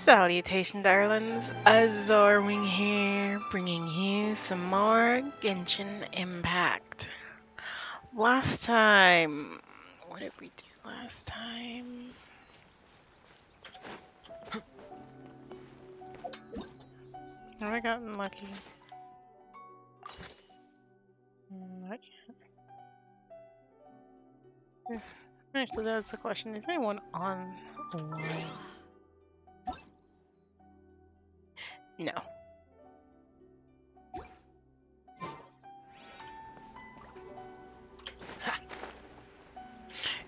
Salutation, darlings. Azorwing here, bringing you some more Genshin Impact. Last time... What did we do last time? Have I gotten lucky? I can't. Actually, that's the question. Is anyone online? No.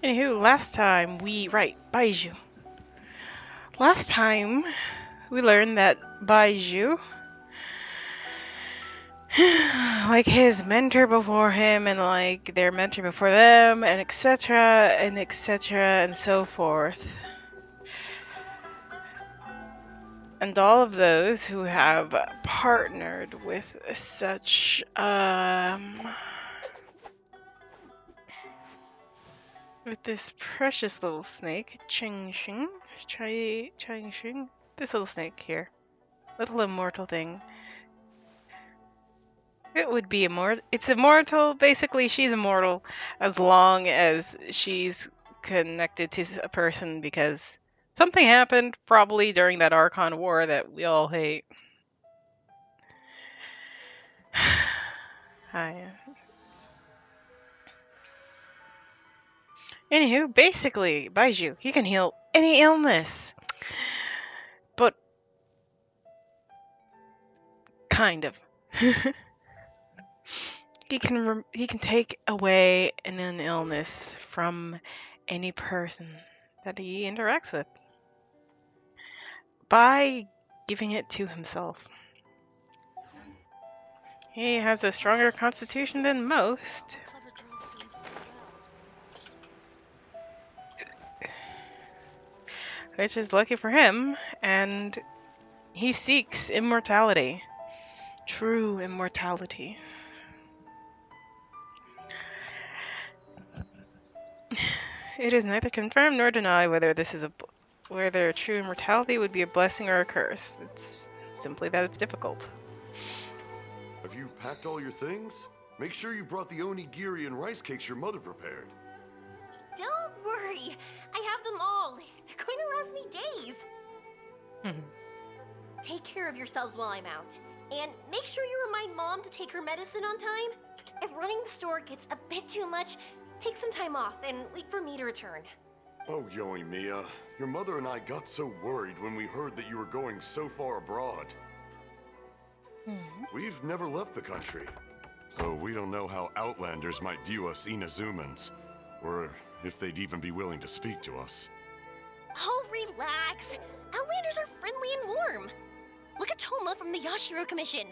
Anywho, last time Baiju. Last time we learned that Baiju, like his mentor before him and like their mentor before them and etc and so forth, and all of those who have partnered with such with this precious little snake, Changxing, this little snake here, little immortal thing. It would be immortal. It's immortal. Basically, she's immortal as long as she's connected to a person, because something happened probably during that Archon War that we all hate. Hi. Anywho, basically, Baiju, he can heal any illness. But kind of. He can take away an illness from any person that he interacts with by giving it to himself. He has a stronger constitution than most. Which is lucky for him, and he seeks immortality. True immortality. It is neither confirmed nor denied whether true immortality would be a blessing or a curse. It's simply that it's difficult. Have you packed all your things? Make sure you brought the onigiri and rice cakes your mother prepared. Don't worry, I have them all. They're going to last me days. Take care of yourselves while I'm out. And make sure you remind Mom to take her medicine on time. If running the store gets a bit too much, take some time off and wait for me to return. Oh, Yoimiya, your mother and I got so worried when we heard that you were going so far abroad. We've never left the country, so we don't know how Outlanders might view us Inazumans, or if they'd even be willing to speak to us. Oh, relax. Outlanders are friendly and warm. Look at Toma from the Yashiro Commission.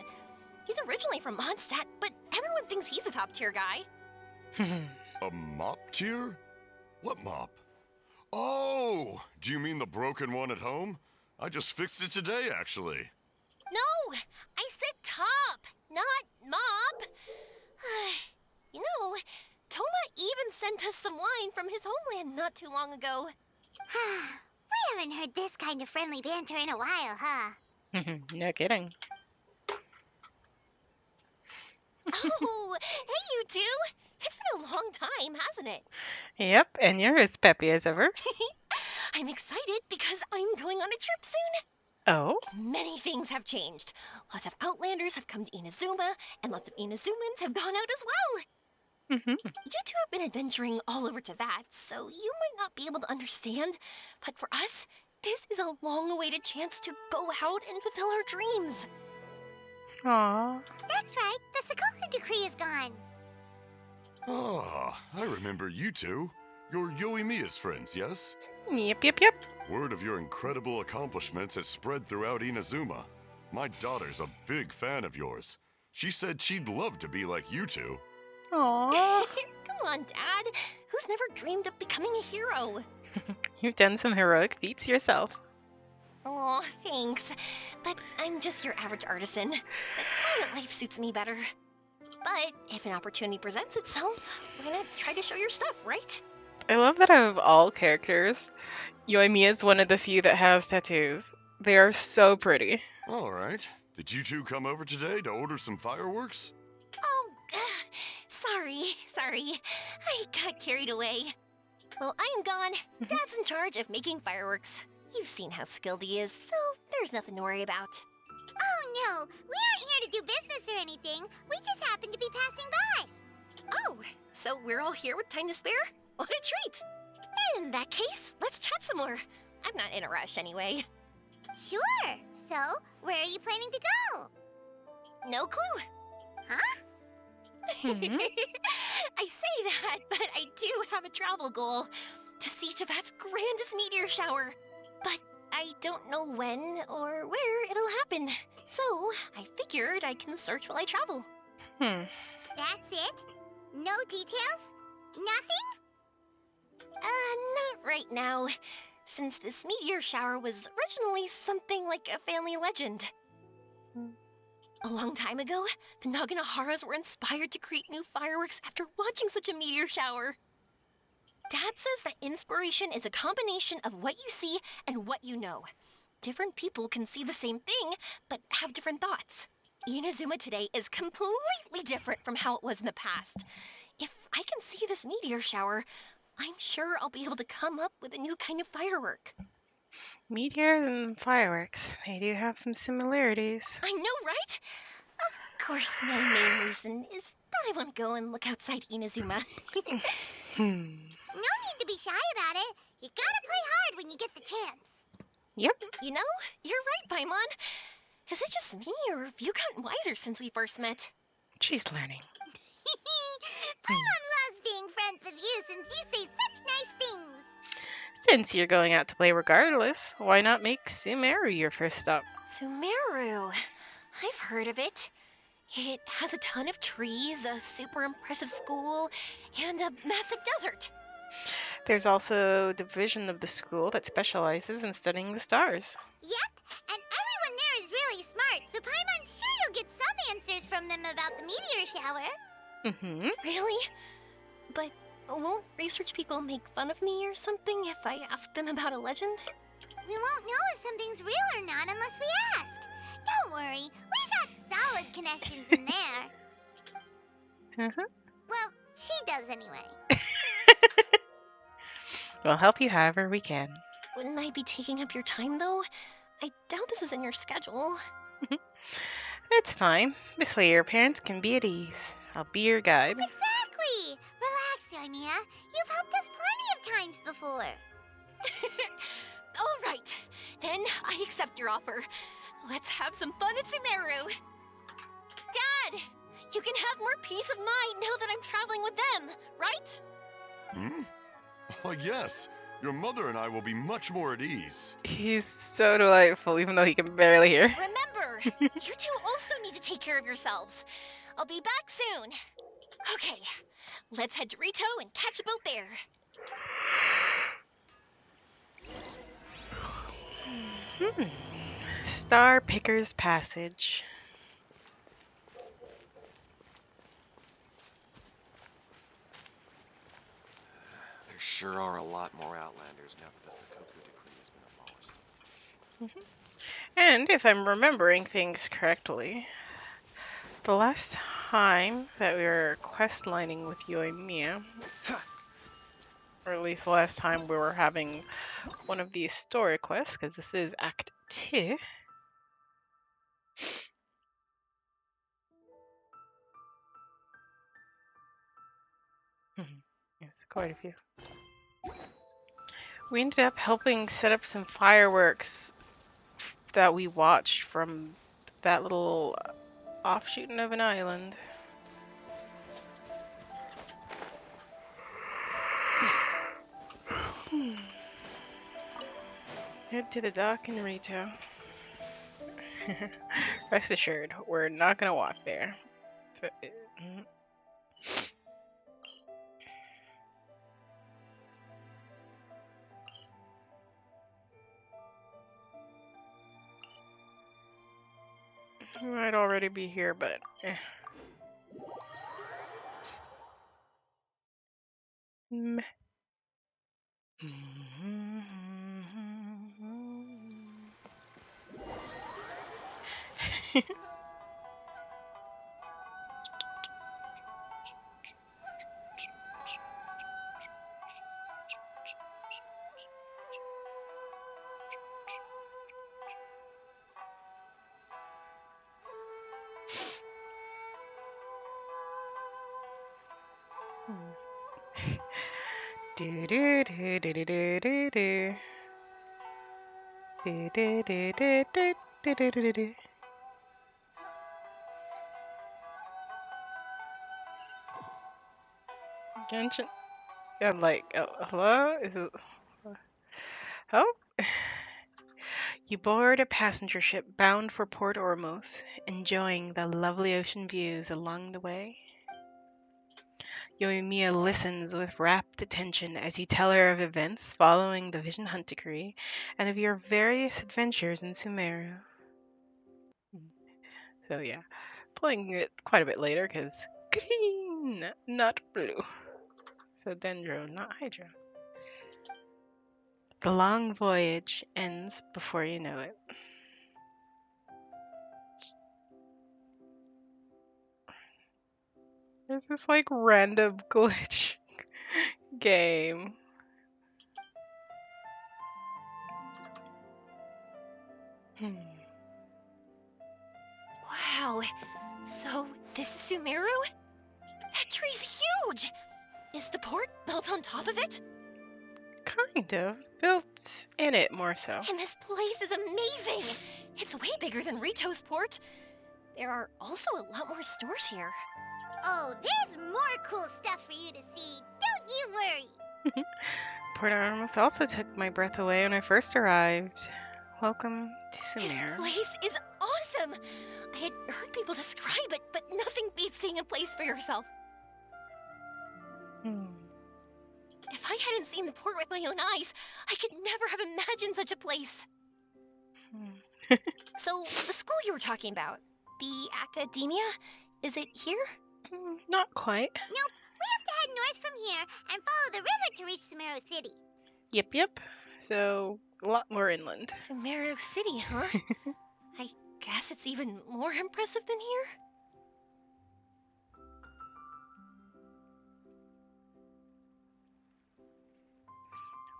He's originally from Mondstadt, but everyone thinks he's a top-tier guy. A mop tier? What mop? Oh! Do you mean the broken one at home? I just fixed it today, actually. No! I said top, not mop. You know, Toma even sent us some wine from his homeland not too long ago. We haven't heard this kind of friendly banter in a while, huh? No kidding. Oh, hey you two! It's been a long time, hasn't it? Yep, and you're as peppy as ever. I'm excited because I'm going on a trip soon. Oh? Many things have changed. Lots of Outlanders have come to Inazuma, and lots of Inazumans have gone out as well. You two have been adventuring all over Teyvat, so you might not be able to understand, but for us, this is a long-awaited chance to go out and fulfill our dreams. Aww. That's right, the Sakoku decree is gone. Ah, I remember you two. You're Yoimiya's friends, yes? Yep. Word of your incredible accomplishments has spread throughout Inazuma. My daughter's a big fan of yours. She said she'd love to be like you two. Aww. Come on, Dad. Who's never dreamed of becoming a hero? You've done some heroic feats yourself. Oh, thanks. But I'm just your average artisan. The quiet life suits me better. But if an opportunity presents itself, we're gonna try to show your stuff, right? I love that out of all characters, Yoimiya is one of the few that has tattoos. They are so pretty. All right. Did you two come over today to order some fireworks? Oh, sorry. I got carried away. Well, I am gone. Dad's in charge of making fireworks. You've seen how skilled he is, so there's nothing to worry about. Oh no, we aren't here to do business or anything. We just happen to be passing by. Oh, so we're all here with time to spare? What a treat! In that case, let's chat some more. I'm not in a rush anyway. Sure. So, where are you planning to go? No clue. Huh? Mhm. I say that, but I do have a travel goal to see Tibet's grandest meteor shower. But I don't know when or where it'll happen. So I figured I can search while I travel. Hmm. That's it? No details? Nothing? Not right now, since this meteor shower was originally something like a family legend. Hmm. A long time ago, the Naganaharas were inspired to create new fireworks after watching such a meteor shower. Dad says that inspiration is a combination of what you see and what you know. Different people can see the same thing, but have different thoughts. Inazuma today is completely different from how it was in the past. If I can see this meteor shower, I'm sure I'll be able to come up with a new kind of firework. Meteors and fireworks. They do have some similarities. I know, right? Of course, my main reason is that I won't go and look outside Inazuma. Hmm. No need to be shy about it. You gotta play hard when you get the chance. Yep. You know, you're right, Paimon. Is it just me, or have you gotten wiser since we first met? She's learning. Paimon loves being friends with you since you say such nice things. Since you're going out to play regardless, why not make Sumeru your first stop? Sumeru. I've heard of it. It has a ton of trees, a super impressive school, and a massive desert. There's also a division of the school that specializes in studying the stars. Yep, and everyone there is really smart, so Paimon's sure you'll get some answers from them about the meteor shower. Mm-hmm. Really? But won't research people make fun of me or something if I ask them about a legend? We won't know if something's real or not unless we ask. Don't worry, we got solid connections in there. Uh-huh. Well, she does anyway. We'll help you however we can. Wouldn't I be taking up your time, though? I doubt this is in your schedule. It's fine. This way your parents can be at ease. I'll be your guide. Exactly! Relax, Yoimiya. You've helped us plenty of times before. All right, then I accept your offer. Let's have some fun at Sumeru. Dad, you can have more peace of mind now that I'm traveling with them, right? Hmm? Oh, yes. Your mother and I will be much more at ease. He's so delightful, even though he can barely hear. Remember, you two also need to take care of yourselves. I'll be back soon. Okay, let's head to Rito and catch a boat there. Star Picker's Passage. There sure are a lot more Outlanders now that the Sakoku decree has been abolished. And if I'm remembering things correctly, the last time that we were quest lining with Yoimiya, or at least the last time we were having one of these story quests, because this is Act 2. Yes, quite a few. We ended up helping set up some fireworks that we watched from that little offshooting of an island. Head to the dock in Rito. Rest assured, we're not gonna walk there. But, we might already be here, but Meh. Do do do do do do do do. Do do do do do do do do do. Genshin. I'm like, hello? Is it? Oh? You board a passenger ship bound for Port Ormos, enjoying the lovely ocean views along the way. Yoimiya listens with rapt attention as you tell her of events following the Vision Hunt decree and of your various adventures in Sumeru. So yeah, playing it quite a bit later because green, not blue. So Dendro, not Hydro. The long voyage ends before you know it. There's this like random glitch game. Wow. So, this is Sumeru? That tree's huge! Is the port built on top of it? Kind of. Built in it more so. And this place is amazing! It's way bigger than Rito's port. There are also a lot more stores here. Oh, there's more cool stuff for you to see. Don't you worry. Port Artemis also took my breath away when I first arrived. Welcome to This Sumeru. place is awesome! I had heard people describe it, but nothing beats seeing a place for yourself. If I hadn't seen the port with my own eyes, I could never have imagined such a place. So, the school you were talking about, the academia, is it here? Not quite. Nope, we have to head north from here and follow the river to reach Sumeru City. Yep. So, a lot more inland. Sumeru City, huh? I guess it's even more impressive than here?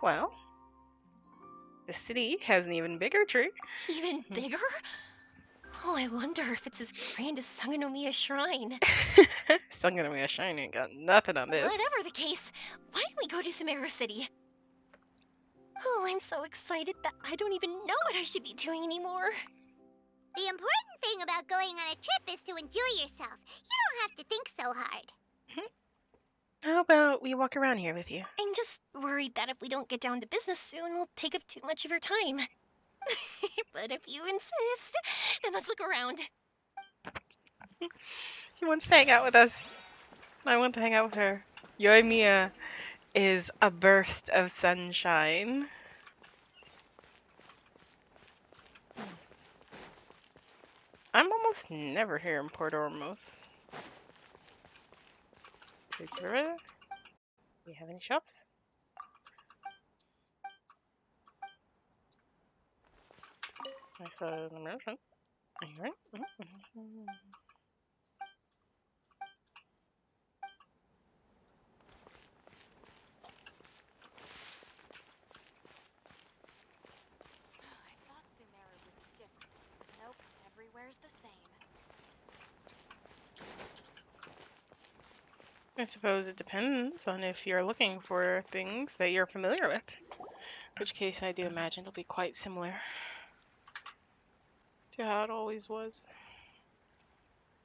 Well, the city has an even bigger tree. Even bigger? Oh, I wonder if it's as grand as Sangonomiya Shrine. Sangonomiya Shrine ain't got nothing on this. Whatever the case, why don't we go to Sumeru City? Oh, I'm so excited that I don't even know what I should be doing anymore. The important thing about going on a trip is to enjoy yourself. You don't have to think so hard. How about we walk around here with you? I'm just worried that if we don't get down to business soon, we'll take up too much of your time. But if you insist, then let's look around. She wants to hang out with us. I want to hang out with her. Yoimiya is a burst of sunshine. I'm almost never here in Port Ormos. It's river. Do you have any shops? I saw the merchant. Are you right? I thought Sumeru would be different. Nope, everywhere's the same. I suppose it depends on if you're looking for things that you're familiar with. In which case, I do imagine it'll be quite similar to how it always was.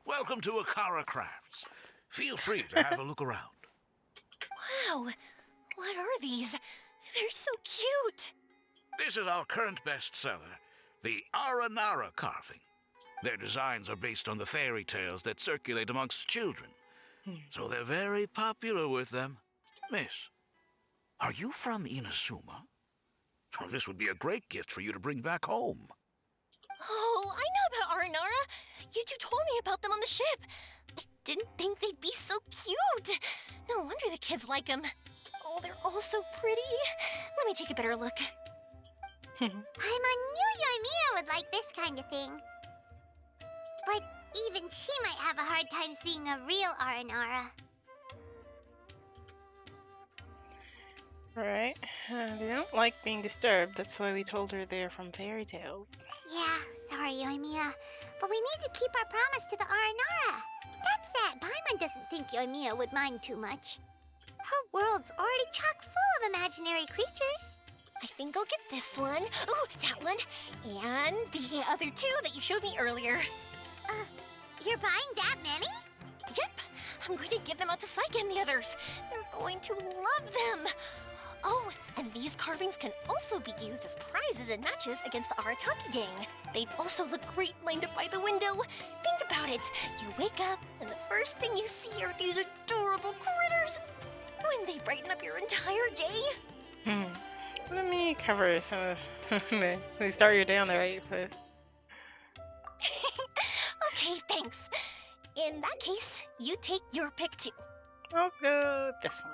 Welcome to Akara Crafts. Feel free to have a look around. Wow, what are these? They're so cute. This is our current bestseller, the Aranara carving. Their designs are based on the fairy tales that circulate amongst children, so they're very popular with them. Miss, are you from Inazuma? Oh, this would be a great gift for you to bring back home. Oh, I know about Aranara. You two told me about them on the ship. I didn't think they'd be so cute. No wonder the kids like them. Oh, they're all so pretty. Let me take a better look. I knew Yoimiya would like this kind of thing. But even she might have a hard time seeing a real Aranara. Right? They don't like being disturbed. That's why we told her they're from fairy tales. Yeah, sorry, Yoimiya. But we need to keep our promise to the Aranara. That sad Paimon doesn't think Yoimiya would mind too much. Her world's already chock full of imaginary creatures. I think I'll get this one. Ooh, that one. And the other two that you showed me earlier. You're buying that many? Yep, I'm going to give them out to Saika and the others. They're going to love them. Oh, and these carvings can also be used as prizes in matches against the Arataki gang. They'd also look great lined up by the window. Think about it. You wake up, and the first thing you see are these adorable critters. Wouldn't they brighten up your entire day? Let me cover some of Let me start your day on the right foot. Okay, thanks. In that case, you take your pick too. I'll go with this one.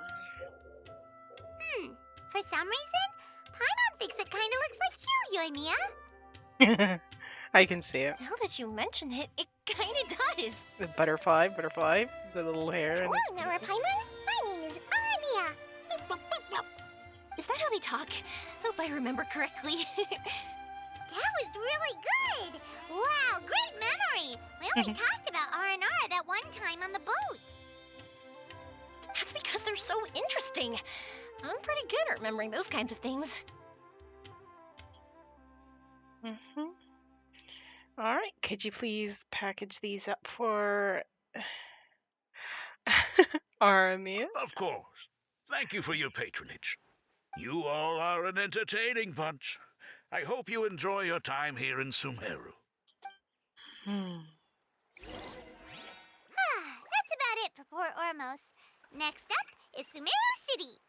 For some reason, Paimon thinks it kinda looks like you, Yoimiya. I can see it. Now that you mention it, it kinda does. The butterfly, the little hair. Hello, Nara Paimon. My name is Arania. Is that how they talk? Hope I remember correctly. That was really good! Wow, great memory! We only talked about Aranara that one time on the boat. That's because they're so interesting. I'm pretty good at remembering those kinds of things. All right, could you please package these up for Armia? Of course. Thank you for your patronage. You all are an entertaining bunch. I hope you enjoy your time here in Sumeru. That's about it for Port Ormos. Next up is Sumeru City.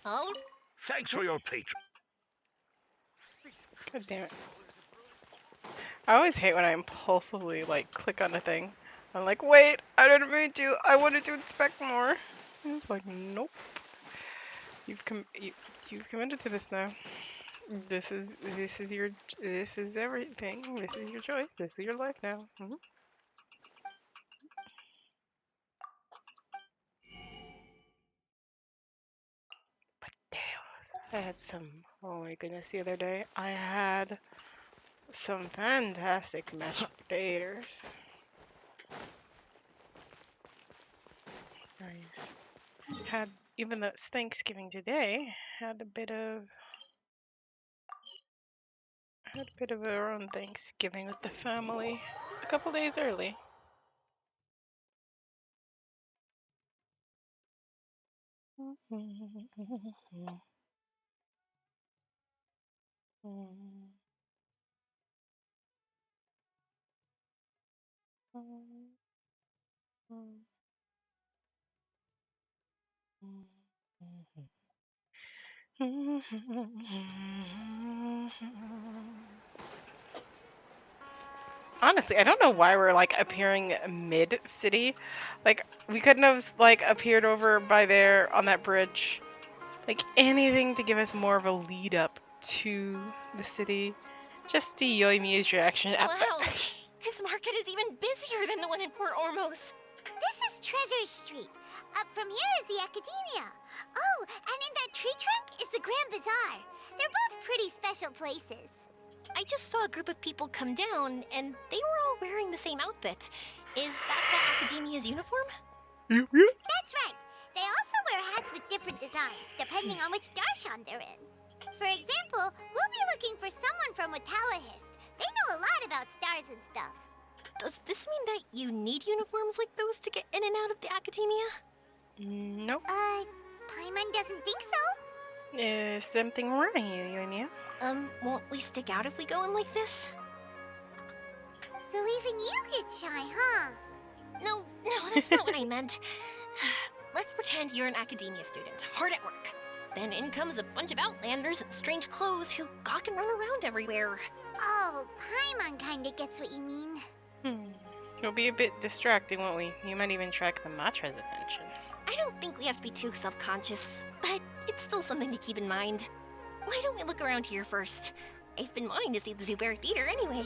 Oh, Thanks for your patron. God damn it. I always hate when I impulsively, click on a thing. I'm like, wait, I didn't mean to. I wanted to inspect more. And it's like, nope. You've committed to this now. This is everything. This is your choice. This is your life now. Potatoes. I had some. Oh my goodness! The other day, I had some fantastic mashed potatoes. Nice. Had, even though it's Thanksgiving today, had a bit of our own Thanksgiving with the family a couple days early. Honestly, I don't know why we're appearing mid-city. We couldn't have appeared over by there on that bridge. Anything to give us more of a lead up to the city. Just see Yoimi's reaction at wow. This market is even busier than the one in Port Ormos. This is Treasure Street. Up from here is the Academia. Oh, and in that tree trunk is the Grand Bazaar. They're both pretty special places. I just saw a group of people come down, and they were all wearing the same outfit. Is that the Academia's uniform? That's right. They also wear hats with different designs, depending on which darshan they're in. For example, we'll be looking for someone from Watawahist. They know a lot about stars and stuff. Does this mean that you need uniforms like those to get in and out of the Academia? Nope. Paimon doesn't think so? Is something worrying you, Yoimiya? Won't we stick out if we go in like this? So even you get shy, huh? No, that's not what I meant. Let's pretend you're an Academia student, hard at work. Then in comes a bunch of outlanders in strange clothes who gawk and run around everywhere. Oh, Paimon kinda gets what you mean. It'll be a bit distracting, won't we? You might even attract the Matra's attention. I don't think we have to be too self-conscious, but it's still something to keep in mind. Why don't we look around here first? I've been wanting to see the Zubair Theater anyway.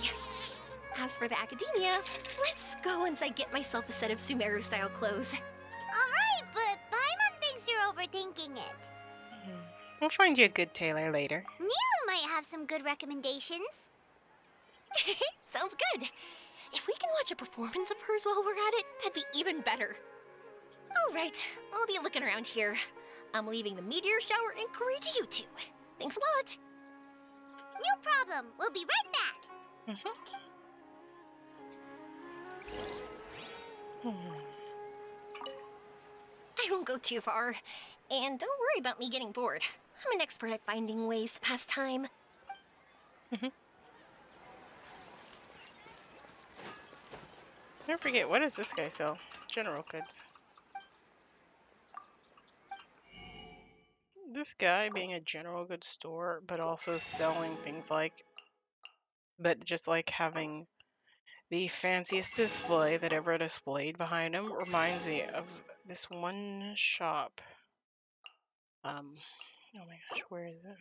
As for the academia, let's go once I get myself a set of Sumeru-style clothes. Alright, but Paimon thinks you're overthinking it. We'll find you a good tailor later. Nilu might have some good recommendations. Sounds good. If we can watch a performance of hers while we're at it, that'd be even better. Alright, I'll be looking around here. I'm leaving the meteor shower inquiry to you two. Thanks a lot. No problem. We'll be right back. I won't go too far. And don't worry about me getting bored. I'm an expert at finding ways to pass time. Never forget, what does this guy sell? General goods. This guy being a general goods store, but also selling things like, but just like having the fanciest display that ever displayed behind him reminds me of this one shop. Oh my gosh, where is it?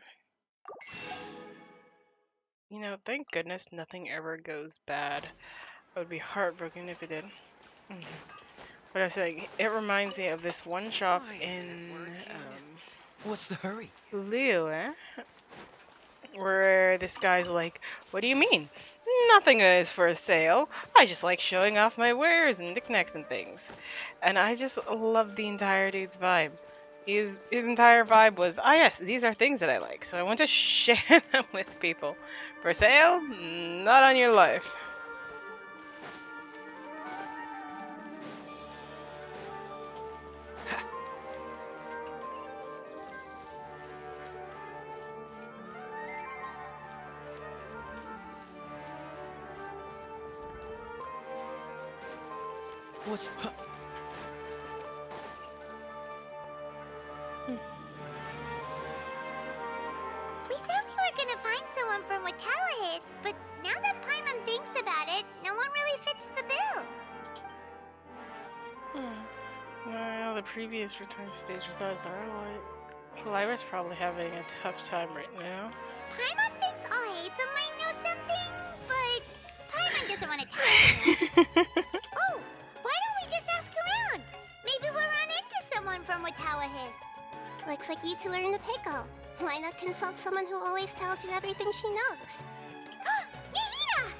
You know, thank goodness nothing ever goes bad. I would be heartbroken if it did. But I was saying, it reminds me of this one shop in What's the hurry? Lille, where this guy's like, "What do you mean? Nothing is for sale. I just like showing off my wares and knickknacks and things." And I just love the entire dude's vibe. His entire vibe was, "Ah yes, these are things that I like, so I want to share them with people. For sale? Not on your life." What's... We said we were gonna find someone from Watallahis, but now that Paimon thinks about it, no one really fits the bill. Well, the previous return stage was Azara. Lyra's probably having a tough time right now. Paimon thinks Aetha might know something, but Paimon doesn't want to tell anyone. Oh, why don't we just ask around? Maybe we'll run into someone from Watallahis. Looks like you two are in a pickle. Why not consult someone who always tells you everything she knows? Nihira!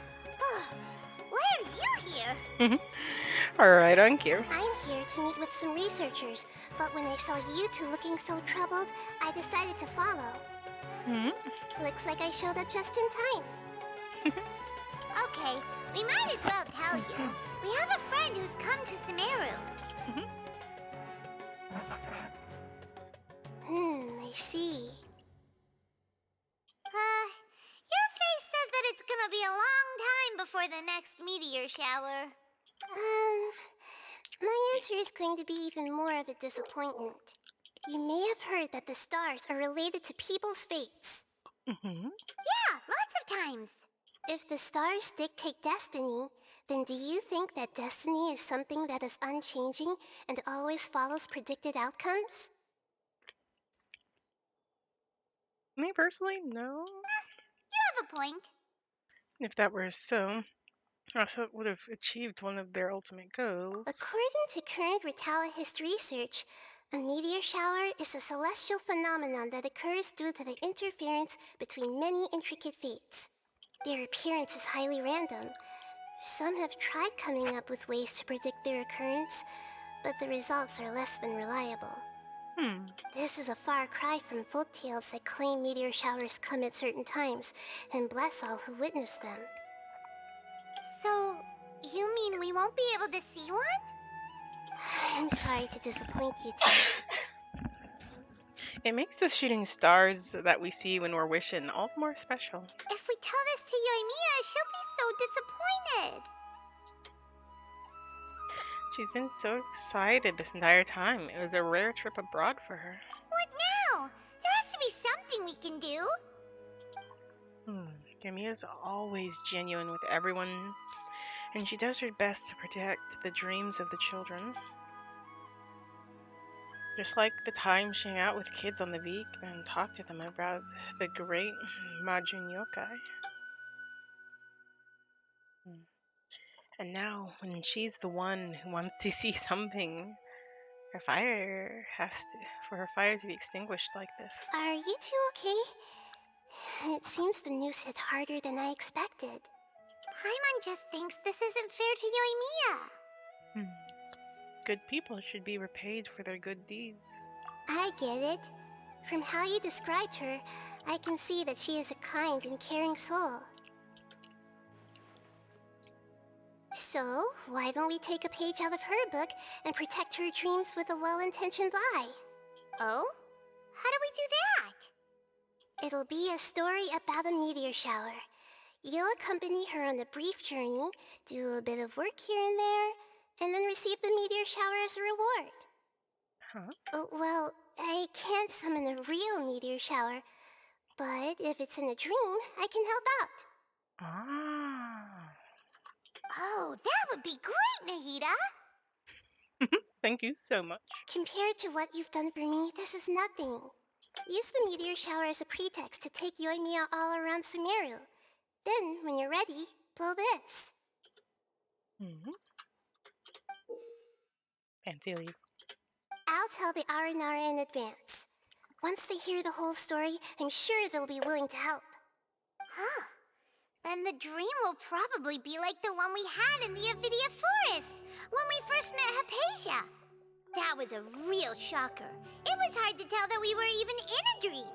Oh, why are you here? Alright, on cue. I'm here to meet with some researchers, but when I saw you two looking so troubled, I decided to follow. Looks like I showed up just in time. Okay, we might as well tell you. We have a friend who's come to Sumeru. I see. Your face says that it's gonna be a long time before the next meteor shower. My answer is going to be even more of a disappointment. You may have heard that the stars are related to people's fates. Yeah, lots of times. If the stars dictate destiny, then do you think that destiny is something that is unchanging and always follows predicted outcomes? Me personally, no. You have a point. If that were so, Asa would have achieved one of their ultimate goals. According to current Watallahist research, a meteor shower is a celestial phenomenon that occurs due to the interference between many intricate fates. Their appearance is highly random. Some have tried coming up with ways to predict their occurrence, but the results are less than reliable. This is a far cry from folktales that claim meteor showers come at certain times and bless all who witness them. So, you mean we won't be able to see one? I'm sorry to disappoint you two. It makes the shooting stars that we see when we're wishing all the more special. If we tell this to Yoimiya, she'll be so disappointed. She's been so excited this entire time. It was a rare trip abroad for her. What now? There has to be something we can do. Yoimiya's always genuine with everyone, and she does her best to protect the dreams of the children. Just like the time she hung out with kids on the beach and talked to them about the great Majin Yokai. And now, when she's the one who wants to see something, her fire has to, for her fire to be extinguished like this. Are you two okay? It seems the news hit harder than I expected. Paimon just thinks this isn't fair to Yoimiya. Good people should be repaid for their good deeds. I get it. From how you described her, I can see that she is a kind and caring soul. So, why don't we take a page out of her book and protect her dreams with a well-intentioned lie? Oh? How do we do that? It'll be a story about a meteor shower. You'll accompany her on a brief journey, do a bit of work here and there, and then receive the meteor shower as a reward. Huh? Oh, well, I can't summon a real meteor shower, but if it's in a dream, I can help out. Ah. Oh, that would be great, Nahida! Thank you so much. Compared to what you've done for me, this is nothing. Use the meteor shower as a pretext to take Yoimiya all around Sumeru. Then, when you're ready, blow this. Fancy leaves. I'll tell the Aranara in advance. Once they hear the whole story, I'm sure they'll be willing to help. Huh. Then the dream will probably be like the one we had in the Avidia Forest, when we first met Hypatia. That was a real shocker. It was hard to tell that we were even in a dream.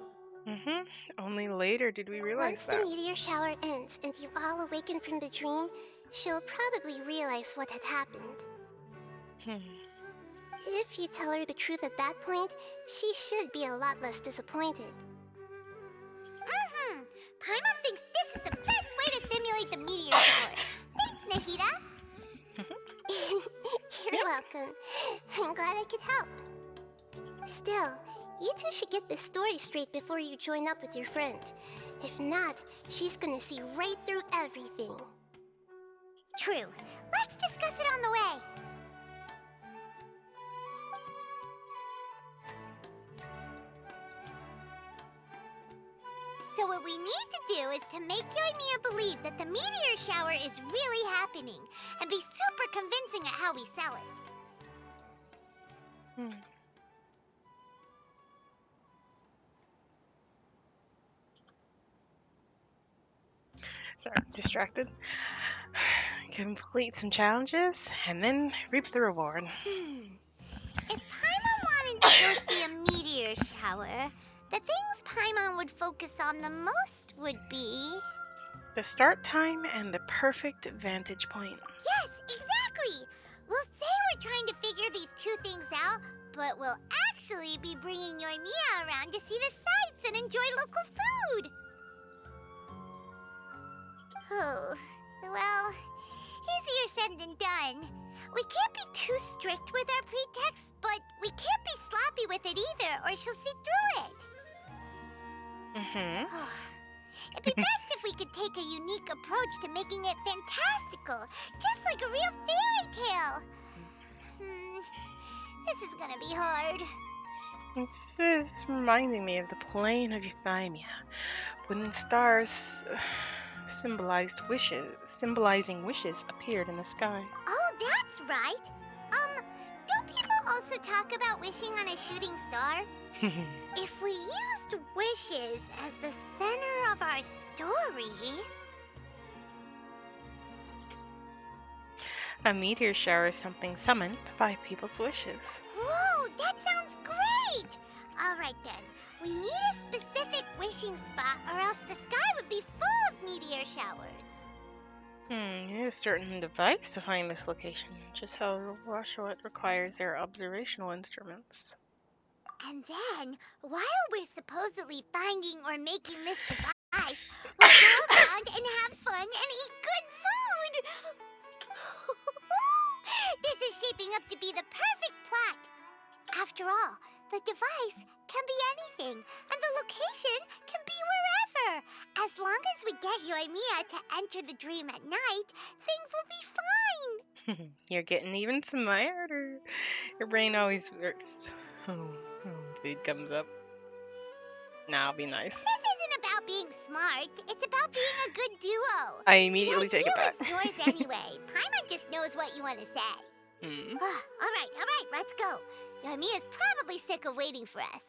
Only later did we realize Once that. the meteor shower ends and you all awaken from the dream, she'll probably realize what had happened. If you tell her the truth at that point, she should be a lot less disappointed. Paimon thinks this is the best way to simulate the meteor shower. Thanks, Nahida. You're welcome. I'm glad I could help. Still, you two should get this story straight before you join up with your friend. If not, she's gonna see right through everything. True. Let's discuss it on the way. So what we need to do is to make Yoimiya believe that the meteor shower is really happening, and be super convincing at how we sell it. Sorry, distracted. Complete some challenges, and then reap the reward. If Paimon wanted to go see a meteor shower, the things Paimon would focus on the most would be... The start time and the perfect vantage point. Yes, exactly! We'll say we're trying to figure these two things out, but we'll actually be bringing Yoimiya around to see the sights and enjoy local food! Oh, well, easier said than done. We can't be too strict with our pretexts, but we can't be sloppy with it either, or she'll see through it. It'd be best if we could take a unique approach to making it fantastical, just like a real fairy tale. This is gonna be hard. This is reminding me of the plain of Euthymia, when the stars symbolizing wishes appeared in the sky. Oh, that's right. Don't people also talk about wishing on a shooting star? If we used wishes as the center of our story... A meteor shower is something summoned by people's wishes. Whoa, that sounds great! Alright then, we need a specific wishing spot or else the sky would be full of meteor showers. You need a certain device to find this location, just how Rashawat requires their observational instruments. And then, while we're supposedly finding or making this device, we'll go around and have fun and eat good food! This is shaping up to be the perfect plot. After all, the device can be anything, and the location can be wherever. As long as we get Yoimiya to enter the dream at night, things will be fine. You're getting even smarter. Your brain always works. Food comes up. Now be nice. This isn't about about being smart. It's about being a good duo. I The immediately take it idea back. is yours anyway. Paimon just knows what you want to say. Hmm. All right, let's go. Yoimiya's probably sick of waiting for us.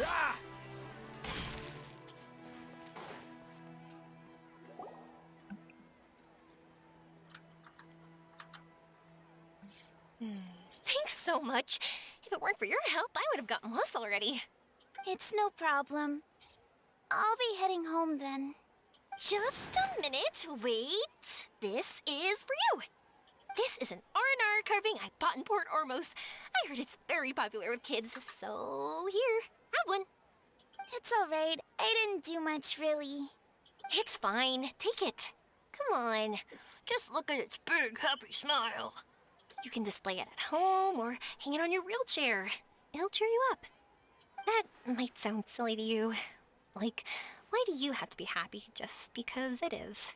Ah! Thanks so much. If it weren't for your help, I would have gotten lost already. It's no problem. I'll be heading home then. Just a minute, wait. This is for you. This is an R&R carving I bought in Port Ormos. I heard it's very popular with kids, so here, have one. It's alright. I didn't do much, really. It's fine, take it. Come on, just look at its big, happy smile. You can display it at home or hang it on your wheelchair. It'll cheer you up. That might sound silly to you. Like, why do you have to be happy just because it is?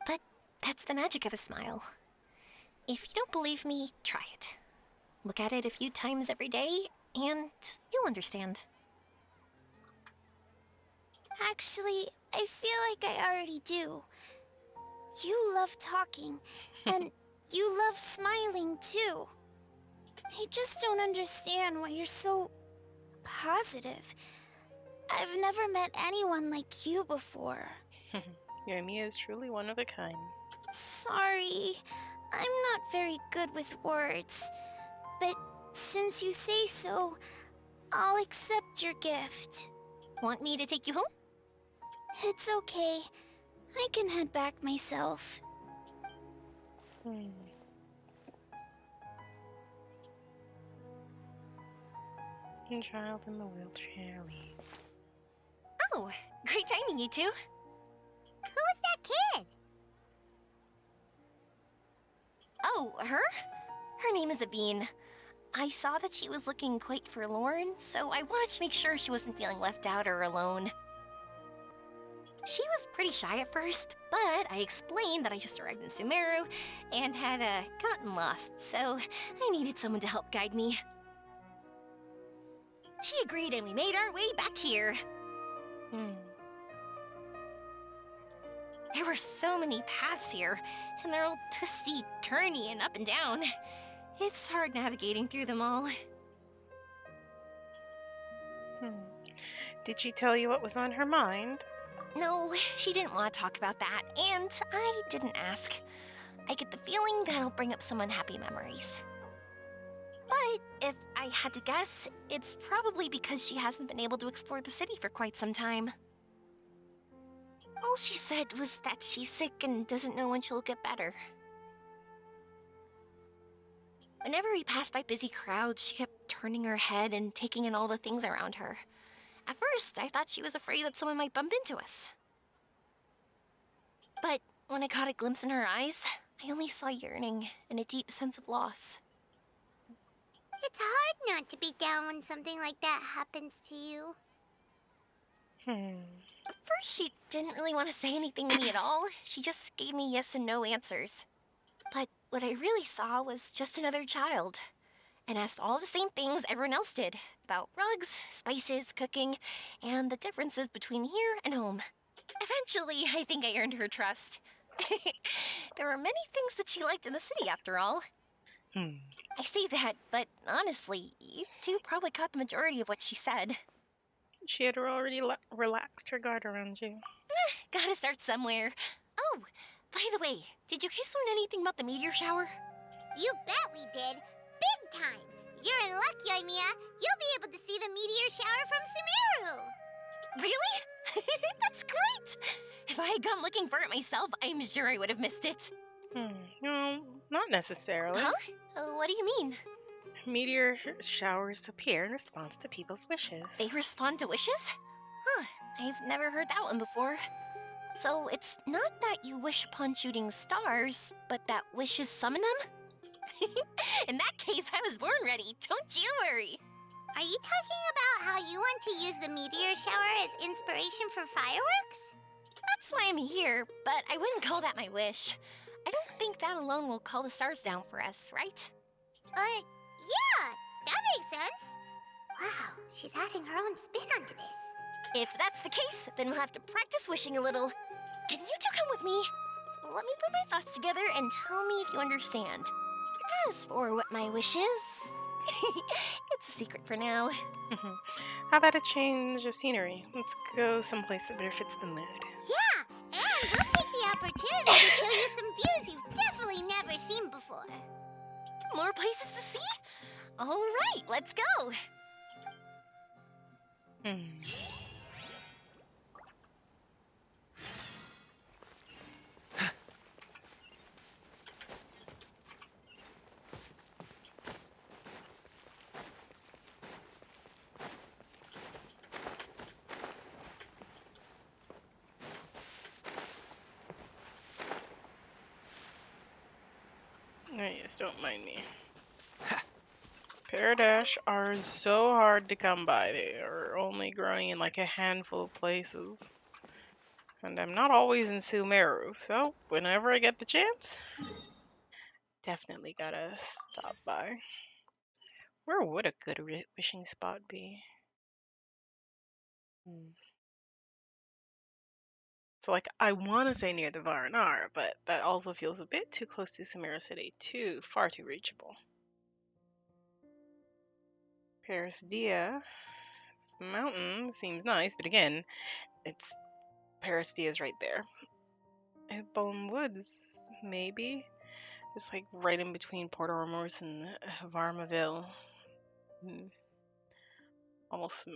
But that's the magic of a smile. If you don't believe me, try it. Look at it a few times every day, and you'll understand. Actually, I feel like I already do. You love talking, and you love smiling too. I just don't understand why you're so positive. I've never met anyone like you before. Yoimiya is truly one of a kind. Sorry, I'm not very good with words. But since you say so, I'll accept your gift. Want me to take you home? It's okay. I can head back myself. Child in the wheelchair leaves. Oh, great timing, you two. Who was that kid? Oh, her? Her name is Aveen. I saw that she was looking quite forlorn, so I wanted to make sure she wasn't feeling left out or alone. She was pretty shy at first, but I explained that I just arrived in Sumeru and had gotten lost, so I needed someone to help guide me. She agreed and we made our way back here. There were so many paths here, and they're all twisty, turny, and up and down. It's hard navigating through them all. Did she tell you what was on her mind? No, she didn't want to talk about that, and I didn't ask. I get the feeling that'll bring up some unhappy memories. But if I had to guess, it's probably because she hasn't been able to explore the city for quite some time. All she said was that she's sick and doesn't know when she'll get better. Whenever we passed by busy crowds, she kept turning her head and taking in all the things around her. At first, I thought she was afraid that someone might bump into us. But when I caught a glimpse in her eyes, I only saw yearning and a deep sense of loss. It's hard not to be down when something like that happens to you. At first, she didn't really want to say anything to me at all. She just gave me yes and no answers. But what I really saw was just another child, and asked all the same things everyone else did about rugs, spices, cooking, and the differences between here and home. Eventually, I think I earned her trust. There were many things that she liked in the city, after all. I say that, but honestly, you two probably caught the majority of what she said. She had already relaxed her guard around you. Gotta start somewhere. Oh, by the way, did you guys learn anything about the meteor shower? You bet we did. Big time. You're in luck, Yoimiya. You'll be able to see the meteor shower from Sumeru. Really? That's great! If I had gone looking for it myself, I'm sure I would have missed it. No, not necessarily. Huh? What do you mean? Meteor showers appear in response to people's wishes. They respond to wishes? Huh, I've never heard that one before. So it's not that you wish upon shooting stars, but that wishes summon them? In that case, I was born ready, don't you worry. Are you talking about how you want to use the meteor shower as inspiration for fireworks? That's why I'm here, but I wouldn't call that my wish. I don't think that alone will call the stars down for us, right? Yeah, that makes sense. Wow, she's adding her own spin onto this. If that's the case, then we'll have to practice wishing a little. Can you two come with me? Let me put my thoughts together and tell me if you understand. As for what my wish is, it's a secret for now. How about a change of scenery? Let's go someplace that better fits the mood. Yeah, and we'll take the opportunity to show you some views you've definitely never seen before. More places to see? All right, let's go. Oh, yes, don't mind me. Paradash are so hard to come by. They are only growing in like a handful of places. And I'm not always in Sumeru, so whenever I get the chance, definitely gotta stop by. Where would a good wishing spot be? So, like, I want to say near the Varanar, but that also feels a bit too close to Sumeru City. Far too reachable. Paris Dia. This mountain seems nice, but again, it's Paris Dia's right there. Bone Woods, maybe? It's like right in between Port Ormuz and Varmaville. Almost.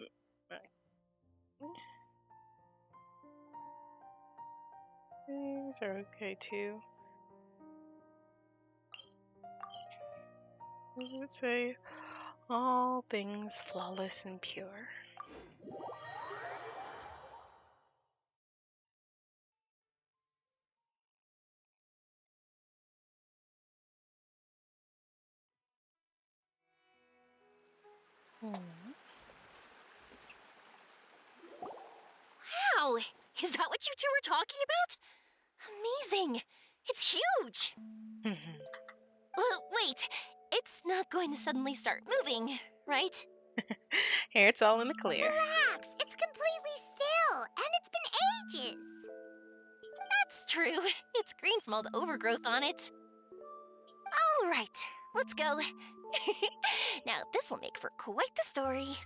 These are okay too. I would say all things flawless and pure. Wow, is that what you two were talking about? Amazing. It's huge. Wait, it's not going to suddenly start moving, right? Here, it's all in the clear. Relax, it's completely still, and it's been ages. That's true. It's green from all the overgrowth on it. All right, let's go. Now, this will make for quite the story.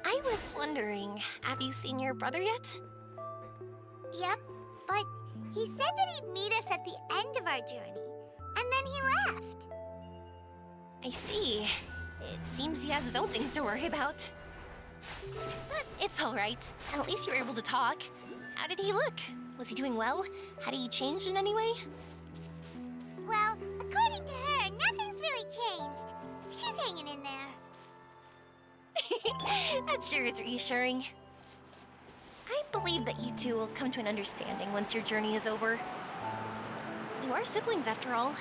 I was wondering, have you seen your brother yet? Yep, but he said that he'd meet us at the end of our journey, and then he left. I see. It seems he has his own things to worry about. But it's all right. At least you were able to talk. How did he look? Was he doing well? Had he changed in any way? Well, according to her, nothing's really changed. She's hanging in there. That sure is reassuring. I believe that you two will come to an understanding once your journey is over. You are siblings, after all.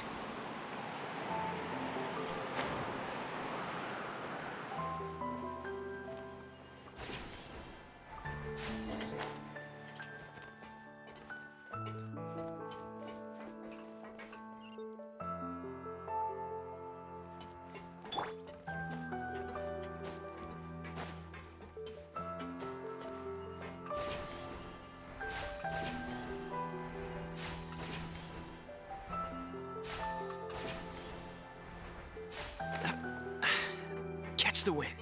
Catch the wind.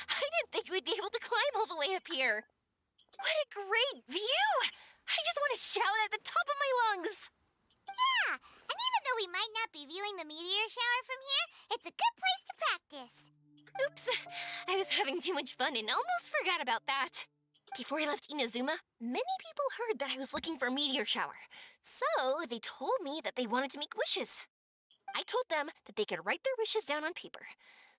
I didn't think we'd be able to climb all the way up here. What a great view! I just want to shout at the top of my lungs. Yeah, and even though we might not be viewing the meteor shower from here, It's a good place to practice. Oops, I was having too much fun and almost forgot about that. Before I left Inazuma, many people heard that I was looking for a meteor shower. So they told me that they wanted to make wishes. I told them that they could write their wishes down on paper.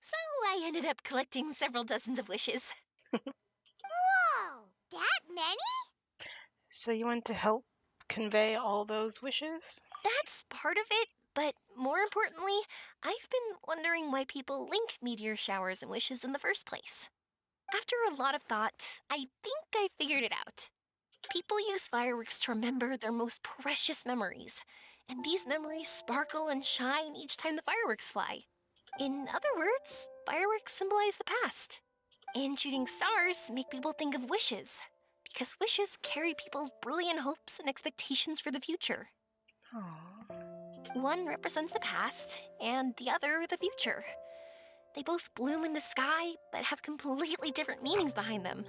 So I ended up collecting several dozens of wishes. Whoa, that many? So you want to help convey all those wishes? That's part of it, but more importantly, I've been wondering why people link meteor showers and wishes in the first place. After a lot of thought, I think I figured it out. People use fireworks to remember their most precious memories, and these memories sparkle and shine each time the fireworks fly. In other words, fireworks symbolize the past, and shooting stars make people think of wishes, because wishes carry people's brilliant hopes and expectations for the future. Aww. One represents the past, and the other the future. They both bloom in the sky, but have completely different meanings behind them.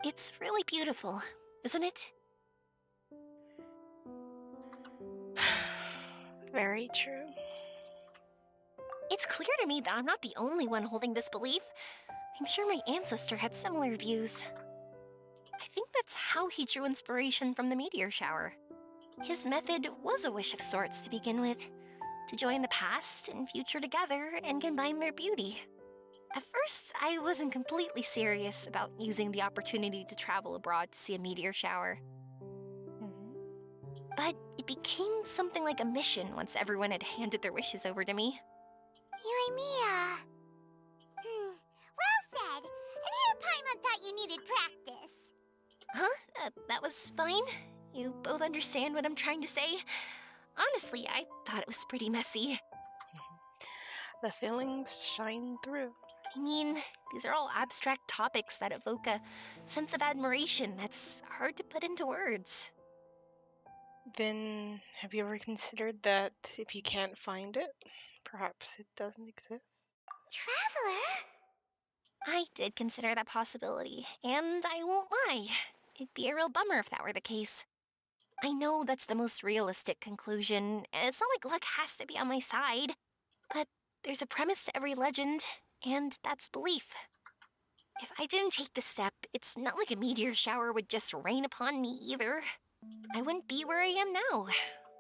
It's really beautiful, isn't it? Very true. It's clear to me that I'm not the only one holding this belief. I'm sure my ancestor had similar views. I think that's how he drew inspiration from the meteor shower. His method was a wish of sorts to begin with, to join the past and future together and combine their beauty. At first, I wasn't completely serious about using the opportunity to travel abroad to see a meteor shower. But it became something like a mission once everyone had handed their wishes over to me. Yoimiya. Well said. And here Paimon thought you needed practice. Huh? That was fine? You both understand what I'm trying to say? Honestly, I thought it was pretty messy. The feelings shine through. I mean, these are all abstract topics that evoke a sense of admiration that's hard to put into words. Then, have you ever considered that if you can't find it, perhaps it doesn't exist? Traveler? I did consider that possibility, and I won't lie. It'd be a real bummer if that were the case. I know that's the most realistic conclusion, and it's not like luck has to be on my side. But there's a premise to every legend, and that's belief. If I didn't take this step, it's not like a meteor shower would just rain upon me either. I wouldn't be where I am now.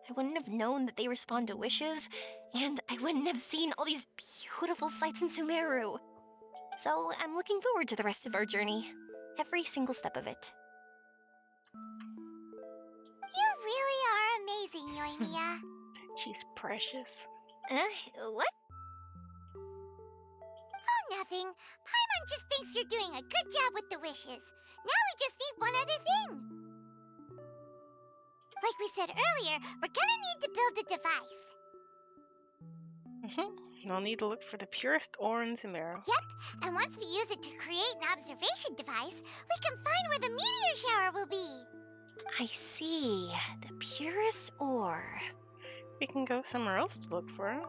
I wouldn't have known that they respond to wishes, and I wouldn't have seen all these beautiful sights in Sumeru. So I'm looking forward to the rest of our journey, every single step of it. You really are amazing, Yoimiya. She's precious. What? Oh, nothing. Paimon just thinks you're doing a good job with the wishes. Now we just need one other thing. Like we said earlier, we're gonna need to build a device. You'll need to look for the purest ore in Sumeru. Yep, and once we use it to create an observation device, we can find where the meteor shower will be. I see. The purest ore. We can go somewhere else to look for it.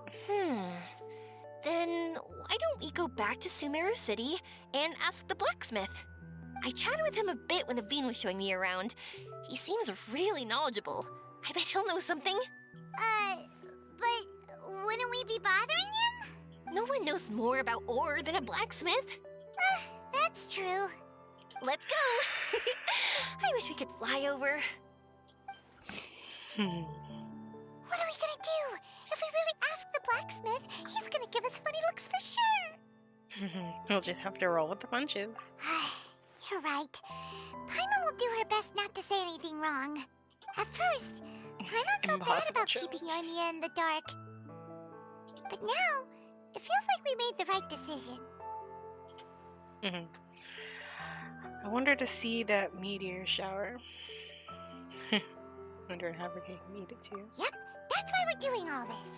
Then why don't we go back to Sumeru City and ask the blacksmith? I chatted with him a bit when Aveen was showing me around. He seems really knowledgeable. I bet he'll know something. But wouldn't we be bothering him? No one knows more about ore than a blacksmith. That's true. Let's go. I wish we could fly over. What are we gonna do? If we really ask the blacksmith, he's gonna give us funny looks for sure. We'll just have to roll with the punches. You're right. Paimon will do her best not to say anything wrong. At first, Paimon felt bad Impossible about challenge. keeping Yoimiya in the dark. But now, it feels like we made the right decision. I wonder to see that meteor shower. Wondering how we can meet it too. Yep, that's why we're doing all this.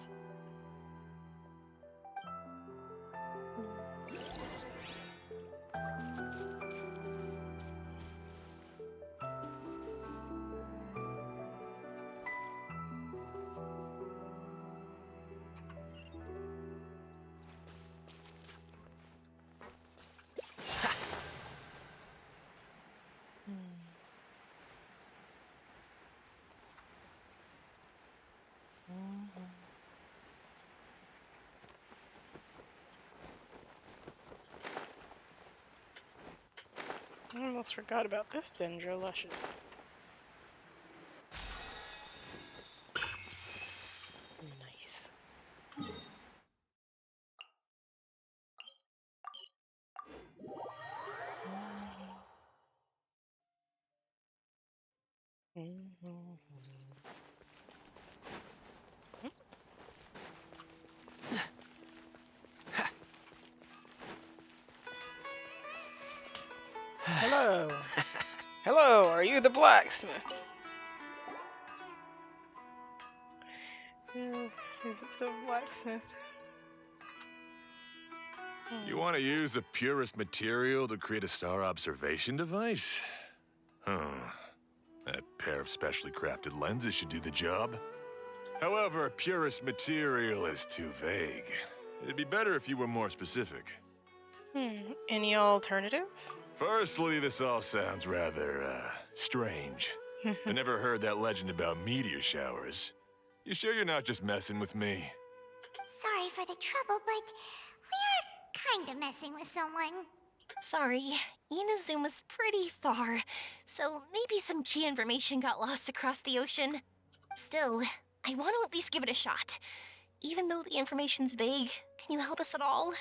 I almost forgot about this Dendroluscious. Nice. Hello. Hello, are you the blacksmith? Is it the blacksmith? You want to use the purest material to create a star observation device? That pair of specially crafted lenses should do the job. However, purest material is too vague. It'd be better if you were more specific. Any alternatives? Firstly, this all sounds rather, strange. I never heard that legend about meteor showers. You sure you're not just messing with me? Sorry for the trouble, but we are kinda messing with someone. Sorry, Inazuma's pretty far, so maybe some key information got lost across the ocean. Still, I want to at least give it a shot. Even though the information's vague, can you help us at all?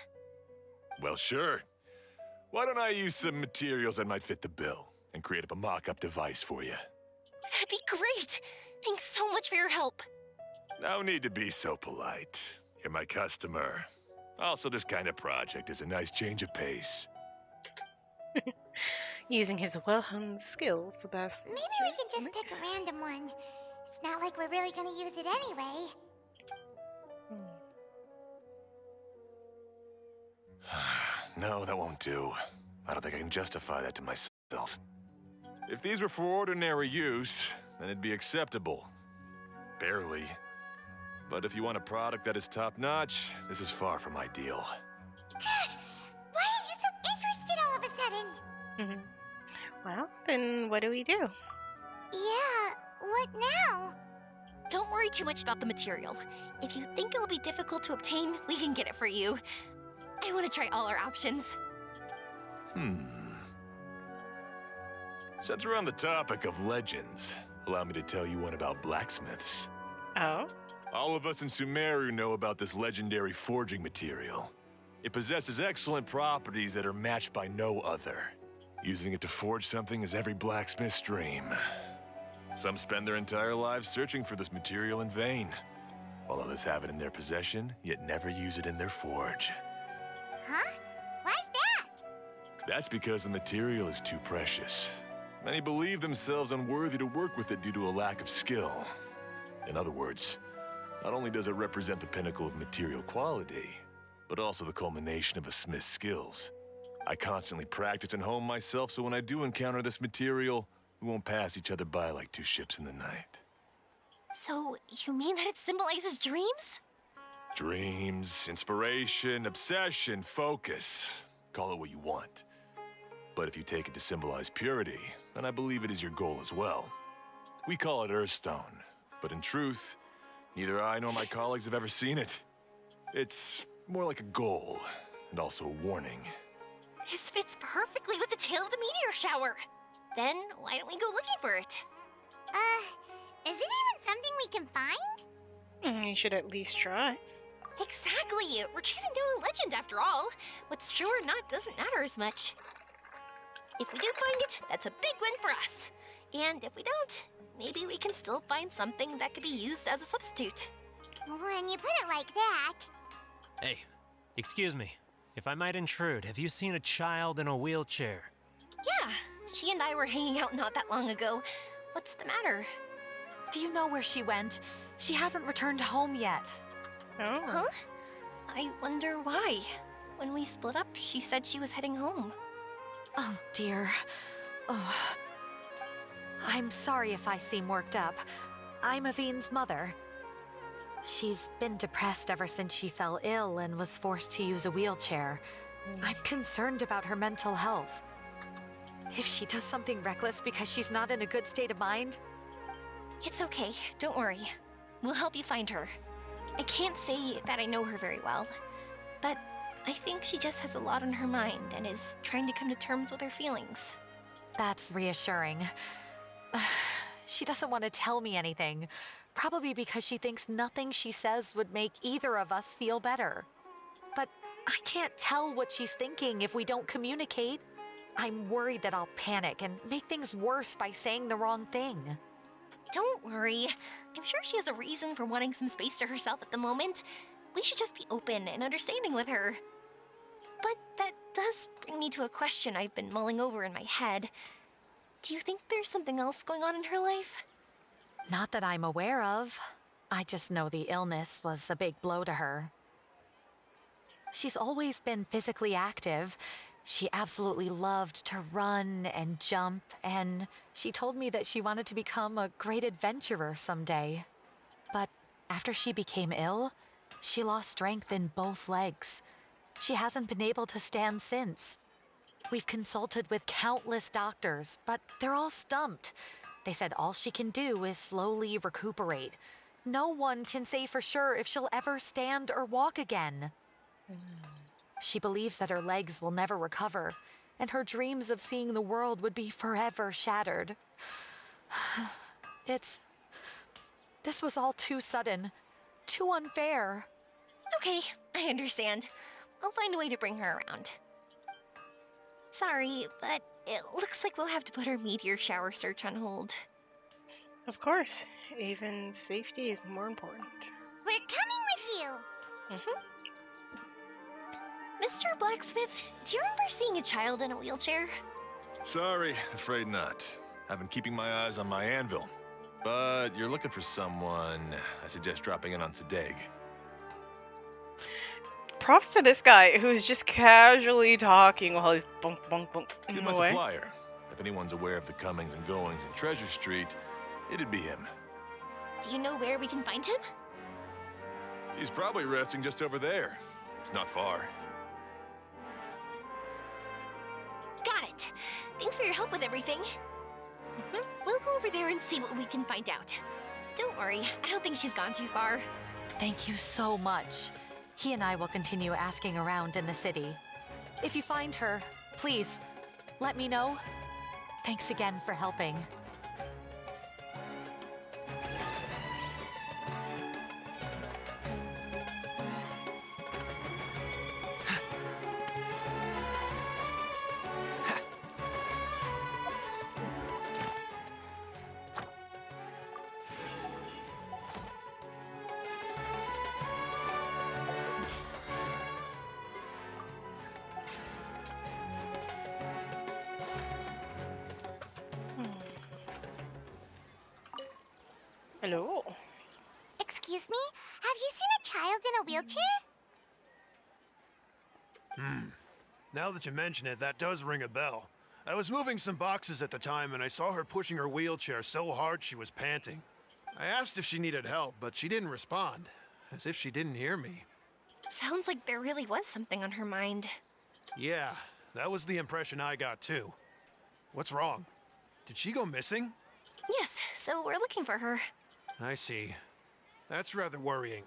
Well, sure. Why don't I use some materials that might fit the bill and create up a mock-up device for you? That'd be great! Thanks so much for your help. No need to be so polite. You're my customer. Also, this kind of project is a nice change of pace. Using his well-honed skills the best. Maybe we can just pick a random one. It's not like we're really gonna use it anyway. No, that won't do. I don't think I can justify that to myself. If these were for ordinary use, then it'd be acceptable. Barely. But if you want a product that is top-notch, this is far from ideal. God, why are you so interested all of a sudden? Well, then what do we do? Yeah, what now? Don't worry too much about the material. If you think it'll be difficult to obtain, we can get it for you. I want to try all our options. Since we're on the topic of legends, allow me to tell you one about blacksmiths. Oh? All of us in Sumeru know about this legendary forging material. It possesses excellent properties that are matched by no other. Using it to forge something is every blacksmith's dream. Some spend their entire lives searching for this material in vain, while others have it in their possession, yet never use it in their forge. Huh? Why's that? That's because the material is too precious. Many believe themselves unworthy to work with it due to a lack of skill. In other words, not only does it represent the pinnacle of material quality, but also the culmination of a smith's skills. I constantly practice and hone myself, so when I do encounter this material, we won't pass each other by like two ships in the night. So, you mean that it symbolizes dreams? Dreams, inspiration, obsession, focus. Call it what you want. But if you take it to symbolize purity, then I believe it is your goal as well. We call it Earthstone, but in truth, neither I nor my colleagues have ever seen it. It's more like a goal, and also a warning. This fits perfectly with the tale of the meteor shower. Then, why don't we go looking for it? Is it even something we can find? You should at least try. Exactly! We're chasing down a legend after all. What's true or not doesn't matter as much. If we do find it, that's a big win for us. And if we don't, maybe we can still find something that could be used as a substitute. When you put it like that... Hey, excuse me. If I might intrude, have you seen a child in a wheelchair? Yeah, she and I were hanging out not that long ago. What's the matter? Do you know where she went? She hasn't returned home yet. Oh. Huh? I wonder why. When we split up, she said she was heading home. Oh, dear. Oh. I'm sorry if I seem worked up. I'm Avine's mother. She's been depressed ever since she fell ill and was forced to use a wheelchair. I'm concerned about her mental health. If she does something reckless because she's not in a good state of mind... It's okay, don't worry. We'll help you find her. I can't say that I know her very well, but I think she just has a lot on her mind and is trying to come to terms with her feelings. That's reassuring. She doesn't want to tell me anything, probably because she thinks nothing she says would make either of us feel better. But I can't tell what she's thinking if we don't communicate. I'm worried that I'll panic and make things worse by saying the wrong thing. Don't worry. I'm sure she has a reason for wanting some space to herself at the moment. We should just be open and understanding with her. But that does bring me to a question I've been mulling over in my head. Do you think there's something else going on in her life? Not that I'm aware of. I just know the illness was a big blow to her. She's always been physically active. She absolutely loved to run and jump, and she told me that she wanted to become a great adventurer someday. But after she became ill, she lost strength in both legs. She hasn't been able to stand since. We've consulted with countless doctors, but they're all stumped. They said all she can do is slowly recuperate. No one can say for sure if she'll ever stand or walk again. She believes that her legs will never recover, and her dreams of seeing the world would be forever shattered. This was all too sudden, too unfair. Okay, I understand. I'll find a way to bring her around. Sorry, but it looks like we'll have to put our meteor shower search on hold. Of course. Avon's safety is more important. We're coming with you. Mm-hmm. Mr. Blacksmith, do you remember seeing a child in a wheelchair? Sorry, afraid not. I've been keeping my eyes on my anvil. But you're looking for someone. I suggest dropping in on Sadeg. Props to this guy who's just casually talking while he's bunk bunk bunk He's my supplier. If anyone's aware of the comings and goings in Treasure Street, it'd be him. Do you know where we can find him? He's probably resting just over there. It's not far. Got it. Thanks for your help with everything. We'll go over there and see what we can find out. Don't worry, I don't think she's gone too far. Thank you so much. He and I will continue asking around in the city. If you find her, please, let me know. Thanks again for helping. Hello. Excuse me? Have you seen a child in a wheelchair? Now that you mention it, that does ring a bell. I was moving some boxes at the time and I saw her pushing her wheelchair so hard she was panting. I asked if she needed help, but she didn't respond, as if she didn't hear me. Sounds like there really was something on her mind. Yeah, that was the impression I got too. What's wrong? Did she go missing? Yes, so we're looking for her. I see. That's rather worrying.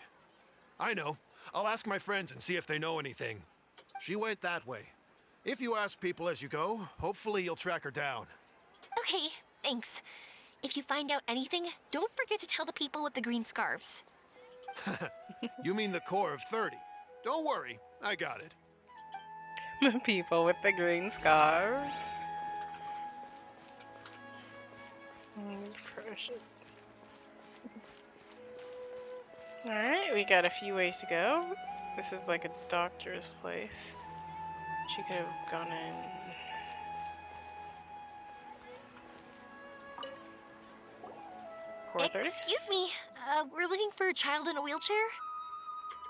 I know. I'll ask my friends and see if they know anything. She went that way. If you ask people as you go, hopefully you'll track her down. Okay, thanks. If you find out anything, don't forget to tell the people with the green scarves. You mean the core of 30. Don't worry, I got it. The people with the green scarves. Precious. Alright, we got a few ways to go. This is like a doctor's place. She could have gone in. Excuse me, we're looking for a child in a wheelchair?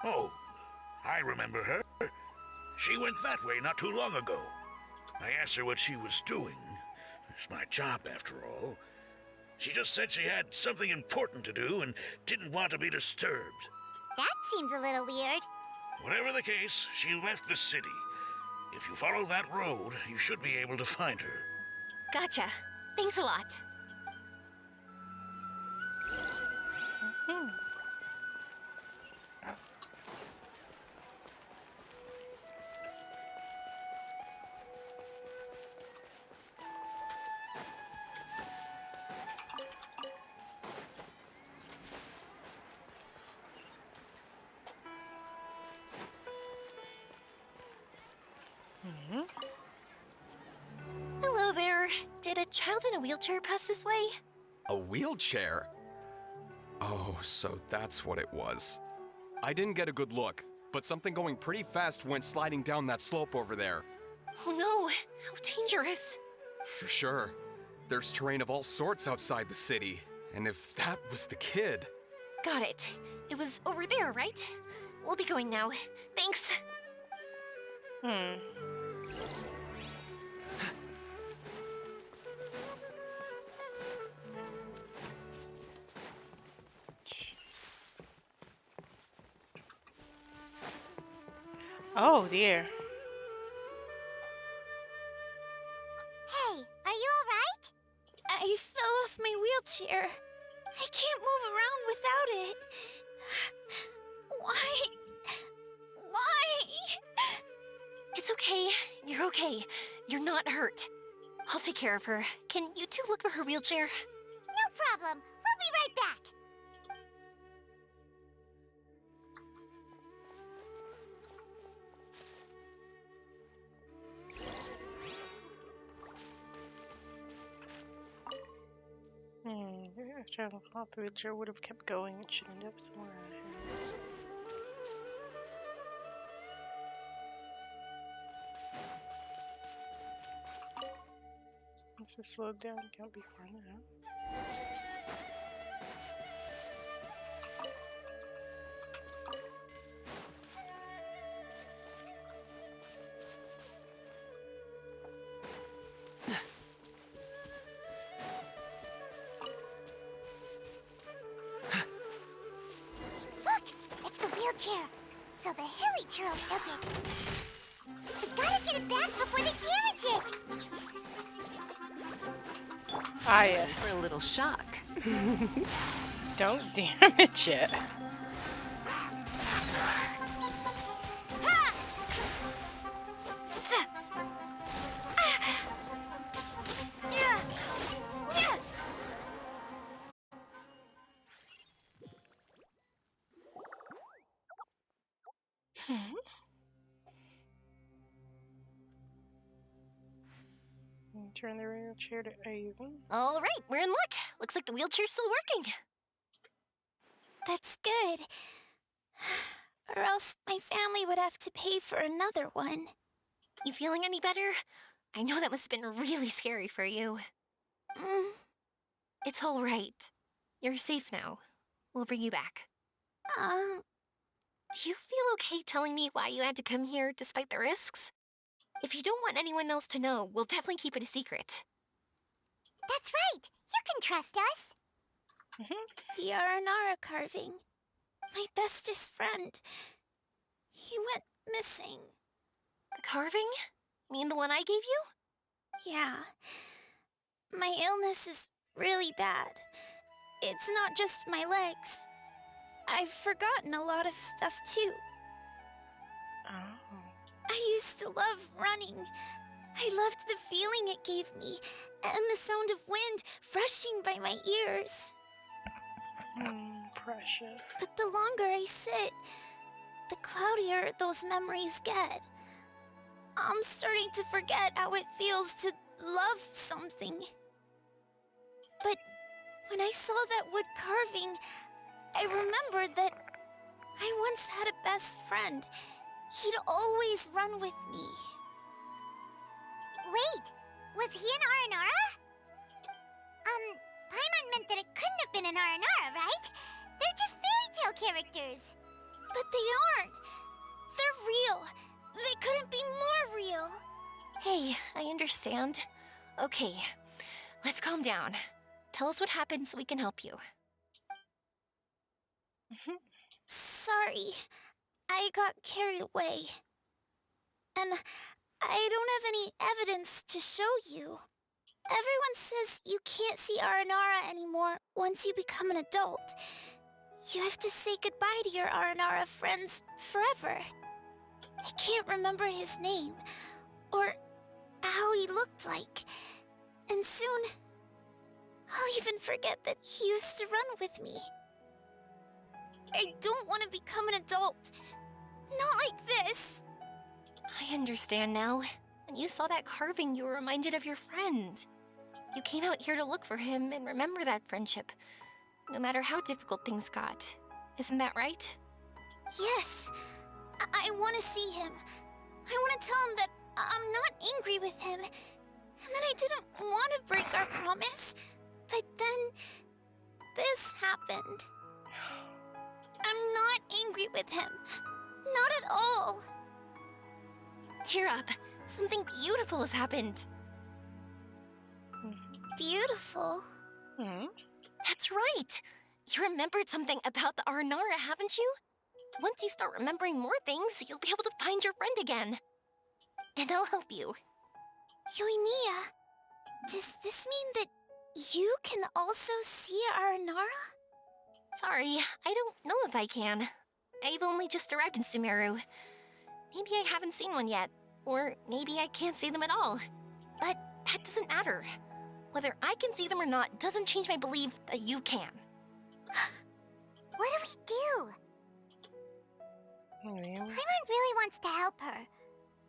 Oh, I remember her. She went that way not too long ago. I asked her what she was doing. It's my job, after all. She just said she had something important to do and didn't want to be disturbed. That seems a little weird. Whatever the case, she left the city. If you follow that road, you should be able to find her. Gotcha. Thanks a lot. Mhm. Hello there. Did a child in a wheelchair pass this way? A wheelchair? Oh, so that's what it was. I didn't get a good look, but something going pretty fast went sliding down that slope over there. Oh no, how dangerous. For sure. There's terrain of all sorts outside the city, and if that was the kid... Got it. It was over there, right? We'll be going now. Thanks. Oh dear. Hey, are you alright? I fell off my wheelchair. I can't move around without it. Why? Why? It's okay. You're okay. You're not hurt. I'll take care of her. Can you two look for her wheelchair? No problem. We'll be right back. If traveling off the wheelchair would have kept going, it should end up somewhere around here. This is slowed down, can't be far now. Wheelchair. So the hilly churls took it. We gotta get it back before they damage it. Ah, yes. For a little shock. Don't damage it. Turn the wheelchair to even. All right, we're in luck. Looks like the wheelchair's still working. That's good. Or else my family would have to pay for another one. You feeling any better? I know that must have been really scary for you. It's all right. You're safe now. We'll bring you back. Do you feel okay telling me why you had to come here despite the risks? If you don't want anyone else to know, we'll definitely keep it a secret. That's right. You can trust us. The Aranara carving. My bestest friend. He went missing. The carving? You mean the one I gave you? Yeah. My illness is really bad. It's not just my legs. I've forgotten a lot of stuff too. Oh. I used to love running. I loved the feeling it gave me, and the sound of wind rushing by my ears. Precious. But the longer I sit, the cloudier those memories get. I'm starting to forget how it feels to love something. But when I saw that wood carving, I remembered that I once had a best friend. He'd always run with me. Wait, was he an Aranara? Paimon meant that it couldn't have been an Aranara, right? They're just fairy tale characters. But they aren't. They're real. They couldn't be more real. Hey, I understand. Okay, let's calm down. Tell us what happened so we can help you. Sorry. I got carried away. And I don't have any evidence to show you. Everyone says you can't see Aranara anymore once you become an adult. You have to say goodbye to your Aranara friends forever. I can't remember his name, or how he looked like. And soon, I'll even forget that he used to run with me. I don't want to become an adult. Not like this. I I understand now. When you saw that carving, you were reminded of your friend. You came out here to look for him and remember that friendship, no matter how difficult things got. Isn't that right? Yes. I want to see him. I want to tell him that I'm not angry with him, and that I didn't want to break our promise. But then this happened. I'm not angry with him. Not at all. Cheer up. Something beautiful has happened. Beautiful? That's right. You remembered something about the Aranara, haven't you? Once you start remembering more things, you'll be able to find your friend again. And I'll help you. Yoimiya, does this mean that you can also see Aranara? Sorry, I don't know if I can. I've only just arrived in Sumeru. Maybe I haven't seen one yet, or maybe I can't see them at all. But that doesn't matter. Whether I can see them or not doesn't change my belief that you can. What do we do? Paimon really wants to help her.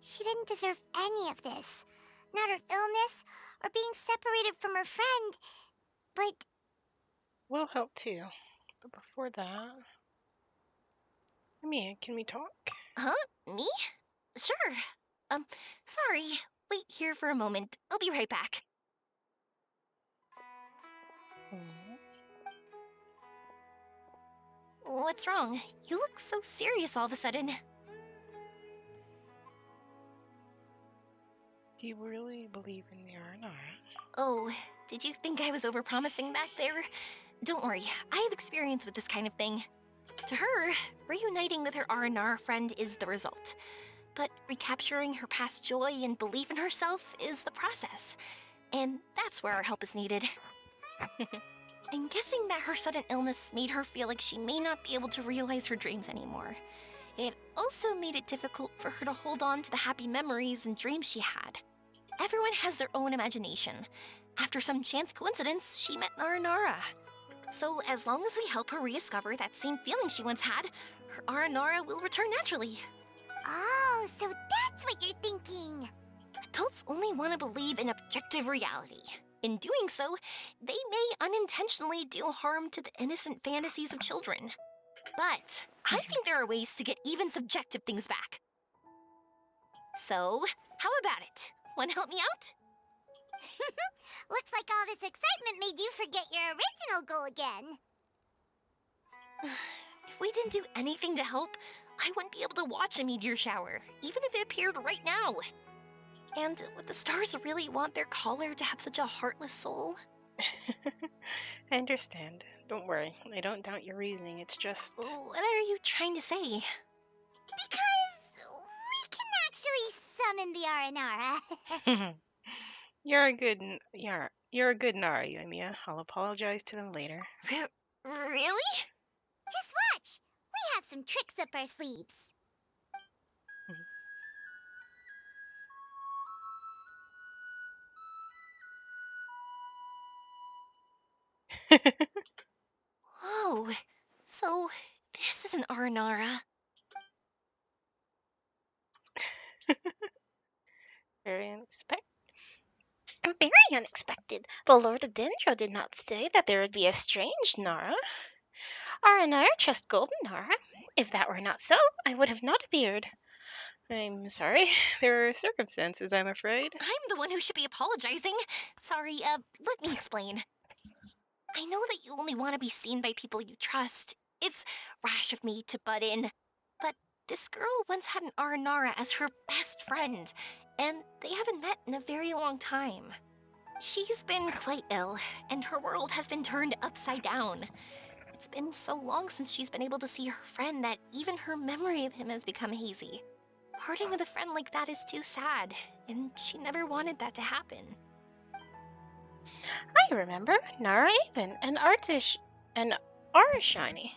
She didn't deserve any of this. Not her illness, or being separated from her friend. But... We'll help too. But before that... Mia, can we talk? Huh? Me? Sure. Sorry. Wait here for a moment. I'll be right back. What's wrong? You look so serious all of a sudden. Do you really believe in the Aranara? Oh, did you think I was overpromising back there? Don't worry, I have experience with this kind of thing. To her, reuniting with her Aranara friend is the result. But recapturing her past joy and belief in herself is the process. And that's where our help is needed. I'm guessing that her sudden illness made her feel like she may not be able to realize her dreams anymore. It also made it difficult for her to hold on to the happy memories and dreams she had. Everyone has their own imagination. After some chance coincidence, she met Aranara. So as long as we help her rediscover that same feeling she once had, her Aranara will return naturally. Oh, so that's what you're thinking. Adults only want to believe in objective reality. In doing so, they may unintentionally do harm to the innocent fantasies of children. But I think there are ways to get even subjective things back. So, how about it? Want to help me out? Looks like all this excitement made you forget your original goal again. If we didn't do anything to help, I wouldn't be able to watch a meteor shower, even if it appeared right now. And would the stars really want their caller to have such a heartless soul? I understand. Don't worry. I don't doubt your reasoning. It's just... What are you trying to say? Because we can actually summon the Aranara. You're a good Nara, Yoimiya. I'll apologize to them later. Really? Just watch. We have some tricks up our sleeves. Oh, so this is an Aranara. Very unexpected. Very unexpected. The Lord of Dendro did not say that there would be a strange Nara. Aranara just golden Nara. If that were not so, I would have not appeared. I'm sorry. There are circumstances, I'm afraid. I'm the one who should be apologizing. Sorry, let me explain. I know that you only want to be seen by people you trust. It's rash of me to butt in. But this girl once had an Aranara as her best friend, and they haven't met in a very long time. She's been quite ill, and her world has been turned upside down. It's been so long since she's been able to see her friend that even her memory of him has become hazy. Parting with a friend like that is too sad, and she never wanted that to happen. I remember Nara Aven and Artish and Arashiny.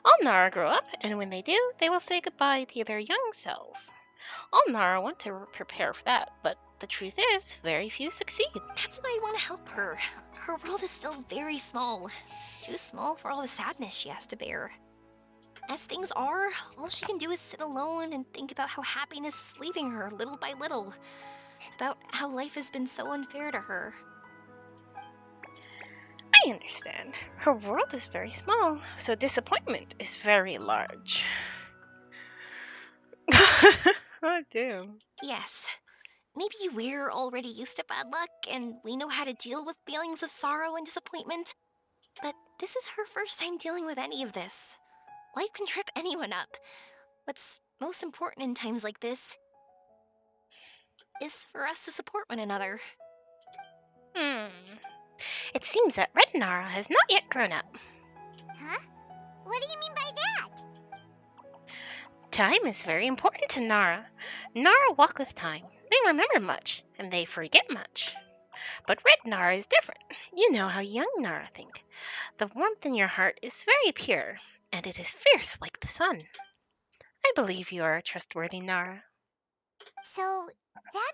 All Nara grow up, and when they do, they will say goodbye to their young selves. All Nara want to prepare for that, but the truth is, very few succeed. That's why I want to help her. Her world is still very small. Too small for all the sadness she has to bear. As things are, all she can do is sit alone and think about how happiness is leaving her little by little. About how life has been so unfair to her. I understand. Her world is very small, so disappointment is very large. Oh, damn. Yes. Maybe we're already used to bad luck and we know how to deal with feelings of sorrow and disappointment. But this is her first time dealing with any of this. Life can trip anyone up. What's most important in times like this is for us to support one another. It seems that Red Nara has not yet grown up. Huh? What do you mean by that? Time is very important to Nara. Nara walk with time. They remember much, and they forget much. But Red Nara is different. You know how young Nara think. The warmth in your heart is very pure, and it is fierce like the sun. I believe you are a trustworthy Nara. So, that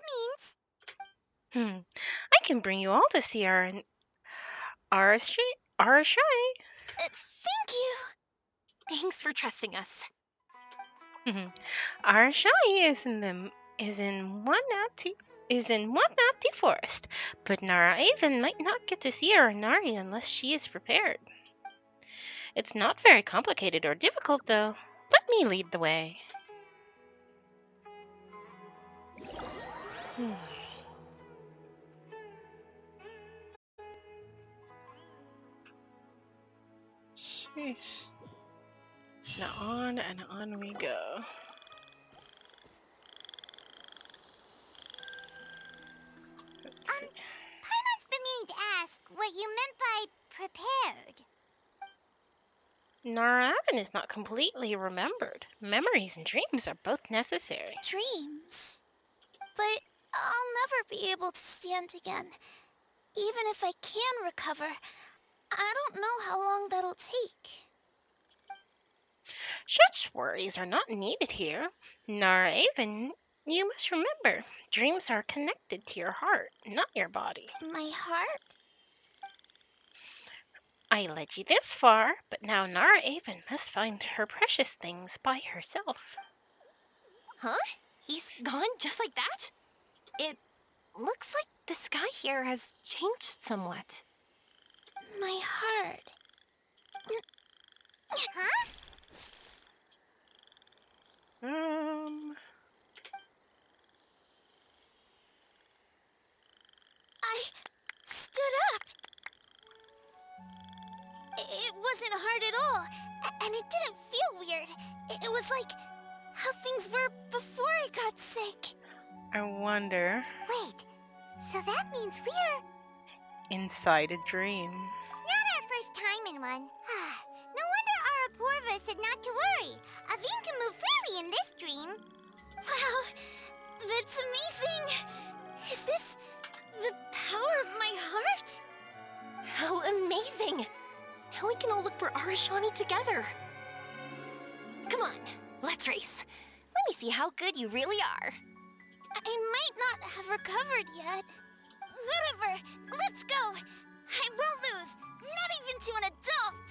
means... I can bring you all to see our shrine. Thank you. Thanks for trusting us. Our shrine is in one empty forest, but Nara even might not get to see our Nari unless she is prepared. It's not very complicated or difficult, though. Let me lead the way. Sheesh. Now on and on we go. Paimon's been meaning to ask what you meant by prepared. Naravan is not completely remembered. Memories and dreams are both necessary. Dreams? But I'll never be able to stand again. Even if I can recover, I don't know how long that'll take. Such worries are not needed here. Naravan, you must remember, dreams are connected to your heart, not your body. My heart? I led you this far, but now Naravan must find her precious things by herself. Huh? He's gone just like that? It looks like the sky here has changed somewhat. My heart. Huh? I stood up. It wasn't hard at all, and it didn't feel weird. It was like how things were before I got sick. I wonder. Wait, so that means we're... Inside a dream. Not our first time in one. No wonder Araporva said not to worry. Aveen can move freely in this dream. Wow, that's amazing. Is this the power of my heart? How amazing! Now we can all look for Arashani together. Come on, let's race. Let me see how good you really are. I might not have recovered yet. Whatever, let's go. I won't lose, not even to an adult.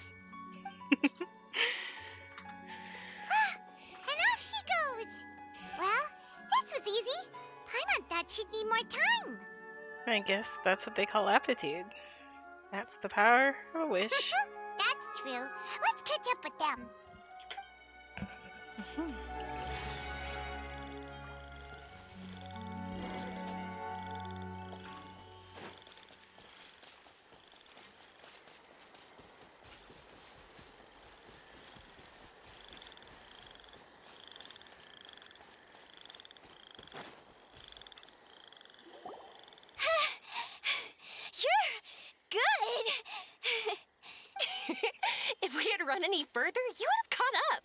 And off she goes. Well, this was easy. Paimon thought she'd need more time. I guess that's what they call aptitude. That's the power of a wish. That's true. Let's catch up with them. If we had run any further, you would have caught up.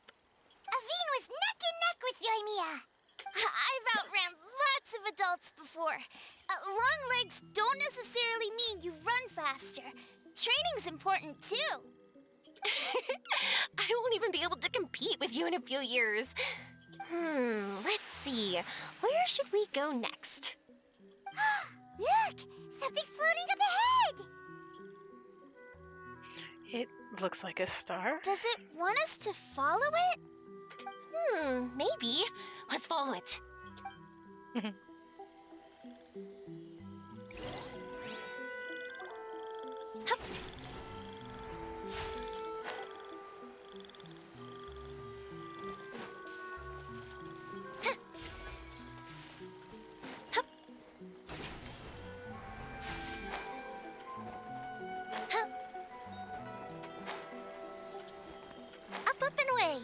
Aveen was neck and neck with Yoimiya. I've outran lots of adults before. Long legs don't necessarily mean you run faster. Training's important too. I won't even be able to compete with you in a few years. Let's see. Where should we go next? Look! Something's floating up ahead! Looks like a star. Does it want us to follow it? Maybe. Let's follow it. Hup. Huh. Hup. Hup. Up and away.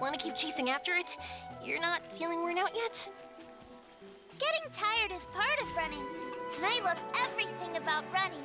Want to keep chasing after it? You're not feeling worn out yet? Getting tired is part of running, and I love everything about running.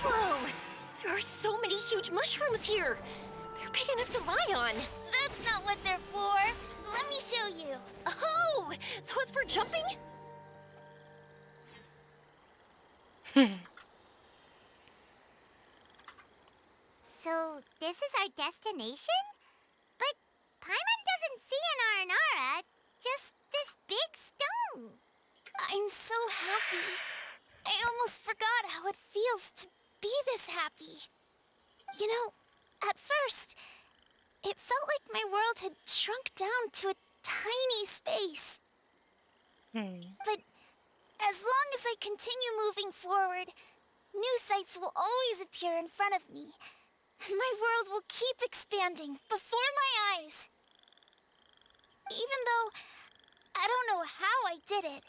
Whoa! There are so many huge mushrooms here. They're big enough to lie on. That's not what they're for. Let me show you. Oh! So it's for jumping? So, this is our destination? But Paimon doesn't see an Aranara, just this big stone. I'm so happy. I almost forgot how it feels to be this happy. You know, at first, it felt like my world had shrunk down to a tiny space. But as long as I continue moving forward, new sights will always appear in front of me. And my world will keep expanding before my eyes. Even though I don't know how I did it,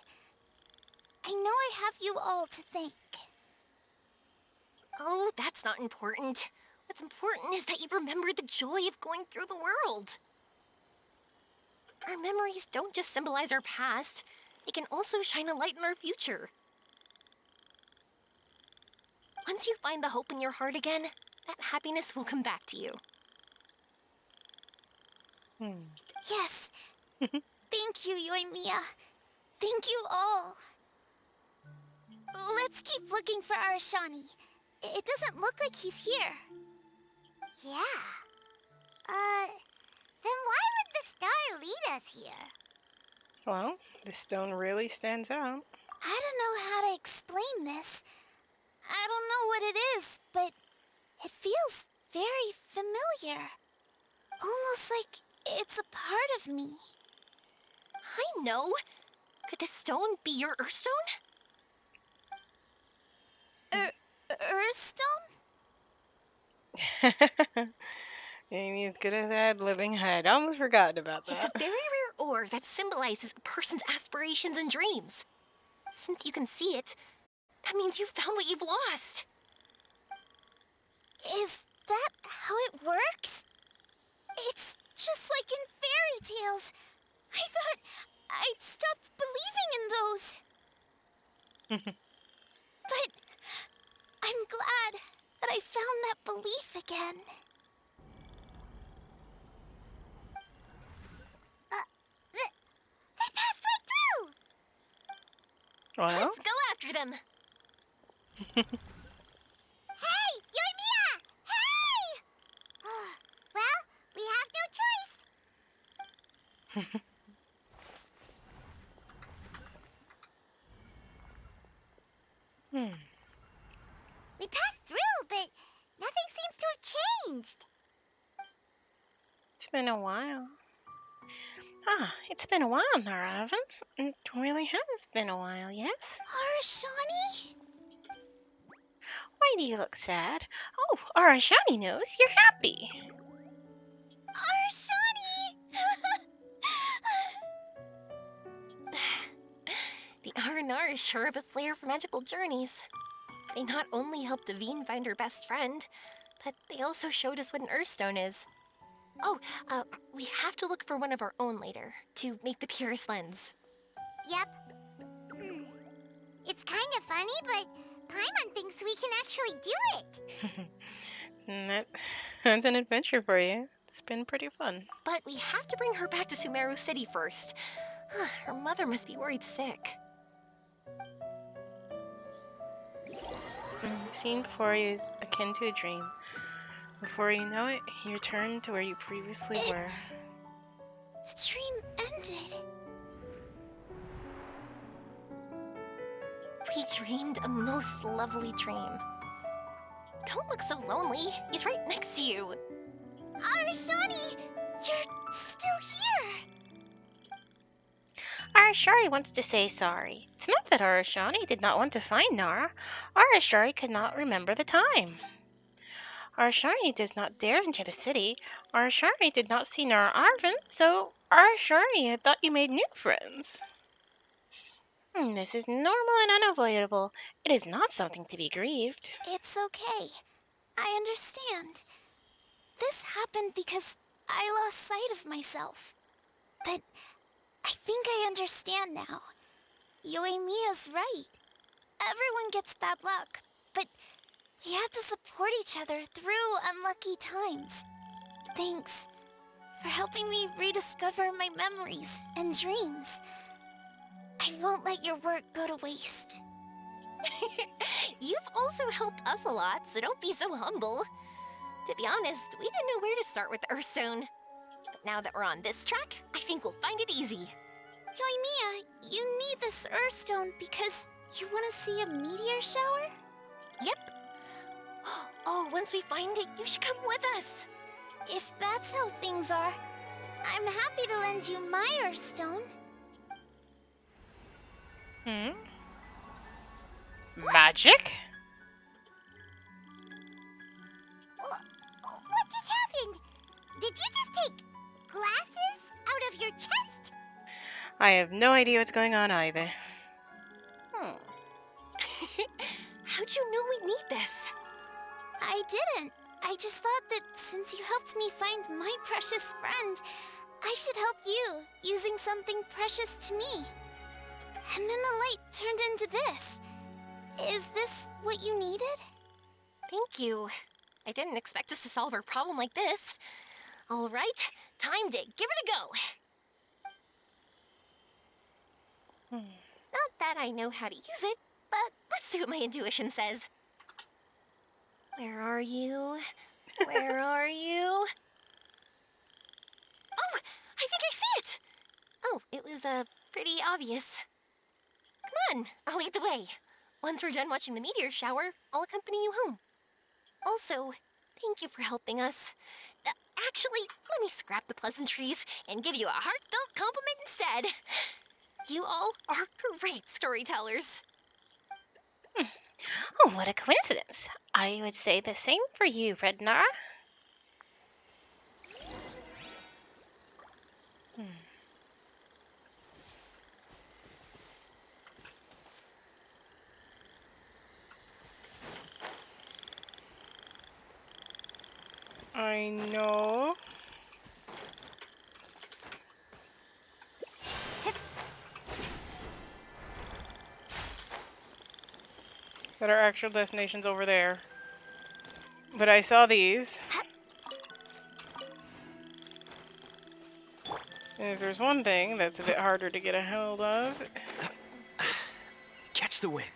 I know I have you all to thank. Oh, that's not important. What's important is that you remember the joy of going through the world. Our memories don't just symbolize our past, they can also shine a light in our future. Once you find the hope in your heart again, that happiness will come back to you. Yes. Thank you, Yoimiya. Thank you all. Let's keep looking for Arashani. It doesn't look like he's here. Yeah. Then why would the star lead us here? Well, this stone really stands out. I don't know how to explain this. I don't know what it is, but it feels very familiar. Almost like it's a part of me. I know. Could this stone be your Earthstone? Earthstone? Amy's good at that living. I'd almost forgotten about It's that. a very rare ore that symbolizes a person's aspirations and dreams. Since you can see it, that means you've found what you've lost. Is that how it works? It's just like in fairy tales. I thought I'd stopped believing in those. But I'm glad that I found that belief again. They passed right through! Well, Let's go after them. Hey, Yoimiya! Hey! Well, we have no choice. We passed through, but nothing seems to have changed. it's been a while. It's been a while, Naravan. It really has been a while, yes? Arashani? Why do you look sad? Oh, Arashani knows you're happy. Arashani! The Aranara is sure of a flair for magical journeys. They not only helped Aveen find her best friend, but they also showed us what an Earthstone is. Oh, we have to look for one of our own later, to make the purest lens. Yep. It's kind of funny, but Paimon thinks we can actually do it. That's an adventure for you. It's been pretty fun. But we have to bring her back to Sumeru City first. Her mother must be worried sick. The scene before you is akin to a dream. Before you know it, you return to where you previously were. The dream ended. We dreamed a most lovely dream. Don't look so lonely. He's right next to you. Arashani, you're still here. Arashari wants to say sorry. It's not that Arashani did not want to find Nara. Arashari could not remember the time. Arashari does not dare enter the city. Arashari did not see Nara Arvin, so Arashari had thought you made new friends. This is normal and unavoidable. It is not something to be grieved. It's okay. I understand. This happened because I lost sight of myself. But I think I understand now. Yoimiya's right. Everyone gets bad luck, but we have to support each other through unlucky times. Thanks for helping me rediscover my memories and dreams. I won't let your work go to waste. You've also helped us a lot, so don't be so humble. To be honest, we didn't know where to start with the Earthstone. But now that we're on this track, I think we'll find it easy. Yoimiya, you need this Earthstone because you want to see a meteor shower? Yep. Oh, once we find it, you should come with us. If that's how things are, I'm happy to lend you my Earthstone. Magic? What just happened? Did you just take glasses out of your chest? I have no idea what's going on either. How'd you know we'd need this? I didn't. I just thought that since you helped me find my precious friend, I should help you, using something precious to me. And then the light turned into this. Is this what you needed? Thank you. I didn't expect us to solve our problem like this. All right, time to give it a go. Not that I know how to use it, but let's see what my intuition says. Where are you? Where are you? Oh, I think I see it! Oh, it was, pretty obvious. Come on, I'll lead the way. Once we're done watching the meteor shower, I'll accompany you home. Also, thank you for helping us. Actually, let me scrap the pleasantries and give you a heartfelt compliment instead. You all are great storytellers. Oh, what a coincidence. I would say the same for you, Red Nara. I know. That our actual destination's over there. But I saw these. And if there's one thing that's a bit harder to get a hold of. Catch the wind.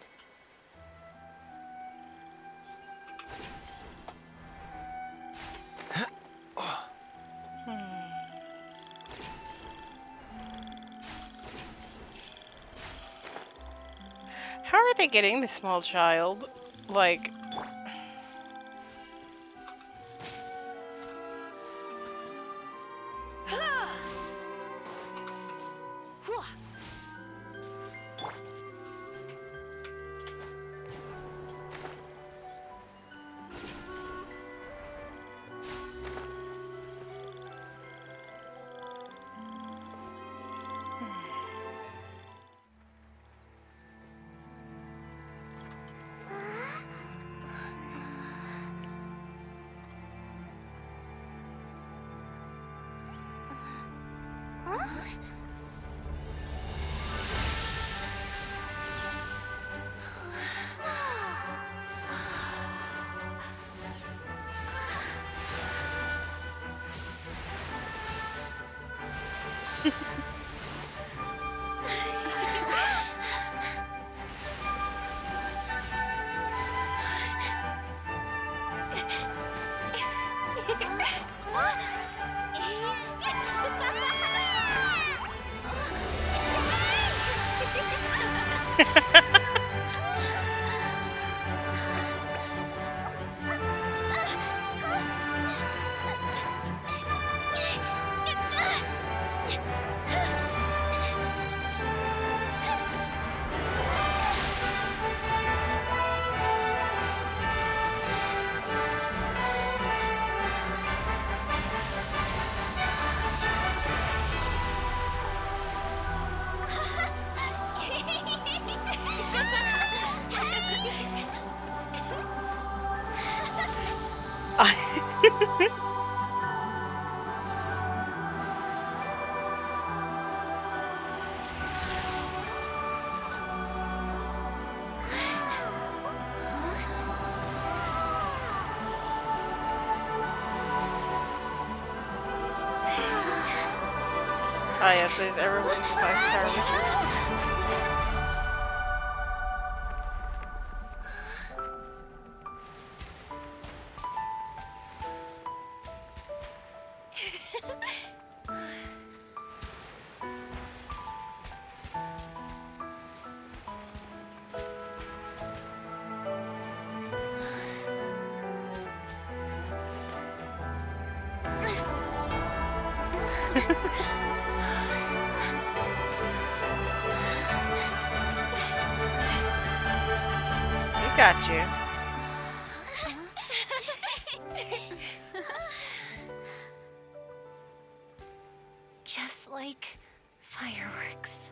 How are they getting this small child? Like... Ah, yes, there's everyone's 5-star wishes. We got you. Just like fireworks.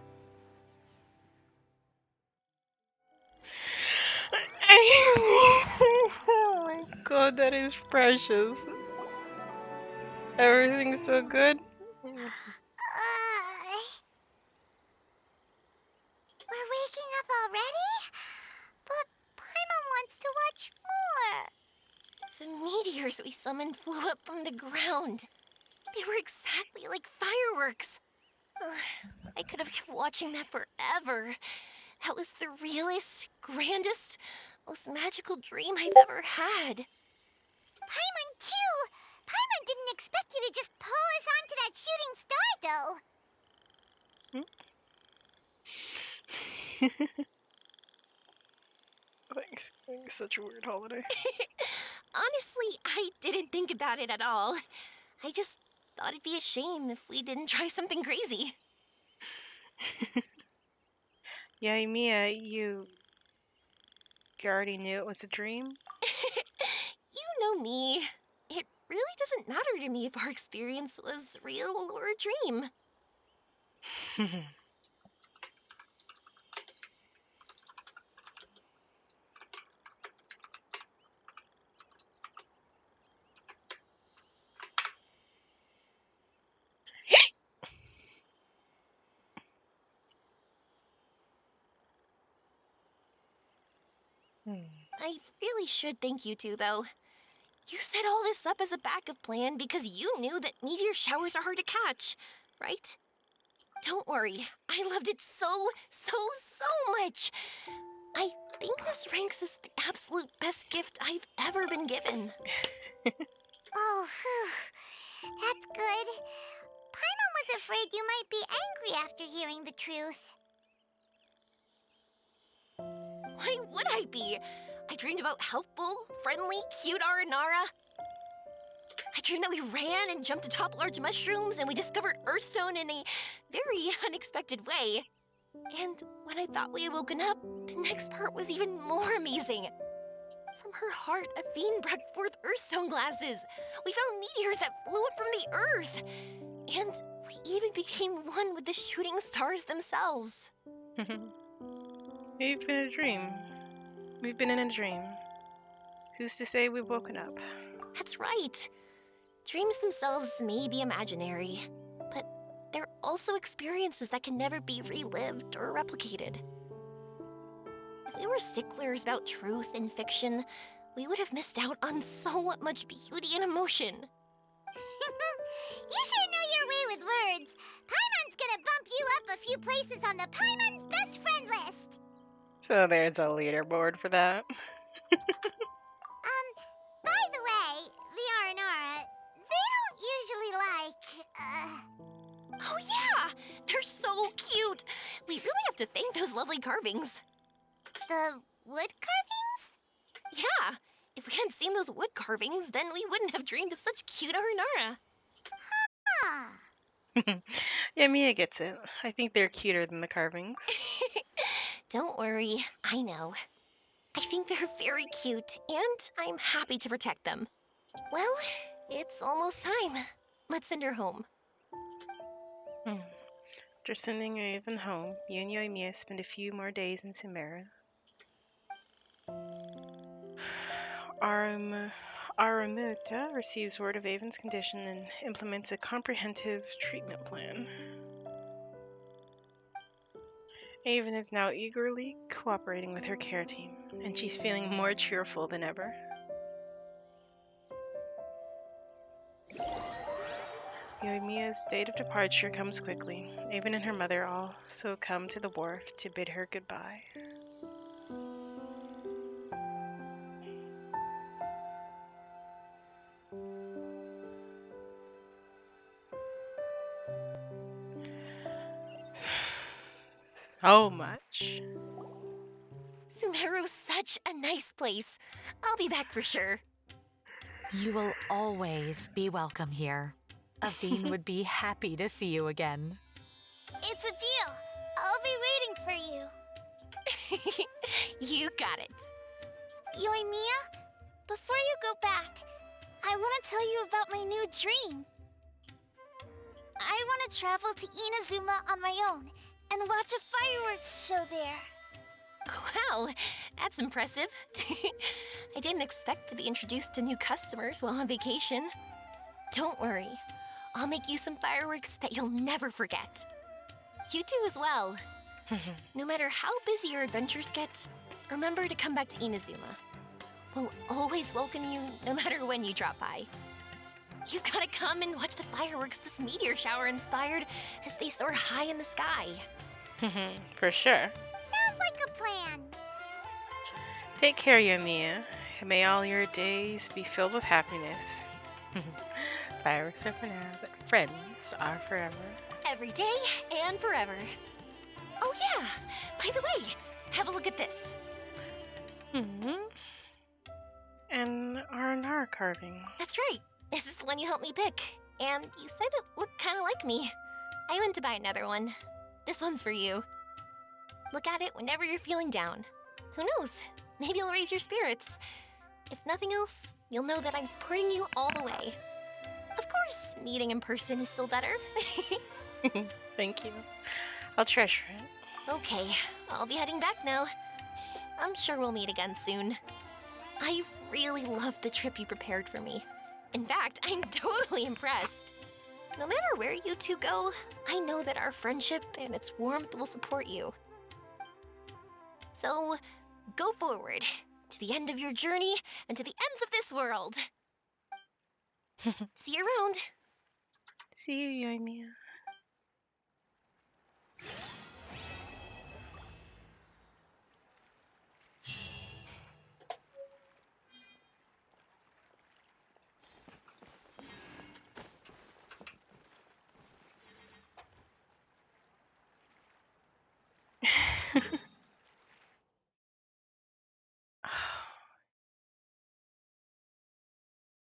Oh my god, that is precious. Everything's so good. We're waking up already? But Paimon wants to watch more. The meteors we summoned flew up from the ground. They were exactly like fireworks. I could have kept watching that forever. That was the realest, grandest, most magical dream I've ever had. Paimon too! Paimon didn't expect you to just pull us onto that shooting star, though. Thanks. It's such a weird holiday. Honestly, I didn't think about it at all. I just thought it'd be a shame if we didn't try something crazy. Yeah, Mia, you already knew it was a dream? You know me. It really doesn't matter to me if our experience was real or a dream. I really should thank you two, though. You set all this up as a backup plan because you knew that meteor showers are hard to catch, right? Don't worry, I loved it so much. I think this ranks as the absolute best gift I've ever been given. Oh, whew. That's good. Paimon was afraid you might be angry after hearing the truth. Why would I be? I dreamed about helpful, friendly, cute Aranara. I dreamed that we ran and jumped atop large mushrooms and we discovered Earthstone in a very unexpected way. And when I thought we had woken up, the next part was even more amazing. From her heart, Athene brought forth Earthstone glasses. We found meteors that flew up from the Earth. And we even became one with the shooting stars themselves. We've been a dream. We've been in a dream. Who's to say we've woken up? That's right. Dreams themselves may be imaginary, but they're also experiences that can never be relived or replicated. If we were sticklers about truth in fiction, we would have missed out on so much beauty and emotion. You sure know your way with words. Paimon new places on the Paimon's best friend list. So there's a leaderboard for that. By the way, the Aranara, they don't usually Oh yeah! They're so cute! We really have to thank those lovely carvings. the wood carvings? Yeah! If we hadn't seen those wood carvings, then we wouldn't have dreamed of such cute Aranara. Ah. Yeah, Mia gets it. I think they're cuter than the carvings. Don't worry, I know. I think they're very cute, and I'm happy to protect them. Well, it's almost time. Let's send her home. After sending Raven home, you and Yoimiya spend a few more days in Sumeru. Aramuta receives word of Avon's condition and implements a comprehensive treatment plan. Avon is now eagerly cooperating with her care team, and she's feeling more cheerful than ever. Yoimiya's date of departure comes quickly. Avon and her mother also come to the wharf to bid her goodbye. So much. Sumeru's such a nice place. I'll be back for sure. You will always be welcome here. Aveen would be happy to see you again. It's a deal. I'll be waiting for you. You got it. Yoimiya, before you go back, I want to tell you about my new dream. I want to travel to Inazuma on my own and watch a fireworks show there. Wow, that's impressive. I didn't expect to be introduced to new customers while on vacation. Don't worry, I'll make you some fireworks that you'll never forget. You do as well. No matter how busy your adventures get, remember to come back to Inazuma. We'll always welcome you no matter when you drop by. You gotta come and watch the fireworks this meteor shower inspired as they soar high in the sky. For sure. Sounds like a plan. Take care, Yoimiya. May all your days be filled with happiness. Fireworks are for now, but friends are forever. Every day and forever. Oh yeah, by the way, have a look at this. An Aranara carving. That's right. This is the one you helped me pick. And you said it looked kind of like me. I went to buy another one. This one's for you. Look at it whenever you're feeling down. Who knows? Maybe it'll raise your spirits. If nothing else, you'll know that I'm supporting you all the way. Of course, meeting in person is still better. Thank you. I'll treasure it. Okay, I'll be heading back now. I'm sure we'll meet again soon. I really loved the trip you prepared for me. In fact, I'm totally impressed. No matter where you two go, I know that our friendship and its warmth will support you. So, go forward, to the end of your journey and to the ends of this world. See you around. See you, Yoimiya.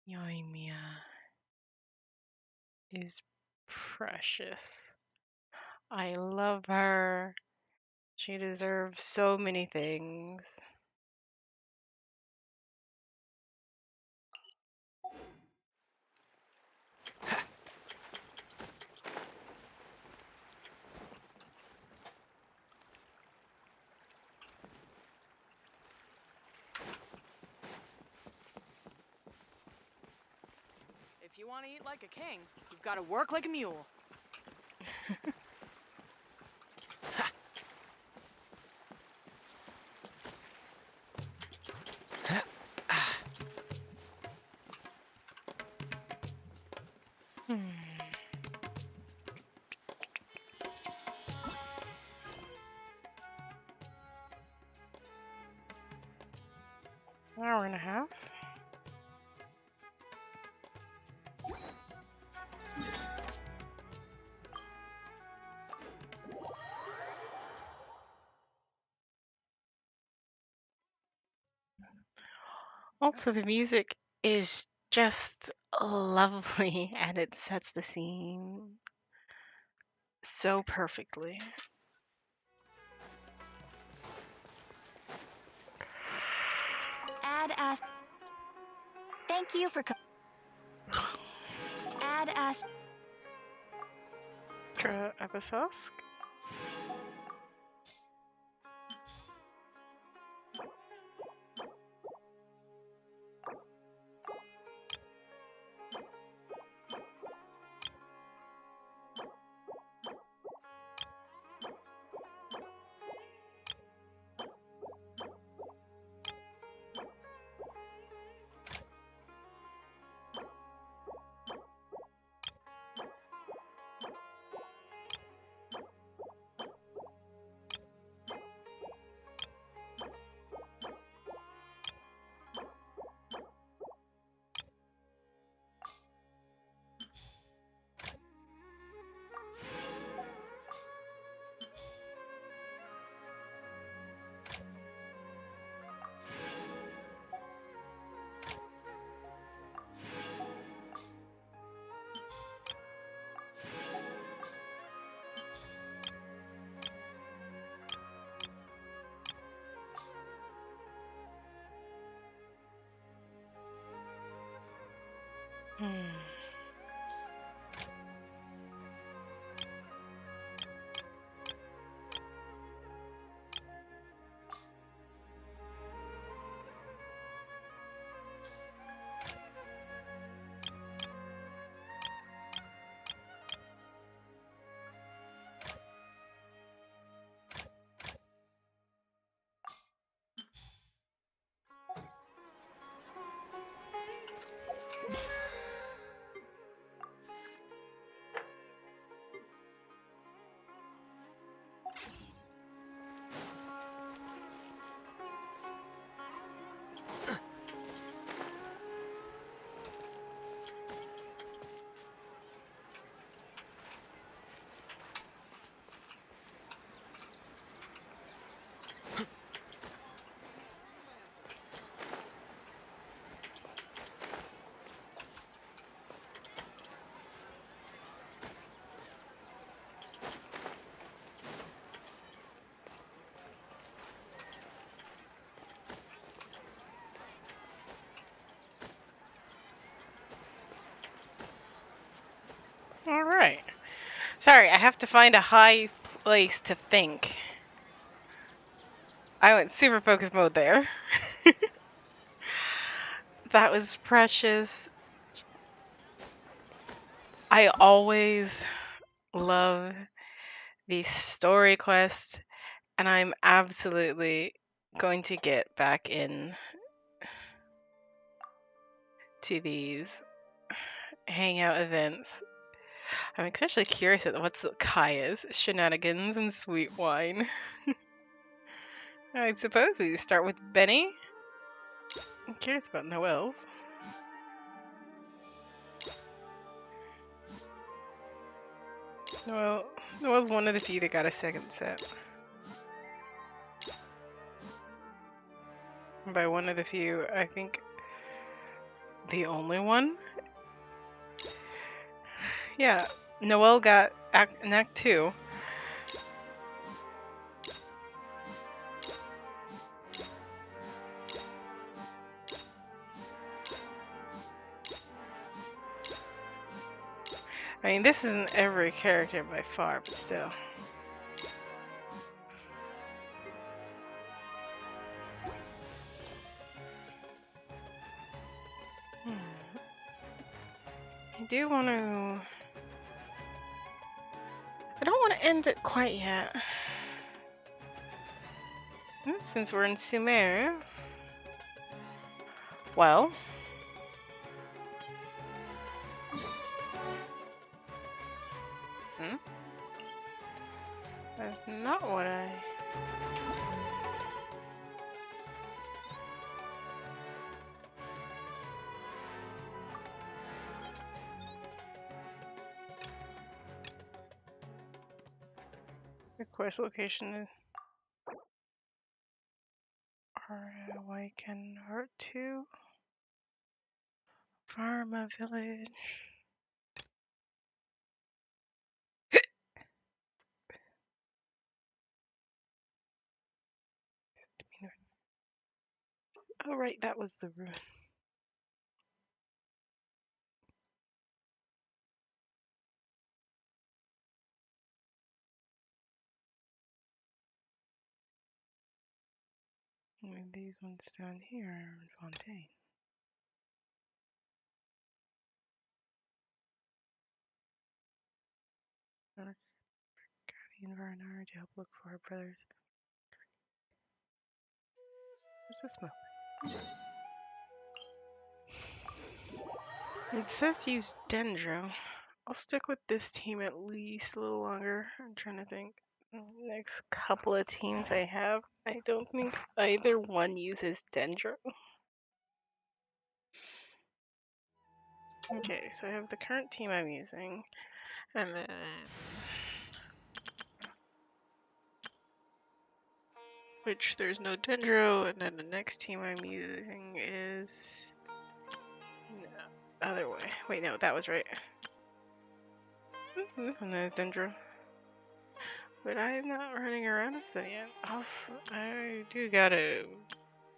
Yoimiya is precious. I love her. She deserves so many things. If you want to eat like a king, you've got to work like a mule. Hour and a half. Also, the music is just lovely and it sets the scene so perfectly. Ad Ash. Thank you for Ad Ash. Episosk. All right. Sorry, I have to find a high place to think. I went super focus mode there. That was precious. I always love these story quests, and I'm absolutely going to get back in to these hangout events. I'm especially curious at what's Kaya's shenanigans and sweet wine. I suppose we start with Benny. I'm curious about Noelle's. Noelle's one of the few that got a second set. And by one of the few, I think the only one. Yeah, Noelle got an Act 2. I mean, this isn't every character by far, but still. I do want to... I don't want to end it quite yet. Since we're in Sumer. Well. That's not what I... Request location. Awaken Heart 2. Pharma Village. Oh, right, that was the room. And these ones down here are Fontaine. Guardian Varnar to help look for our brothers. What's this smoke? It says use Dendro. I'll stick with this team at least a little longer. I'm trying to think. Next couple of teams I have, I don't think either one uses Dendro. Okay, so I have the current team I'm using, and then which there's no Dendro, and then the next team I'm using is no, other way. Wait, no, that was right. And there's Dendro. But I'm not running around with that yet. Also, I do gotta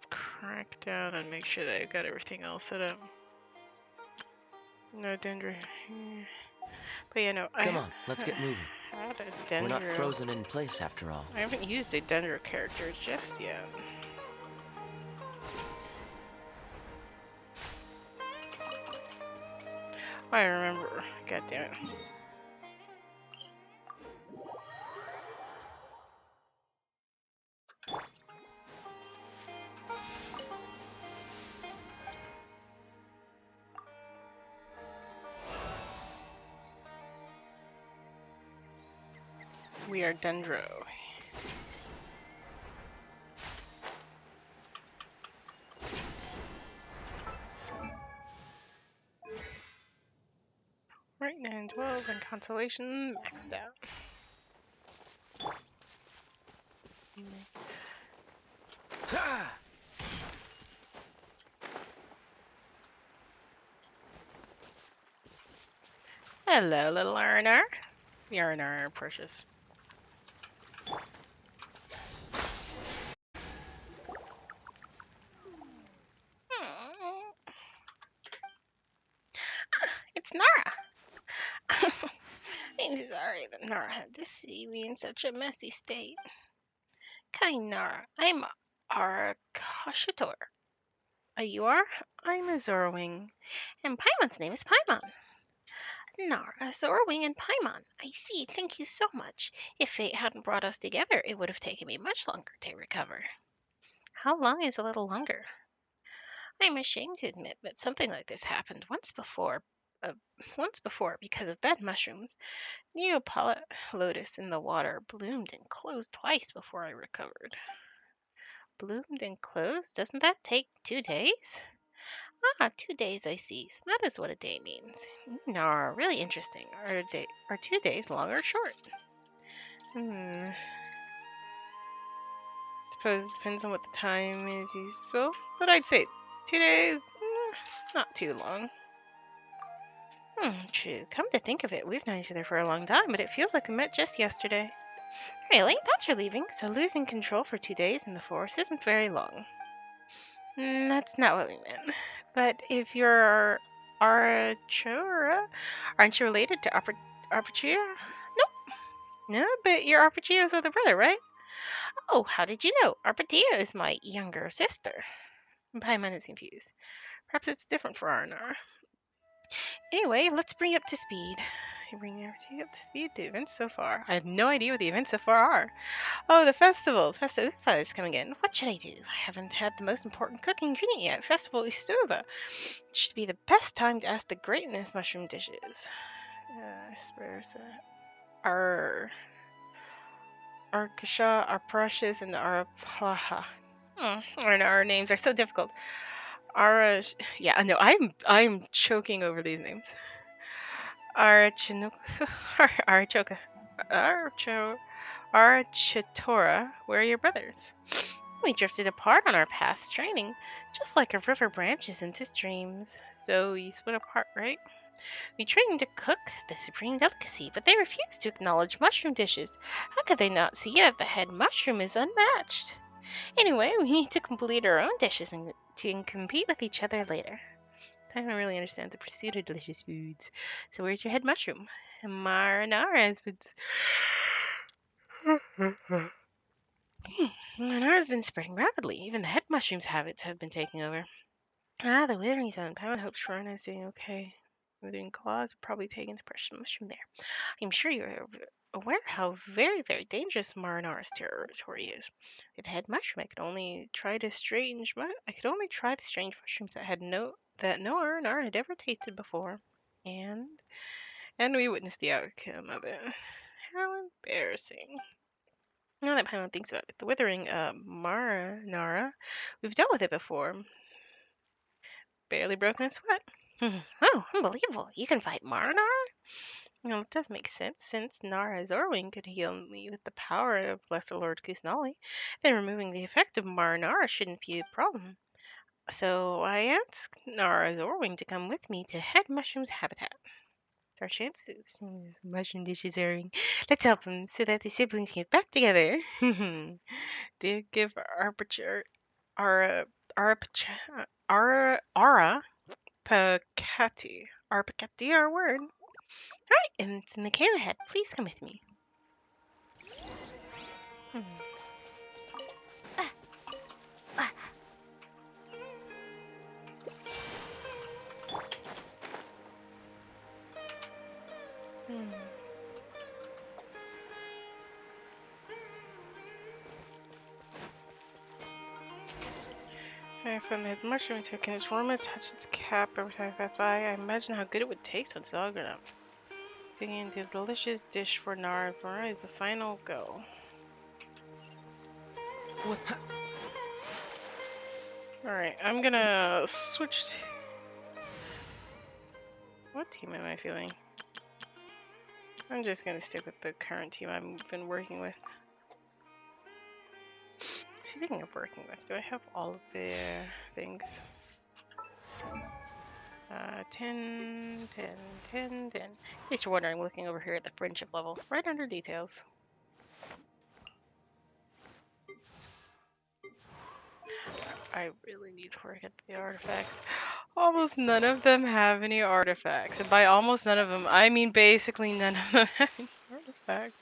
crack down and make sure that I've got everything else set up. No Dendro. But yeah, no. Come on, let's get moving. We're not Dendro. frozen in place after all. I haven't used a Dendro character just yet. I remember. God damn it. We are Dendro. Right, 9 and 12 and consolation maxed out. Hello, little Arnar. The Arnar are precious. It's Nara. I'm sorry that Nara had to see me in such a messy state. Kind Nara, I'm Auratus. You are? I'm a Zorwing, and Paimon's name is Paimon. Nara, Zorwing, and Paimon. I see, thank you so much. If fate hadn't brought us together, it would have taken me much longer to recover. How long is a little longer? I'm ashamed to admit that something like this happened once before. Once before, because of bad mushrooms, Neopala lotus in the water bloomed and closed twice before I recovered. Bloomed and closed? Doesn't that take 2 days? Ah, 2 days, I see. So that is what a day means. Nar, really interesting. Are 2 days long or short? Suppose it depends on what the time is useful, but I'd say 2 days, not too long. True. Come to think of it, we've known each other for a long time, but it feels like we met just yesterday. Really? That's relieving. So losing control for 2 days in the forest isn't very long. That's not what we meant. But if you're Arachora, aren't you related to Arpachia? Nope. No, but your Arpachio's other brother, right? Oh, how did you know? Arpatia is my younger sister. Paimon is confused. Perhaps it's different for Arnar. Anyway, let's bring you up to speed. Bring everything up to speed. The events so far. I have no idea what the events so far are. Oh, the festival. Festival is coming in. What should I do? I haven't had the most important cooking ingredient yet. Festival Ustuva. It should be the best time to ask the greatness mushroom dishes. Aspersa. Arkasha, Arprecious, and Arplaha. Our names are so difficult. Yeah, no, I'm choking over these names. Archoka. Archo. Architora, where are your brothers? We drifted apart on our paths training, just like a river branches into streams. So you split apart, right? We trained to cook the supreme delicacy, but they refused to acknowledge mushroom dishes. How could they not see that the head mushroom is unmatched? Anyway, we need to complete our own dishes and to compete with each other later. I don't really understand the pursuit of delicious foods. So where's your head mushroom? Marinara's been... Marinara's been spreading rapidly. Even the head mushroom's habits have been taking over. Ah, the withering zone. Paimon hopes Sharona is doing okay. Withering claws are probably taking the precious mushroom there. I'm sure you're aware how very, very dangerous Marinara's territory is. With the head mushroom, I could only try the strange mushrooms that no Marinara had ever tasted before. And we witnessed the outcome of it. How embarrassing. Now that Paimon thinks about it, the withering Marinara, we've dealt with it before. Barely broken a sweat. Oh, unbelievable. You can fight Marinara? Well, it does make sense, since Nara Zorwing could heal me with the power of Lesser Lord Kusnali. Then removing the effect of Marinara shouldn't be a problem. So I asked Nara Zorwing to come with me to Head Mushroom's habitat. Our chances mushroom dishes are... Let's help them so that the siblings get back together. They give Ara Arpacati our word. Alright, and it's in the cave ahead. Please come with me. I found the mushroom token. Its aroma touched its cap every time I passed by. I imagine how good it would taste when it's all grown up. Digging into a delicious dish for Nara is the final go. Alright, I'm gonna switch to... What team am I feeling? I'm just gonna stick with the current team I've been working with. Speaking of working with, do I have all of their things? 10, 10, 10, 10. In case you're wondering, looking over here at the friendship level, right under details. I really need to work at the artifacts. Almost none of them have any artifacts. And by almost none of them, I mean basically none of them have any artifacts.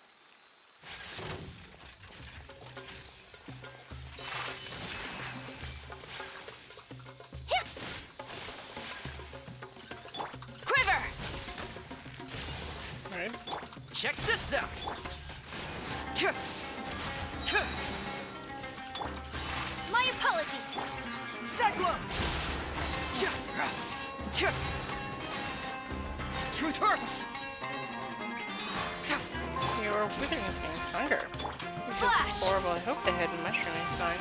Quiver! Right. Check this out! My apologies! Cyclone! Truth hurts! Your withering is getting stronger. Which is horrible. I hope the head mushroom is fine.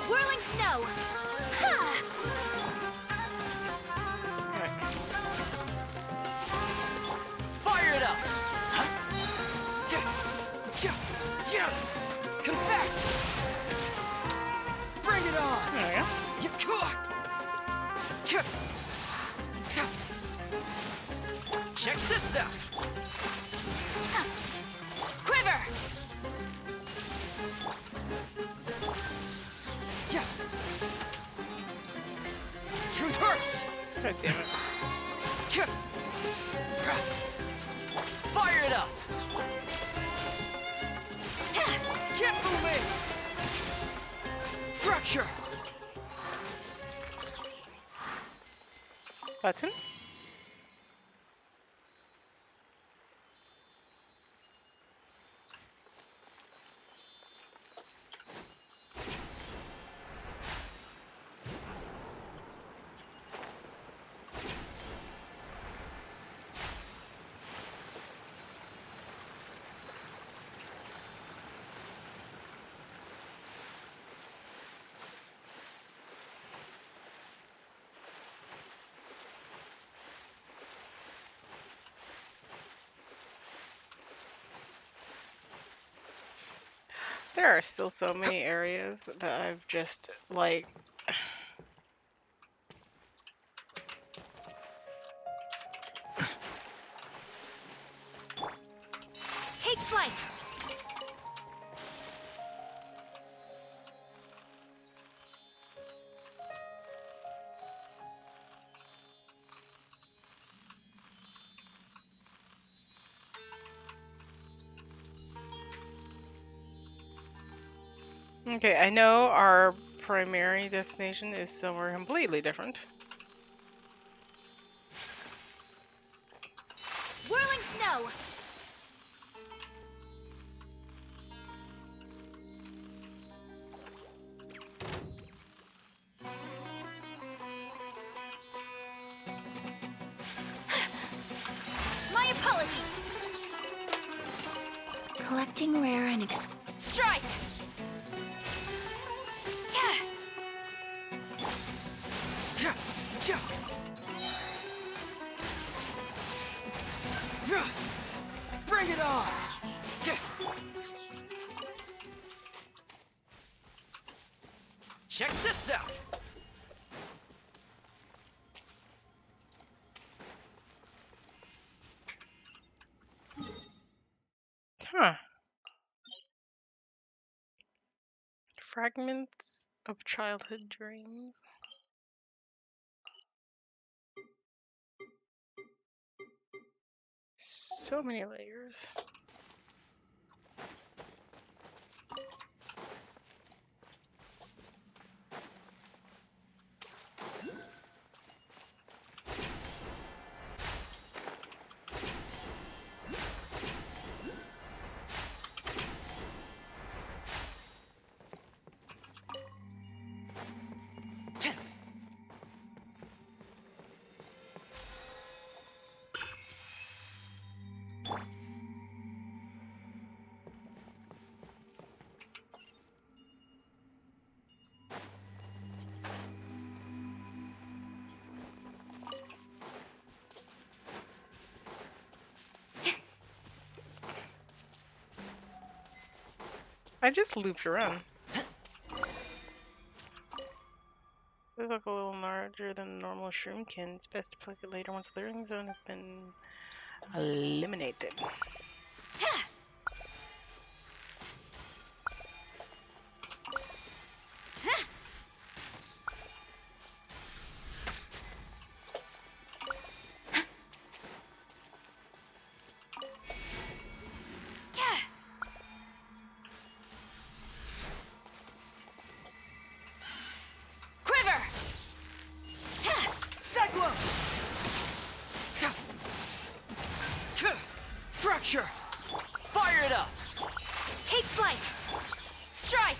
Whirling snow! Ha! Fire it up! Confess! Bring it on! There we go. Check this out! Quiver! Truth hurts! God damn it. Fire it up! Get moving! Fracture! Button? There are still so many areas that I've just, like... Take flight! Okay, I know our primary destination is somewhere completely different. Whirling snow! My apologies! Collecting rare and Strike! Bring it on! Check this out! Huh. Fragments of childhood dreams. So many layers. I just looped around. This look a little larger than a normal shroom can. It's best to pluck it later once the learning zone has been eliminated. Quiver! Cyclone! Fracture! Fire it up! Take flight! Strike!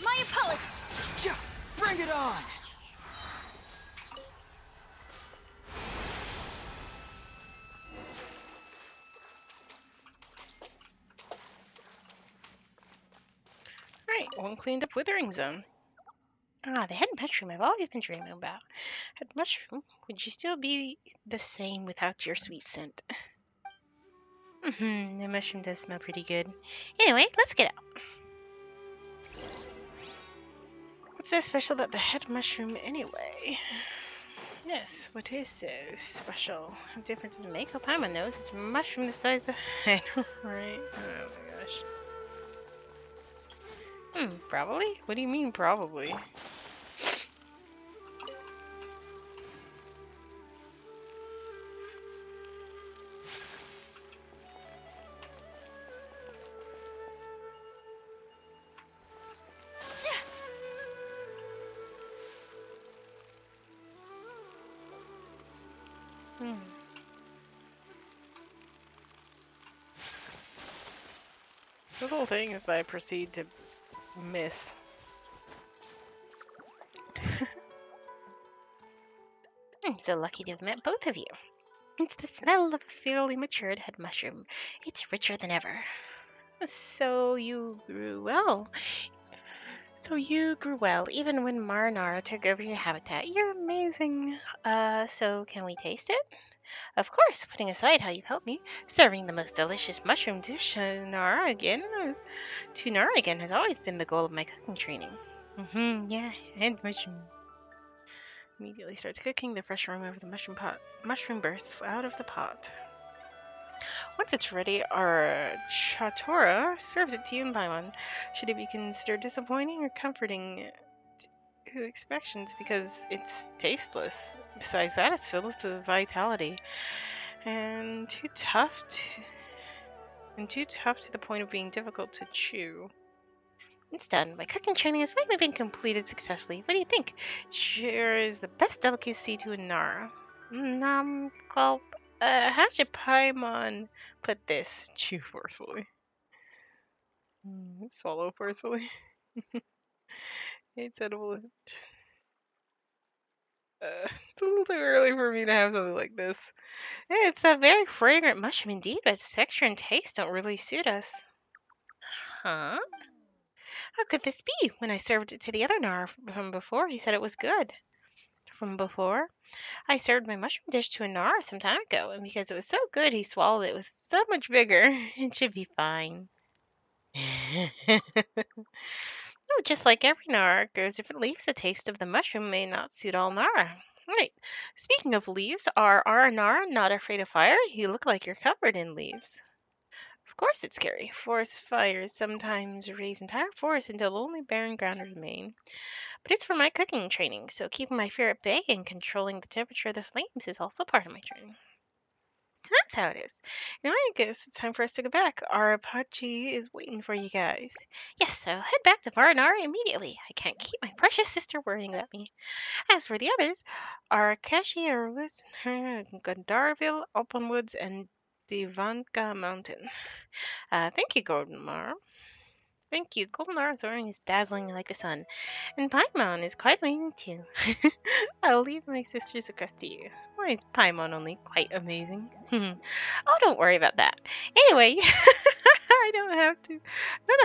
My apologies! Bring it on! Right, one cleaned up withering zone. Ah, the head mushroom I've always been dreaming about. Head mushroom, would you still be the same without your sweet scent? The mushroom does smell pretty good. Anyway, let's get out. What's so special about the head mushroom anyway? Yes, what is so special? What difference does it make? Oh, Paimon knows. It's a mushroom the size of... I know, right? Oh my gosh. Probably? What do you mean, probably? Little things that I proceed to miss. I'm so lucky to have met both of you. It's the smell of a fairly matured head mushroom. It's richer than ever. So you grew well. So you grew well even when Marinara took over your habitat. You're amazing. So can we taste it? Of course, putting aside how you've helped me, serving the most delicious mushroom dish to Nara again has always been the goal of my cooking training. Yeah, and mushroom. Immediately starts cooking. The fresh aroma of the mushroom bursts out of the pot. Once it's ready, our Chatora serves it to you in Paimon. Should it be considered disappointing or comforting to expectations because it's tasteless? Besides that, it's filled with the vitality and too tough to the point of being difficult to chew. It's done. My cooking training has finally been completed successfully. What do you think? Sure is the best delicacy to a Nara. Nom gulp. How should Paimon put this? Chew forcefully. Swallow forcefully. It's edible. It's a little too early for me to have something like this. It's a very fragrant mushroom indeed, but its texture and taste don't really suit us. Huh? How could this be? When I served it to the other Nara from before, he said it was good. From before? I served my mushroom dish to a Nara some time ago, and because it was so good, he swallowed it with so much vigor. It should be fine. No, just like every Nara grows different leaves, the taste of the mushroom may not suit all Nara. Right. Speaking of leaves, are our Nara not afraid of fire? You look like you're covered in leaves. Of course it's scary. Forest fires sometimes raise entire forests until only barren ground remain. But it's for my cooking training, so keeping my fear at bay and controlling the temperature of the flames is also part of my training. So that's how it is. Now I guess it's time for us to go back. Our Apache is waiting for you guys. Yes, so head back to Marinara immediately. I can't keep my precious sister worrying about me. As for the others, our Auratus, Gondarville, Alpenwoods, and Divanka Mountain. Thank you, Golden Mar. Thank you. Golden Arathorn is dazzling like the sun, and Paimon is quite amazing too. I'll leave my sister's request to you. Why is Paimon only quite amazing? Oh, don't worry about that. Anyway, I don't know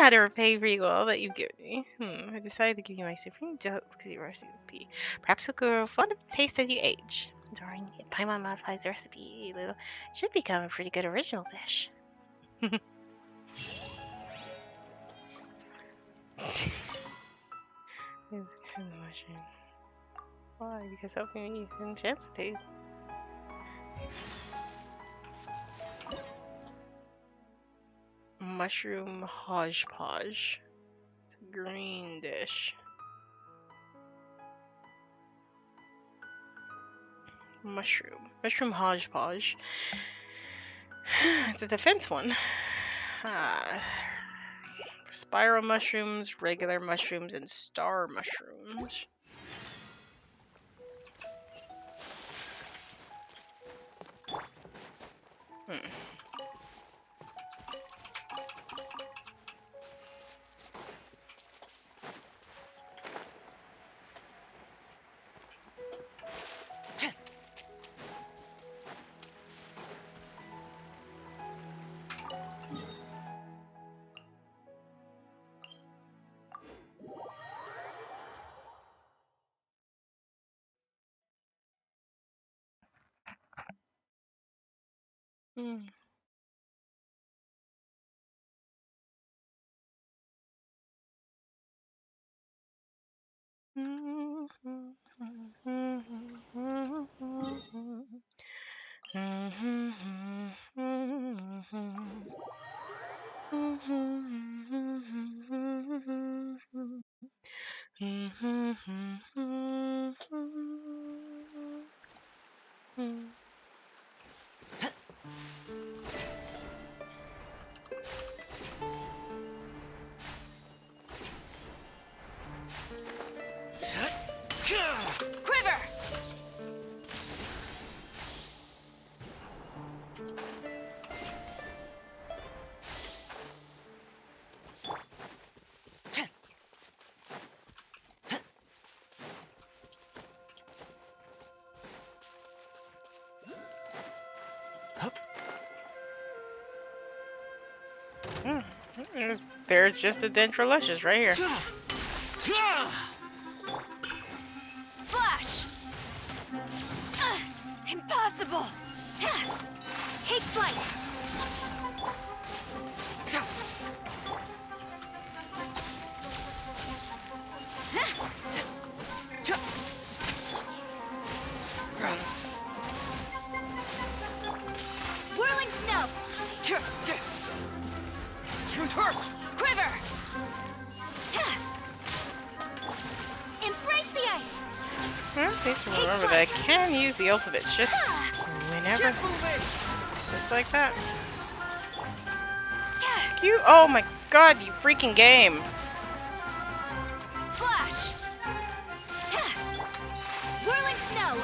how to repay for you all that you've given me. I decided to give you my supreme just because you rushed with pee. Perhaps you'll grow fond of its taste as you age. Darling, if Paimon modifies the recipe a little, it should become a pretty good original dish. It's kind of mushroom. Why? Because helping me and chance to taste. Mushroom hodgepodge. It's a green dish. Mushroom hodgepodge. It's a defense one. Spiral mushrooms, regular mushrooms, and star mushrooms. Quiver! There's just a Dentralicious right here. Flash! Impossible! Take flight! Whirling snow! Quiver! Embrace the ice! I don't think to remember that I can use the ultimates just whenever. Just like that. You, oh my god, you freaking game. Flash! Whirling snow!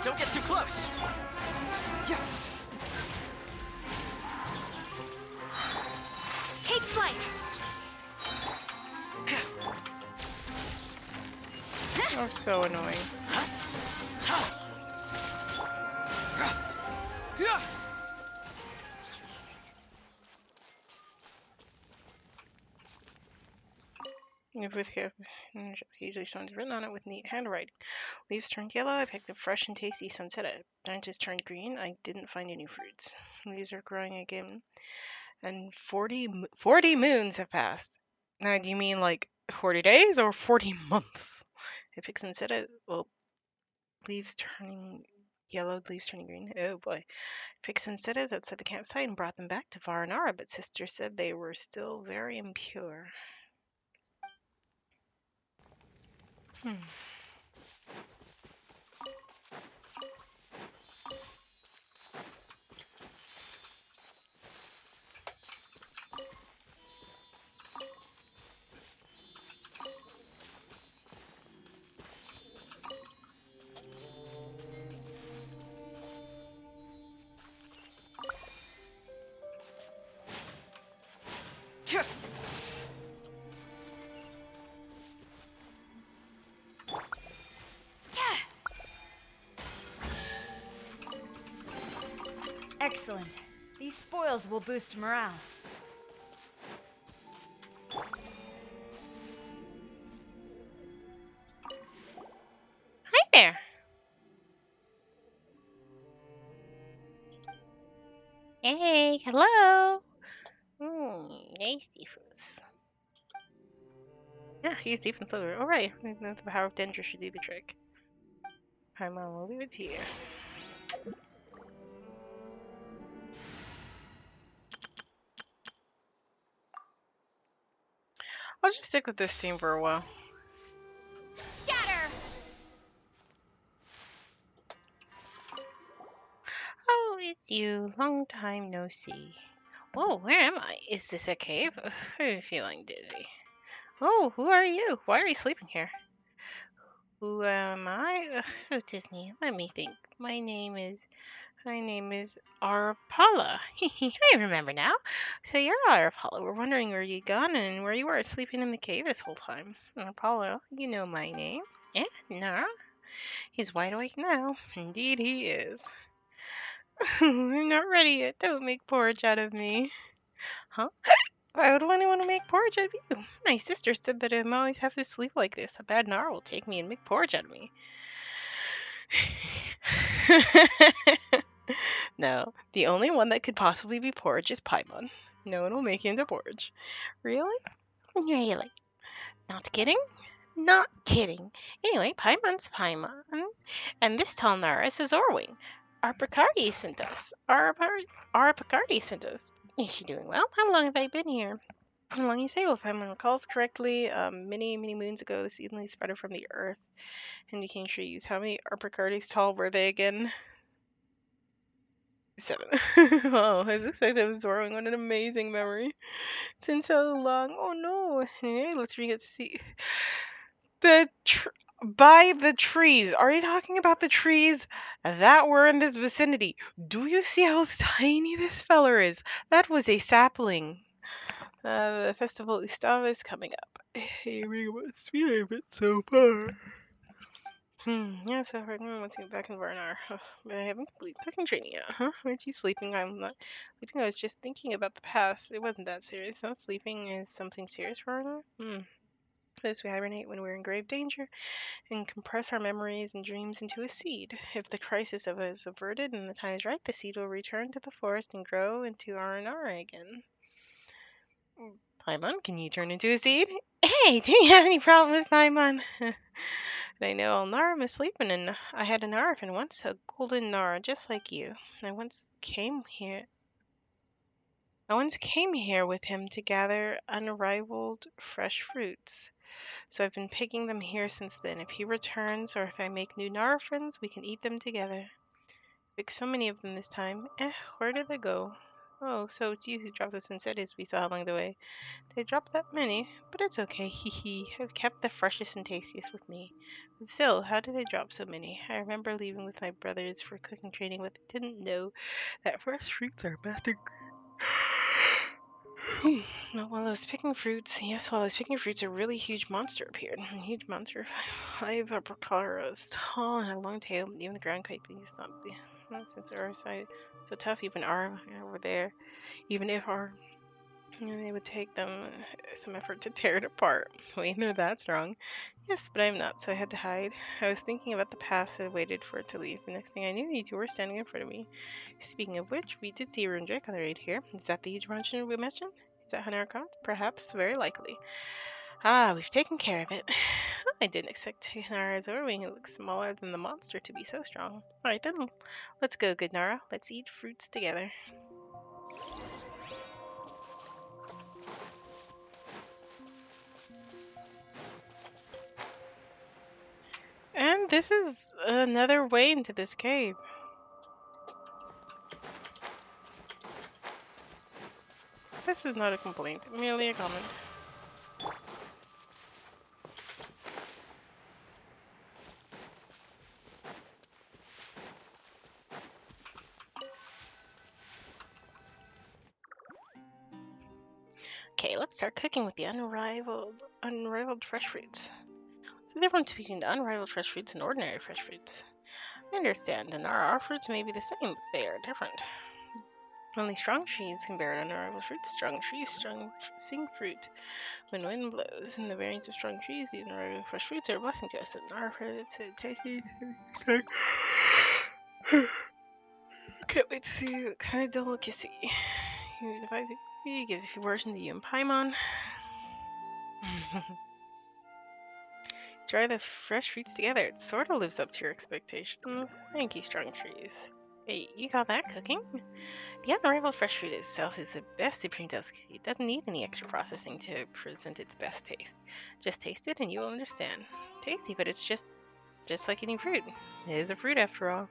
Don't get too close. Take flight! Oh, so annoying. With care, usually someone's written on it with neat handwriting. Leaves turned yellow. I picked a fresh and tasty sunset. Branches turned green. I didn't find any fruits. Leaves are growing again. And 40 moons have passed. Now, do you mean like 40 days or 40 months? I picked sunset. Well, leaves turning yellow, leaves turning green. Oh boy. Picked sunsettas outside the campsite and brought them back to Varanara, but sister said they were still very impure. Excellent. These spoils will boost morale. Hi there. Hey, hello. Tasty fruits. Yeah, he's deep in silver. All right, the power of danger should do the trick. Hi, Mom. We'll leave it to you. I'll just stick with this team for a while. Scatter! Oh, it's you. Long time no see. Whoa, where am I? Is this a cave? Ugh, I'm feeling dizzy. Oh, who are you? Why are you sleeping here? Who am I? Ugh, so Disney. Let me think. My name is Arpala. I remember now. So you're Arpala. We're wondering where you gone and where you were sleeping in the cave this whole time. Arpala, you know my name. Eh, Nara? He's wide awake now. Indeed he is. I'm not ready yet. Don't make porridge out of me. Huh? Why would anyone want to make porridge out of you? My sister said that I'm always have to sleep like this. A bad Nara will take me and make porridge out of me. No, the only one that could possibly be porridge is Paimon. No one will make you into porridge. Really? Really? Not kidding? Not kidding. Anyway, Paimon's Paimon. And this tall Naris is Orwing. Our Picardi sent us. Our Picardi sent us. Is she doing well? How long have I been here? How long you say? Well, if Paimon recalls correctly, many moons ago, the seedlings spread from the earth and became trees. How many Arpicardis tall were they again? 7. Oh, I was expecting it was Zorwing. What an amazing memory. It's been so long. Oh no. Anyway, let's read it to see. By the trees. Are you talking about the trees that were in this vicinity? Do you see how tiny this feller is? That was a sapling. The festival Ustava is coming up. Hey, really, what speed of it so far? Yeah, so hard. Once you get back in Varnar. But I haven't completed cooking training yet, huh? Aren't you sleeping? I'm not sleeping. I was just thinking about the past. It wasn't that serious. Not sleeping is something serious for Varnar. As we hibernate when we're in grave danger and compress our memories and dreams into a seed. If the crisis of is averted and the time is right, the seed will return to the forest and grow into Aranara again. Paimon, can you turn into a seed? Hey, do you have any problem with Paimon? And I know all Nara is sleeping, and I had an orphan once, a golden Nara, just like you. I once came here. I once came here with him to gather unrivaled fresh fruits. So I've been picking them here since then. If he returns, or if I make new Nara friends, we can eat them together. Picked so many of them this time. Where did they go? Oh, so it's you who dropped the sunsettias we saw along the way. They dropped that many, but it's okay, hee hee. I've kept the freshest and tastiest with me. But still, how did they drop so many? I remember leaving with my brothers for cooking training, but they didn't know that fresh fruits are best No, while I was picking fruits, a really huge monster appeared. A huge monster, 5 upper claws, tall and had a long tail. Even the ground quite beneath something. Since our side so tough, even our over there, even if our it would take them some effort to tear it apart. Wait, they're that strong. Yes, but I'm not, so I had to hide. I was thinking about the past and waited for it to leave. The next thing I knew, you two were standing in front of me. Speaking of which, we did see Rundrake on the raid here. Is that the huge monster we mentioned? Is that Hanarkot? Perhaps, very likely. Ah, we've taken care of it. I didn't expect Nara's Orwing. It looks smaller than the monster to be so strong. Alright then, let's go, good Nara. Let's eat fruits together. And this is another way into this cave. This is not a complaint, merely a comment. Okay, let's start cooking with the unrivaled fresh fruits. What's the difference between the unrivaled fresh fruits and ordinary fresh fruits? I understand, and our fruits may be the same, but they are different. Only strong trees can bear unrivaled fruits. Strong trees sing fruit when wind blows. And the variants of strong trees, these unrivaled fresh fruits are a blessing to us. And our fruits tasty. Can't wait to see what kind of delicacy. He gives a few versions to you and Paimon. Try the fresh fruits together. It sort of lives up to your expectations. Thank you, strong trees. Hey, you call that cooking? The unrivaled fresh fruit itself is the best supreme delicacy. It doesn't need any extra processing to present its best taste. Just taste it and you will understand. Tasty, but it's just like eating fruit. It is a fruit after all.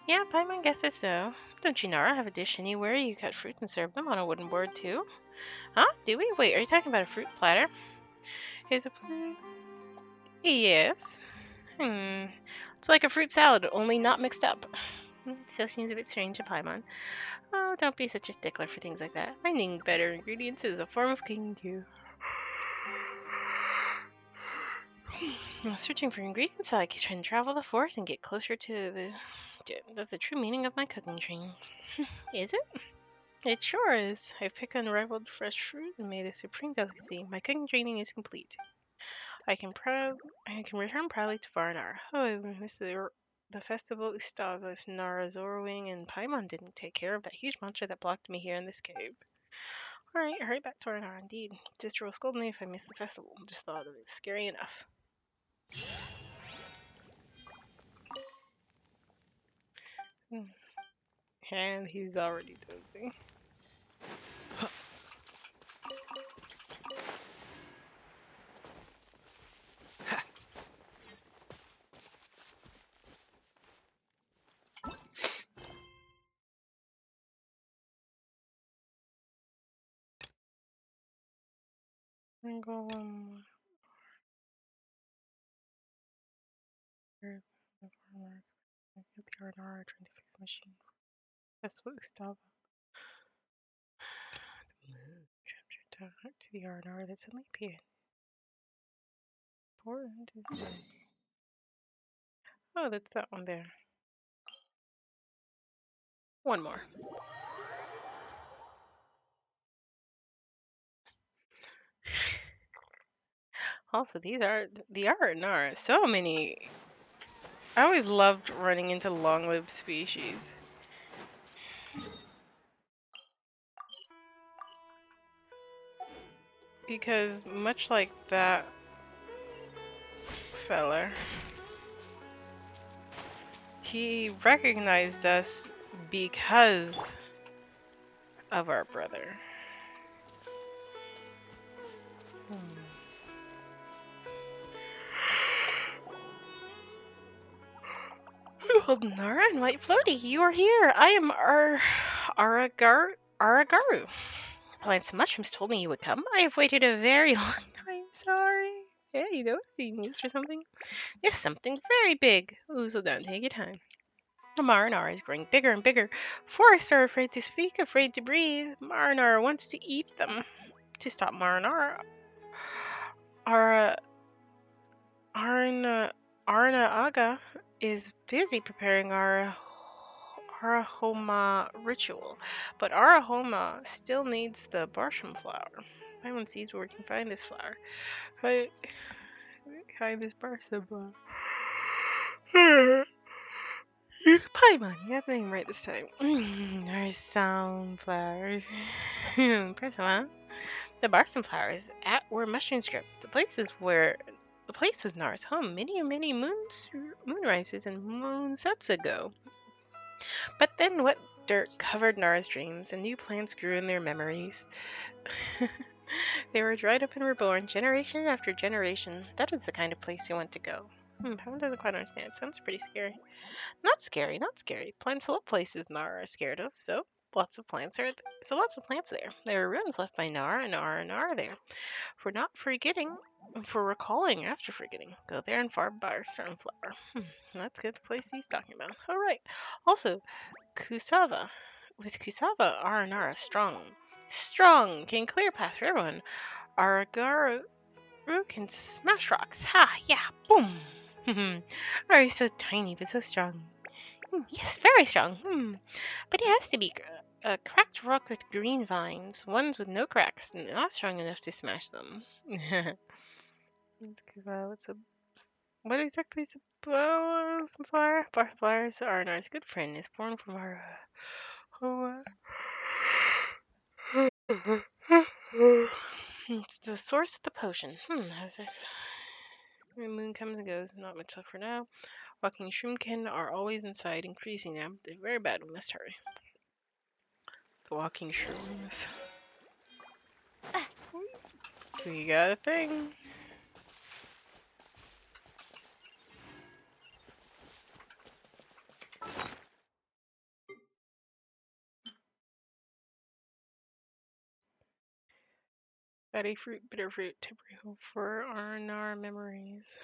Yeah, Paimon guesses so. Don't you, Nara, have a dish anywhere you cut fruit and serve them on a wooden board too? Huh? Do we? Wait, are you talking about a fruit platter? Is a plate? Yes. It's like a fruit salad, only not mixed up. Still seems a bit strange to Paimon. Oh, don't be such a stickler for things like that. Finding better ingredients is a form of cooking too. Searching for ingredients, I can travel the forest and get closer to the... That's the true meaning of my cooking training. Is it? It sure is. I've picked unrivaled fresh fruit and made a supreme delicacy. My cooking training is complete. I can return proudly to Varnar. Oh, I miss the festival Ustav if Nara Zorwing and Paimon didn't take care of that huge monster that blocked me here in this cave. Alright, hurry back to Varnar, indeed. Sister will scold me if I miss the festival. Just thought of it. Scary enough. And he's already dozing. Trying to fix the machine. That's what Ustav. To the R&R that suddenly appeared. Important is Oh, that's that one there. One more. Also, these are the art and art. So many. I always loved running into long-lived species. Because much like that fella, he recognized us because of our brother. Well, Nara and White Floaty, you are here. I am Aragaru. Plants and mushrooms told me you would come. I have waited a very long time. Sorry. Yeah, you know, it's news for something. Yes, something very big. Ooh, so don't take your time. The Marinar is growing bigger and bigger. Forests are afraid to speak, afraid to breathe. Marinar wants to eat them. To stop Marinar, Ara, Arna Aga is busy preparing our Arahoma ritual. But Arahoma still needs the Barsham flower. Paimon sees where we can find this flower. Find this Barsham flower. Paimon, you got the name right this time. Our sunflower. Impressive, huh? The Barson flower is at where mushrooms grow. The place was Nara's home many moonrises and moonsets ago. But then what dirt covered Nara's dreams, and new plants grew in their memories. They were dried up and reborn, generation after generation. That is the kind of place you want to go. Paimon doesn't quite understand. Sounds pretty scary. Not scary, not scary. Plants love places Nara are scared of, so lots of plants there. There are ruins left by Nara and Nara there. For recalling after forgetting. Go there and farm by a certain flower. That's good, the place he's talking about. Alright. Also, Kusava. With Kusava, Aranara strong. Strong! Can clear path for everyone. Aragaru can smash rocks. Ha! Yeah! Boom! Are so tiny but so strong. Yes, very strong. But it has to be a cracked rock with green vines. Ones with no cracks, not strong enough to smash them. What exactly is a flower? Butterflies are a nice good friend. Is born from our It's the source of the potion. How's it? The moon comes and goes. Not much left for now. Walking shroomkin are always inside, increasing now. They're very bad. We must hurry. The walking shrooms. We got a thing. Fatty fruit, bitter fruit, to brew for our memories.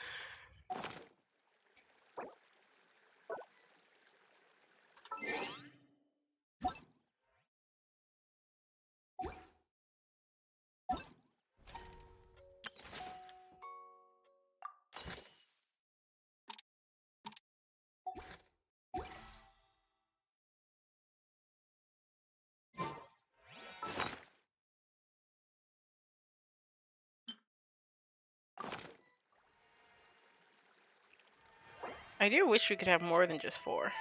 I do wish we could have more than just 4.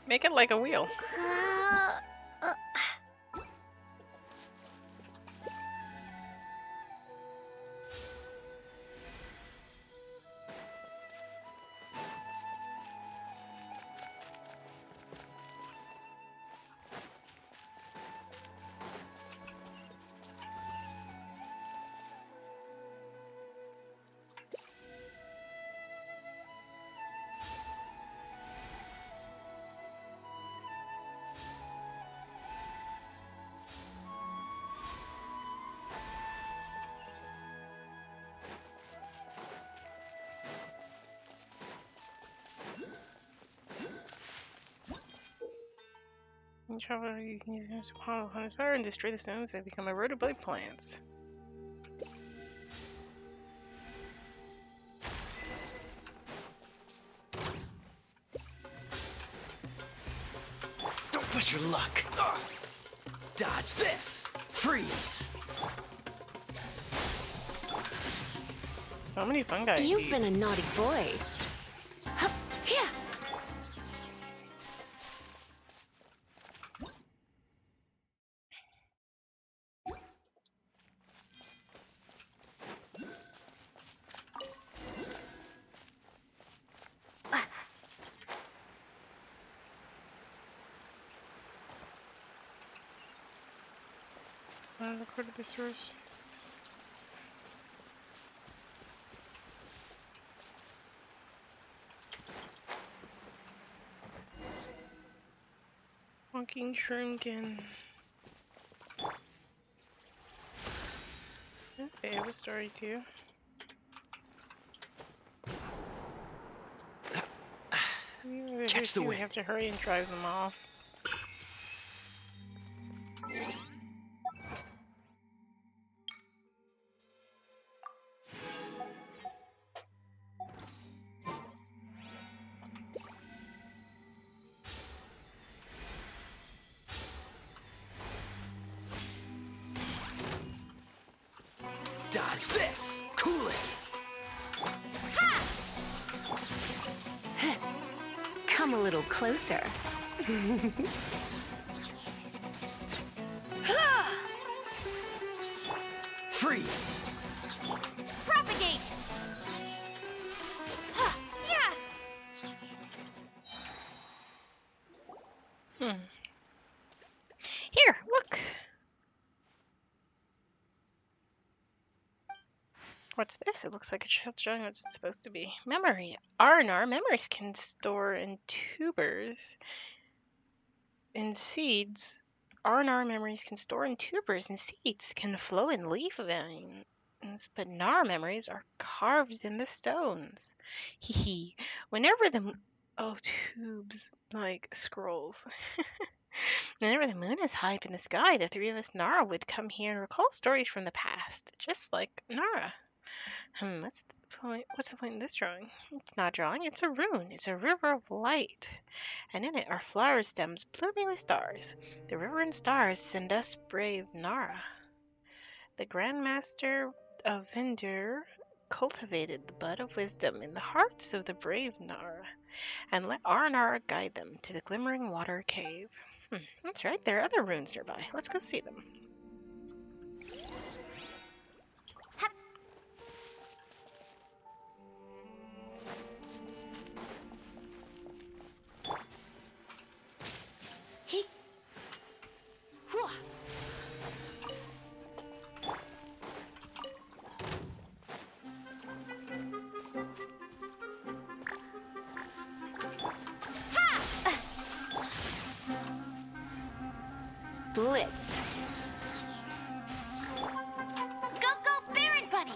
Make it like a wheel. You can use on this power and destroy the stones that become eroded by plants. Test your luck. Dodge this. Freeze. So many fungi. You've been a naughty boy. Hup, yeah. Look at this source. Fucking shrinking. They have a story too. Catch the We wind. have to hurry and drive them off. Dodge this. Cool it. Come a little closer. Freeze. Propagate! Yeah! Here, look. What's this? It looks like a child showing what it's supposed to be. Memory. R&R memories can store in tubers and seeds. R&R memories can store in tubers and seeds, can flow in leaf veins, but NAR memories are carved in the stones. Hee hee. Whenever the tubes like scrolls. Whenever the moon is high up in the sky, the three of us Nara would come here and recall stories from the past, just like Nara. What's the point? What's the point in this drawing? It's not drawing, it's a rune. It's a river of light. And in it are flower stems blooming with stars. The river and stars send us brave Nara. The Grandmaster of Vindur cultivated the bud of wisdom in the hearts of the brave Nara, and let Nara guide them to the glimmering water cave. That's right, there are other runes nearby. Let's go see them. Blitz. Go, go, Baron Bunny!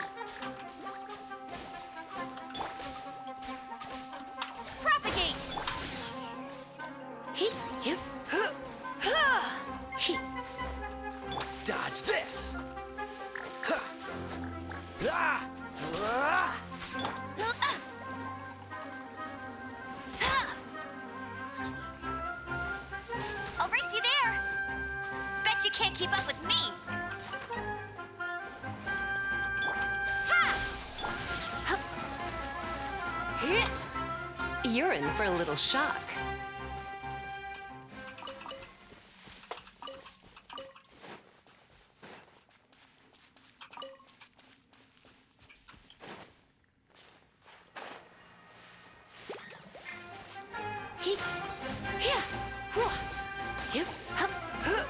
Propagate! He, you, he. Dodge this. Ah! Ah! I'll race you there! Bet you can't keep up with me! You're in for a little shock. He, here, yep, hup, huh.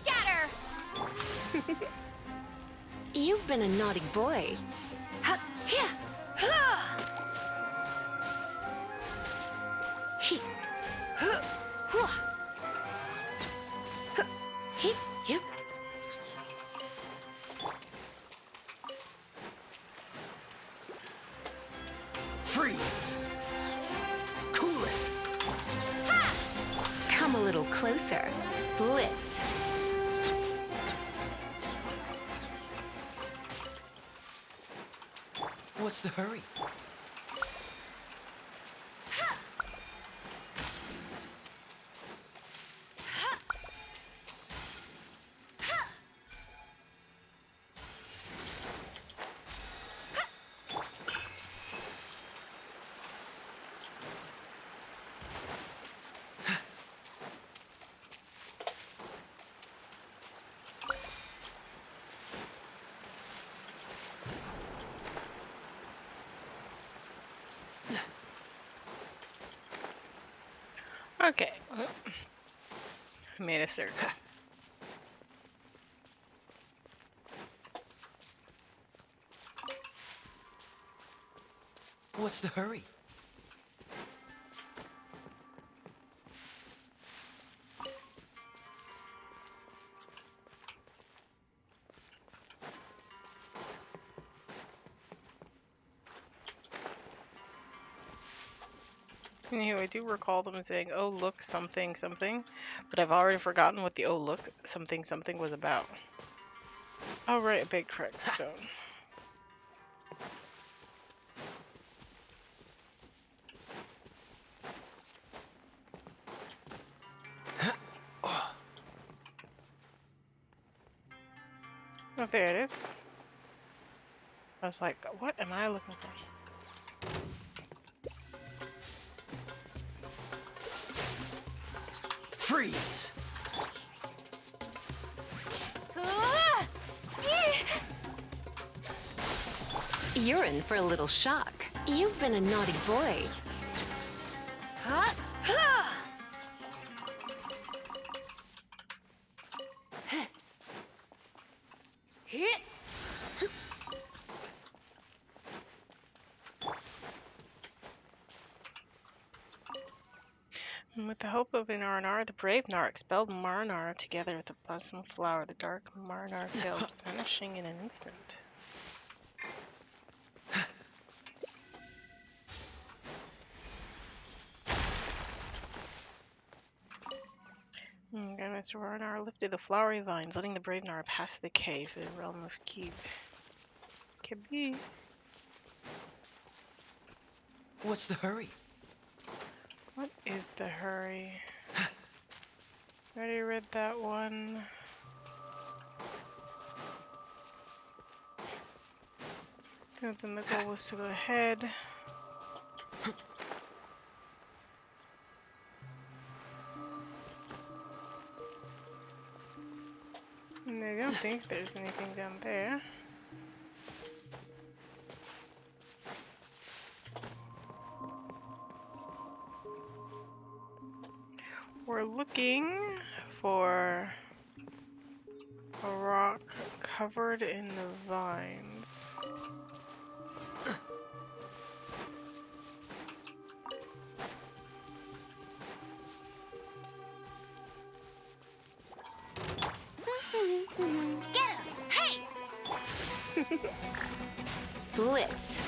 Scatter! You've been a naughty boy. Huh, here, huh. He, huh, huh. Huh, he, yep. Freeze. Cool it. Come a little closer. What's the hurry? Okay. Made a circle. What's the hurry? Anyway, I do recall them saying, "Oh, look, something, something," but I've already forgotten what the "oh, look, something, something" was about. Oh, right, a big cracked stone. Oh, there it is. I was like, what am I looking for? Freeze! You're in for a little shock. You've been a naughty boy. And with the help of Inaranara, the brave Nar expelled Marinara together with the blossom flower. The dark Marinar failed, vanishing in an instant. And Mr. Marinar lifted the flowery vines, letting the brave Nar pass the cave in the realm of Kibi. What's the hurry? What is the hurry? Already read that one. Then the goal was to go ahead. And I don't think there's anything down there. We're looking for a rock covered in the vines. Get him! Hey! Blitz.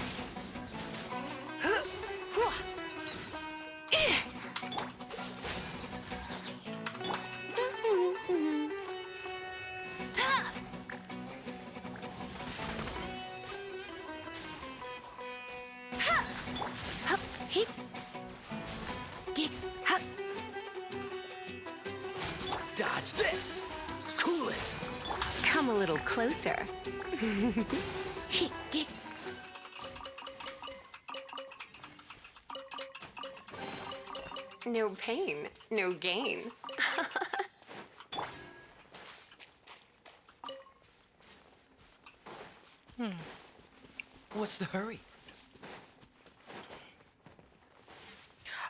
Dodge this! Cool it! Come a little closer. No pain, no gain. What's the hurry?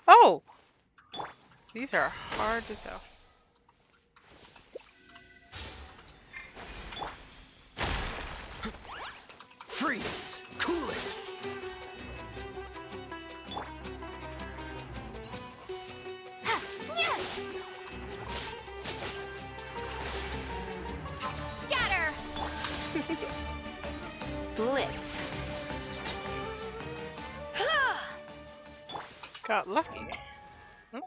Oh! These are hard to tell. Freeze! Cool it! Scatter! Blitz. Got lucky. Oh.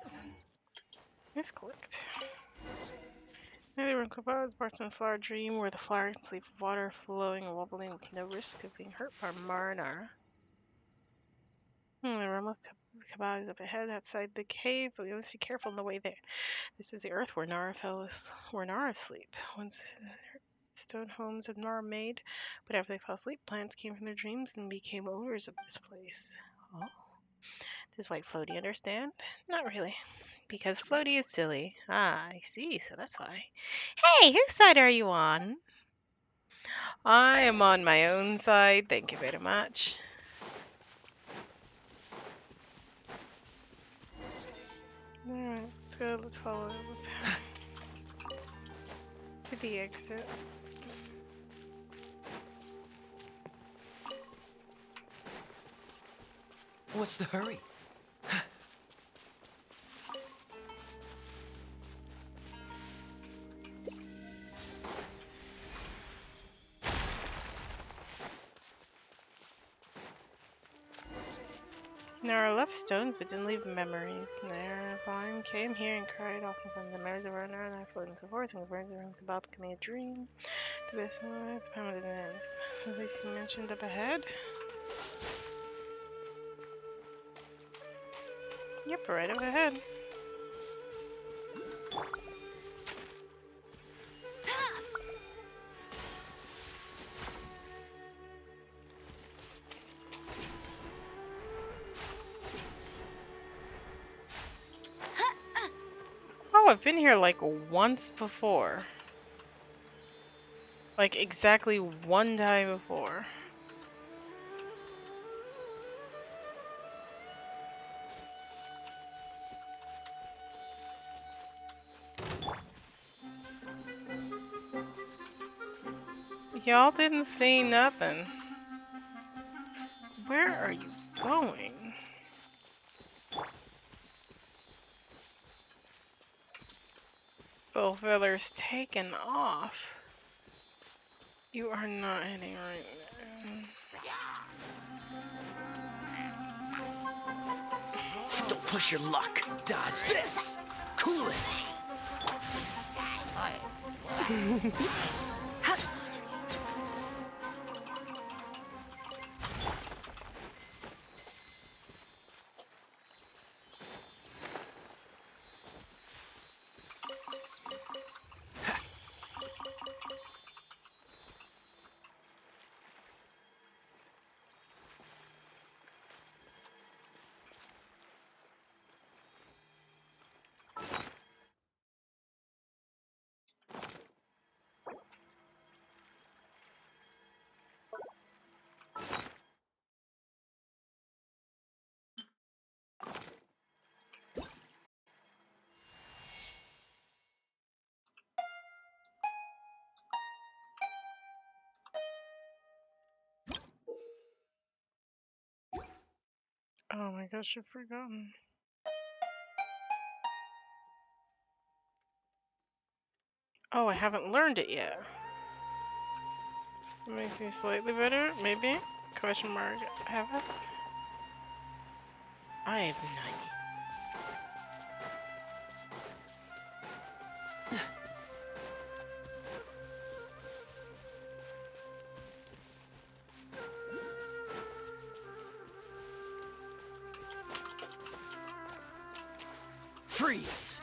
Misclicked. Neither room composed parts of a flower dream where the flower can sleep water flowing and wobbling with no risk of being hurt by Marinar. The realm of Kabbalah is up ahead outside the cave, but we must be careful on the way there. This is the earth where where Nara sleep. Once stone homes of Nara made, but after they fell asleep, plants came from their dreams and became owners of this place. Oh. Does White Floaty understand? Not really. Because Floaty is silly. Ah, I see, so that's why. Hey, whose side are you on? I am on my own side, thank you very much. Alright, let's go, let's follow the path to the exit. What's the hurry? Nara left stones but didn't leave memories. Nara Vine came here and cried often from the memories of our Nara and I floating to force and converged around the Bob becoming a dream. The best one is permanent end. At least you mentioned up ahead. Yep, right up ahead. Oh, I've been here like once before. Like exactly one time before. Y'all didn't say nothing. Where are you going? Little feather's taken off. You are not hitting right now. Don't push your luck. Dodge this. Cool it. Oh my gosh, I've forgotten. Oh, I haven't learned it yet. Make things slightly better, maybe? Question mark. Have it? I have none. Freeze.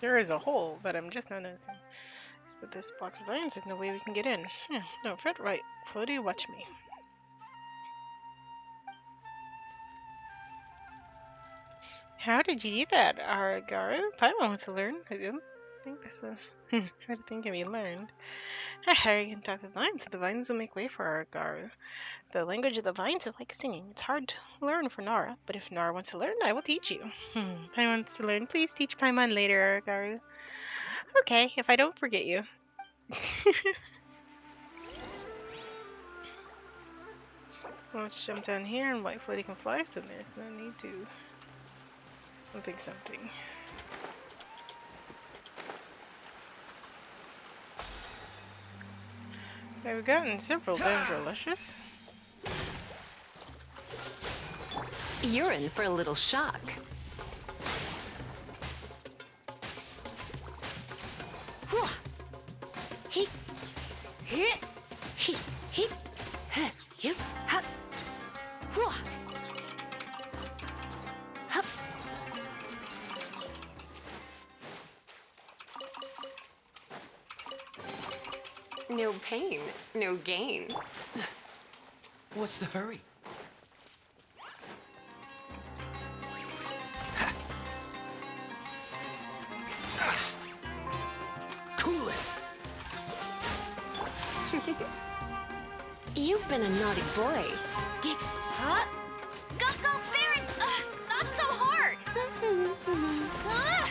There is a hole, but I'm just not noticing. But this block of vines, there's no way we can get in. No, Fred, right. Floaty, watch me. How did you do that, Aragaru? Paimon wants to learn. I don't think this how to think can be learned. Harry can talk to vines, so the vines will make way for Aragaru. The language of the vines is like singing. It's hard to learn for Nara, but if Nara wants to learn, I will teach you. Paimon wants to learn. Please teach Paimon later, Aragaru. Okay, if I don't forget you. Let's jump down here and White Floaty can fly, so there's no need to something. I've gotten several Dangerlicious. You're in for a little shock. Hit. No pain, no gain. What's the hurry? Cool it! You've been a naughty boy. Huh? Go, Baron! Not so hard! Ugh.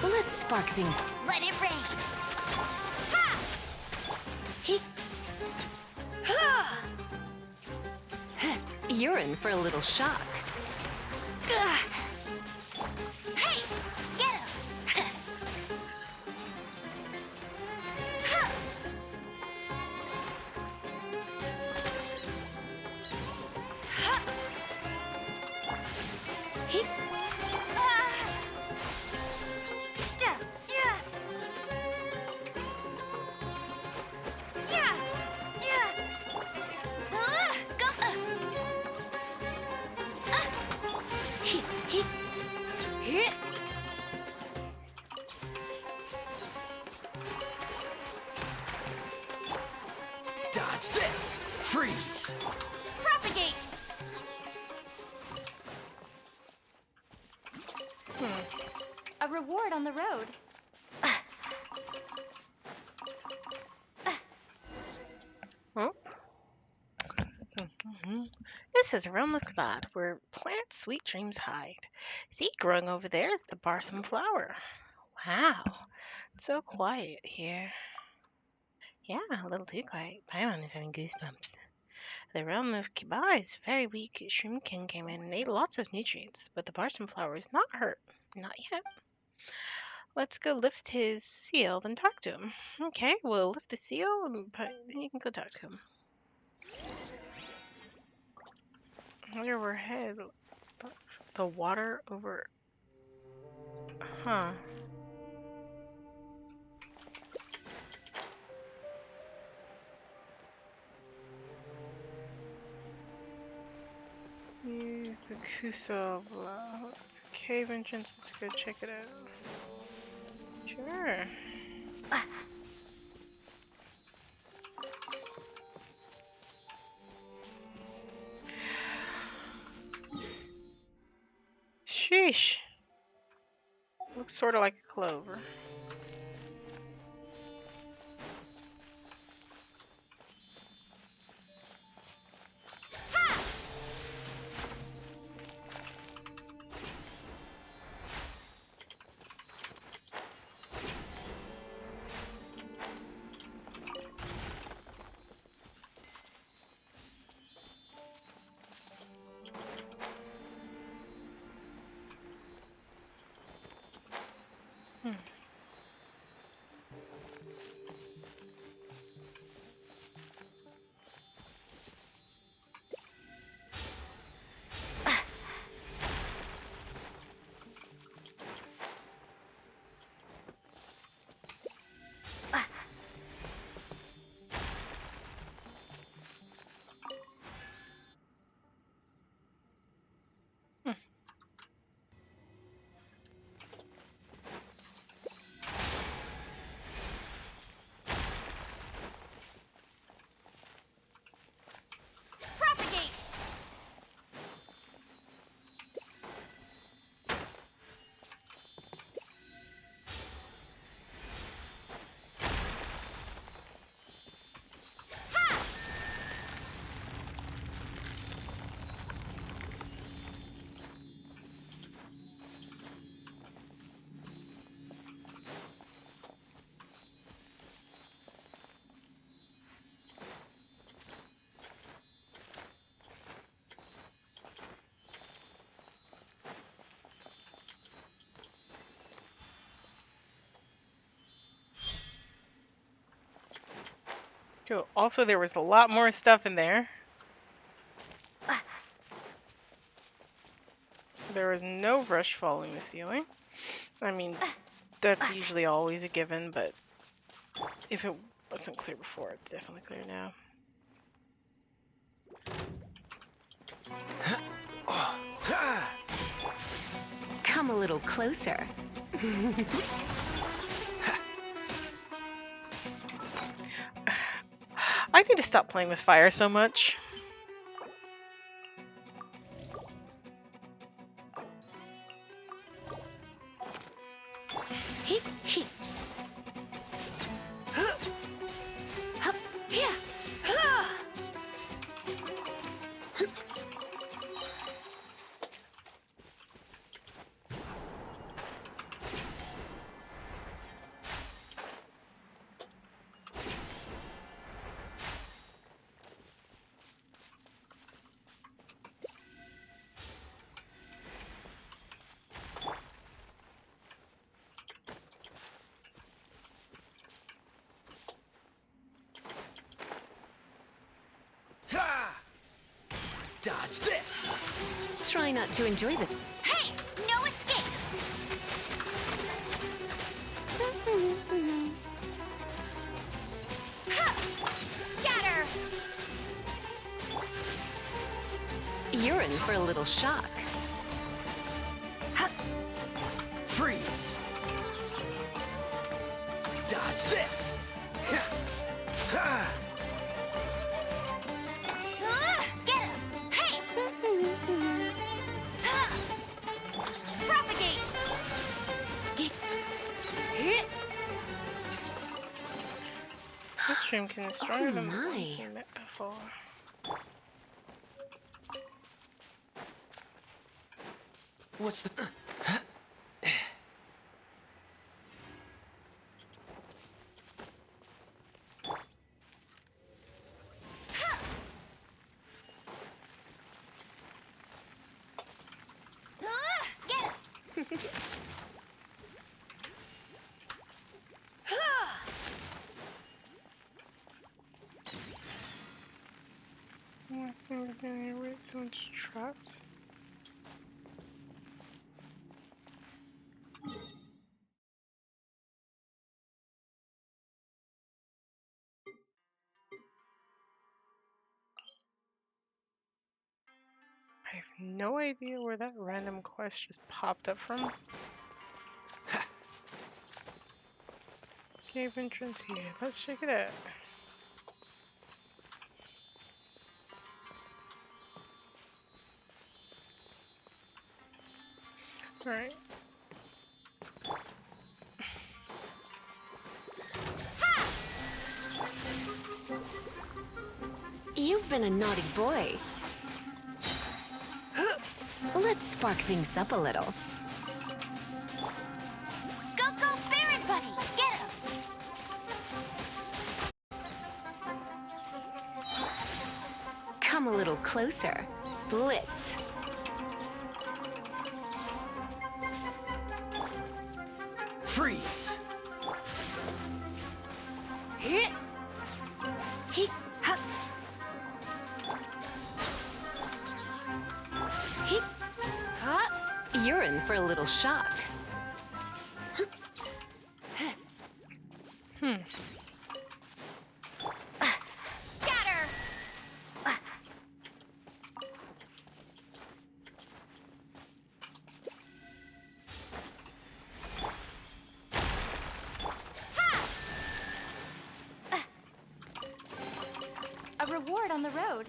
Let's spark things. Let it rain! You're in for a little shock. Hey! Get him! Dodge this! Freeze! Propagate! A reward on the road. Oh. This is a realm of Kabad, where plants' sweet dreams hide. See, growing over there is the balsam flower. Wow, it's so quiet here. Yeah, a little too quiet. Paimon is having goosebumps. The realm of Kiba is very weak. Shroomkin came in and ate lots of nutrients, but the balsam flower is not hurt. Not yet. Let's go lift his seal, then talk to him. Okay, we'll lift the seal, and then you can go talk to him. Where we're headed? The water over... Huh. Use the Kusa blah. It's a cave entrance. Let's go check it out. Sure. Sheesh. Looks sort of like a clover. Cool. Also, there was a lot more stuff in there. There was no rush following the ceiling. I mean, that's usually always a given, but If it wasn't clear before, it's definitely clear now. Come a little closer. I need to stop playing with fire so much. Heep, heep. Hup, yeah. Dodge this! Try not to enjoy the... Hey! No escape! Ha! Scatter! You're in for a little shock. Freeze! Dodge this! Get him! Hey! Propagate! This stream can be stronger than the my. ones we met before. What's the... Get him! More things in your way, someone's trapped. I have no idea where that random quest just popped up from. Cave entrance here. Let's check it out. Alright. You've been a naughty boy. Let's spark things up a little. Go, go, Baron Buddy! Get him! Come a little closer. Blitz. Freeze! Hit. He. Hup. He. Hup. You're in for a little shock. Scatter! A reward on the road.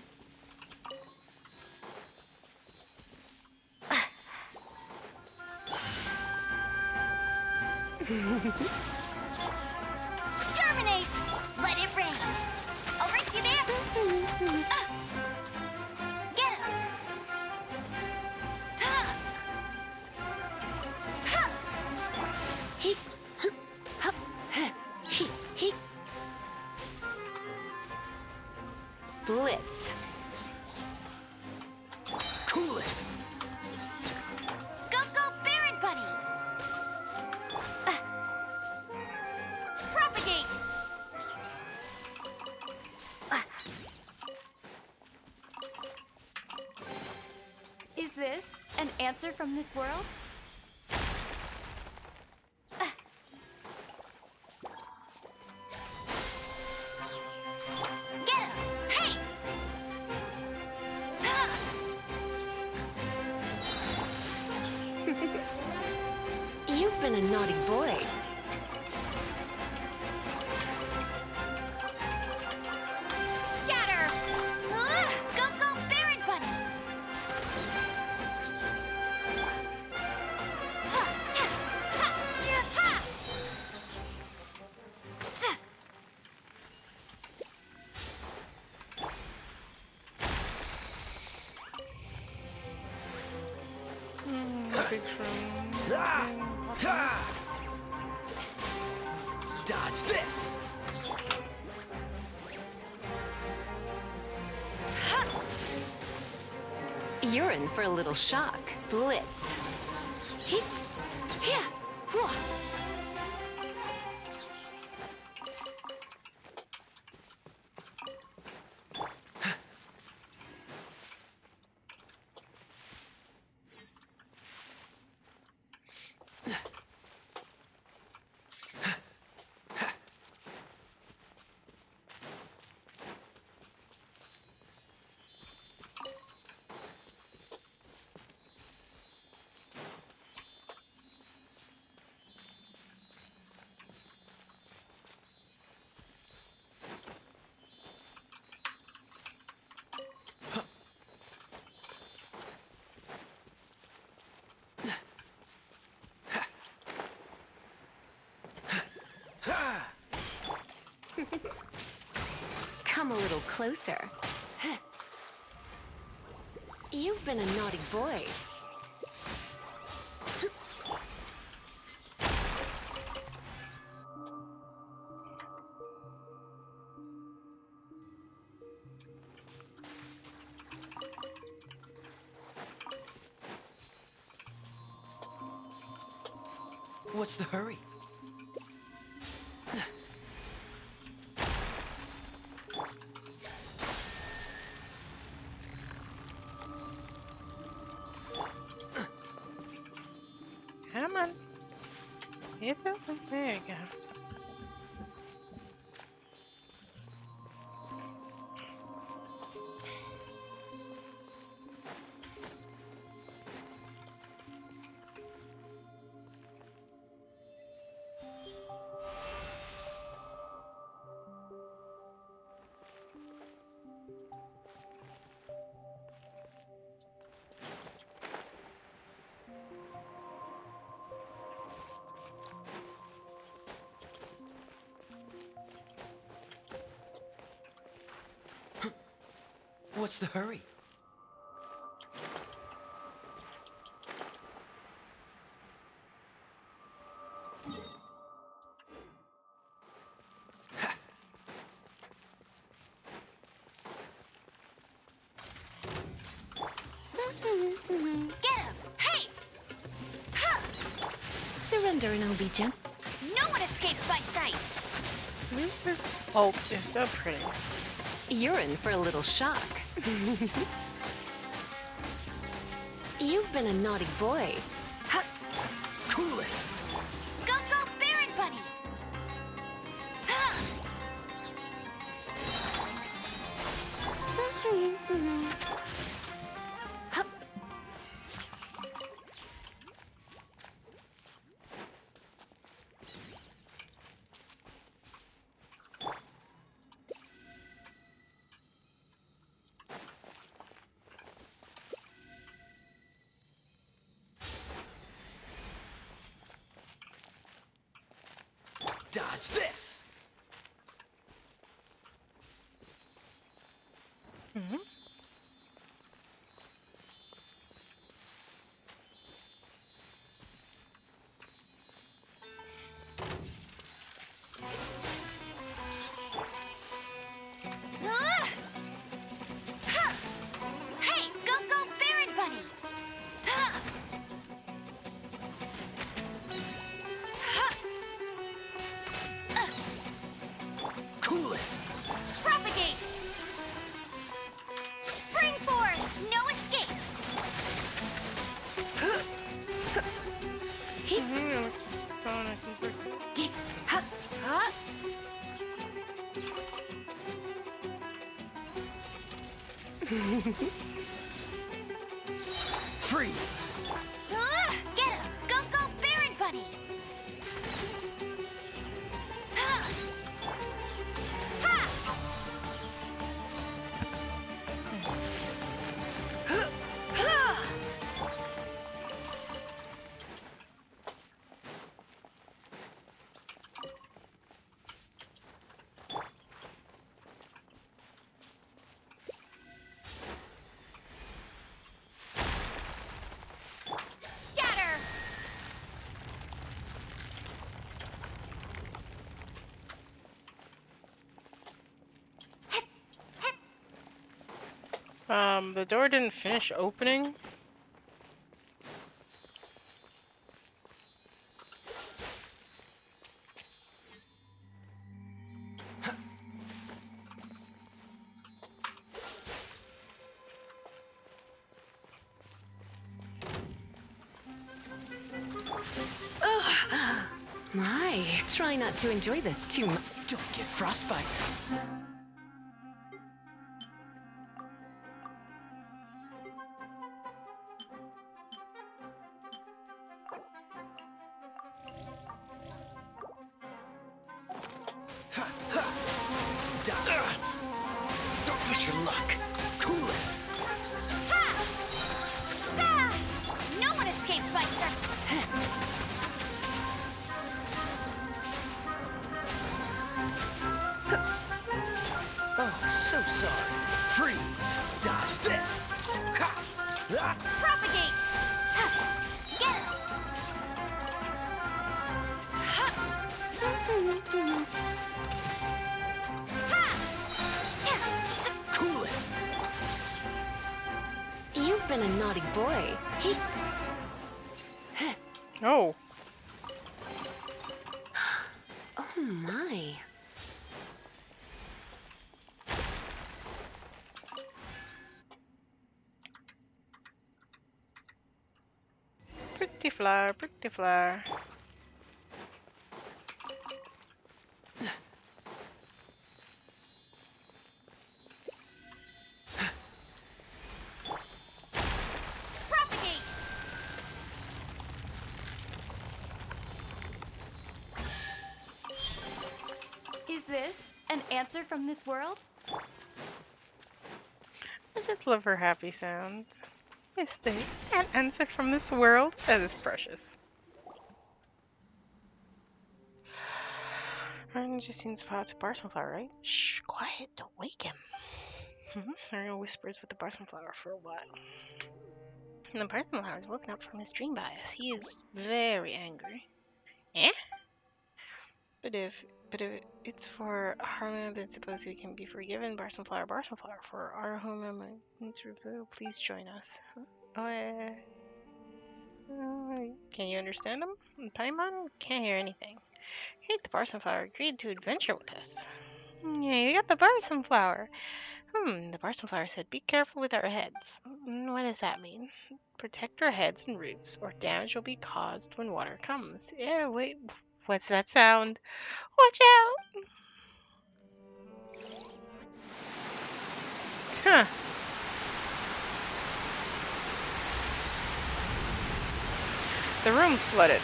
Germinate! Let it rain! I'll race you there! Get him! He. Hup. He. Blitz. Cool it! Go, go, Baron Bunny! Propagate! Is this an answer from this world? You've been a naughty boy. Scatter! Go, go, Baron Bunny! Big shroom. Dodge this! You're in for a little shock. Blitz. Here! Come a little closer. You've been a naughty boy. What's the hurry? Come on. It's open. There you go. What's the hurry? Get him! Hey! Surrender and I'll be gentle. No one escapes my sights! This ult is so pretty. You're in for a little shock. You've been a naughty boy. Cool it! Go, go, Baron Bunny! Dodge this! Mm-hmm. Hey, go, go, Baron Bunny! Cool it! Propagate! Spring forth! No escape! Stone, I can break it. Freeze! Get The door didn't finish opening. My, try not to enjoy this too much. Don't get frostbite. Don't push your luck. Cool it. Ha! Ah! No one escapes my Oh, so sorry. Freeze. Dodge this. Ha! Ah! Propagate! Get Cool it. You've been a naughty boy. Oh. Oh my. Pretty flower, pretty flower. propagate! Is this an answer from this world? I just love her happy sounds. Is this an answer from this world? That is precious. And just seen spots of Barson flower, right? Shh, quiet, don't wake him. Ariel whispers with the Barson flower for a while. And the Barson flower is woken up from his dream by us. He is very angry. Eh? But if it's for Harmon, then suppose we can be forgiven. Barson flower, for our home and to reveal, please join us. Can you understand him? Paimon can't hear anything. Hey, the Barson flower agreed to adventure with us. Yeah, you got the Barson flower. The Barson flower said, be careful with our heads. What does that mean? Protect our heads and roots, or damage will be caused when water comes. Yeah, wait, what's that sound? Watch out! Huh. The room's flooded.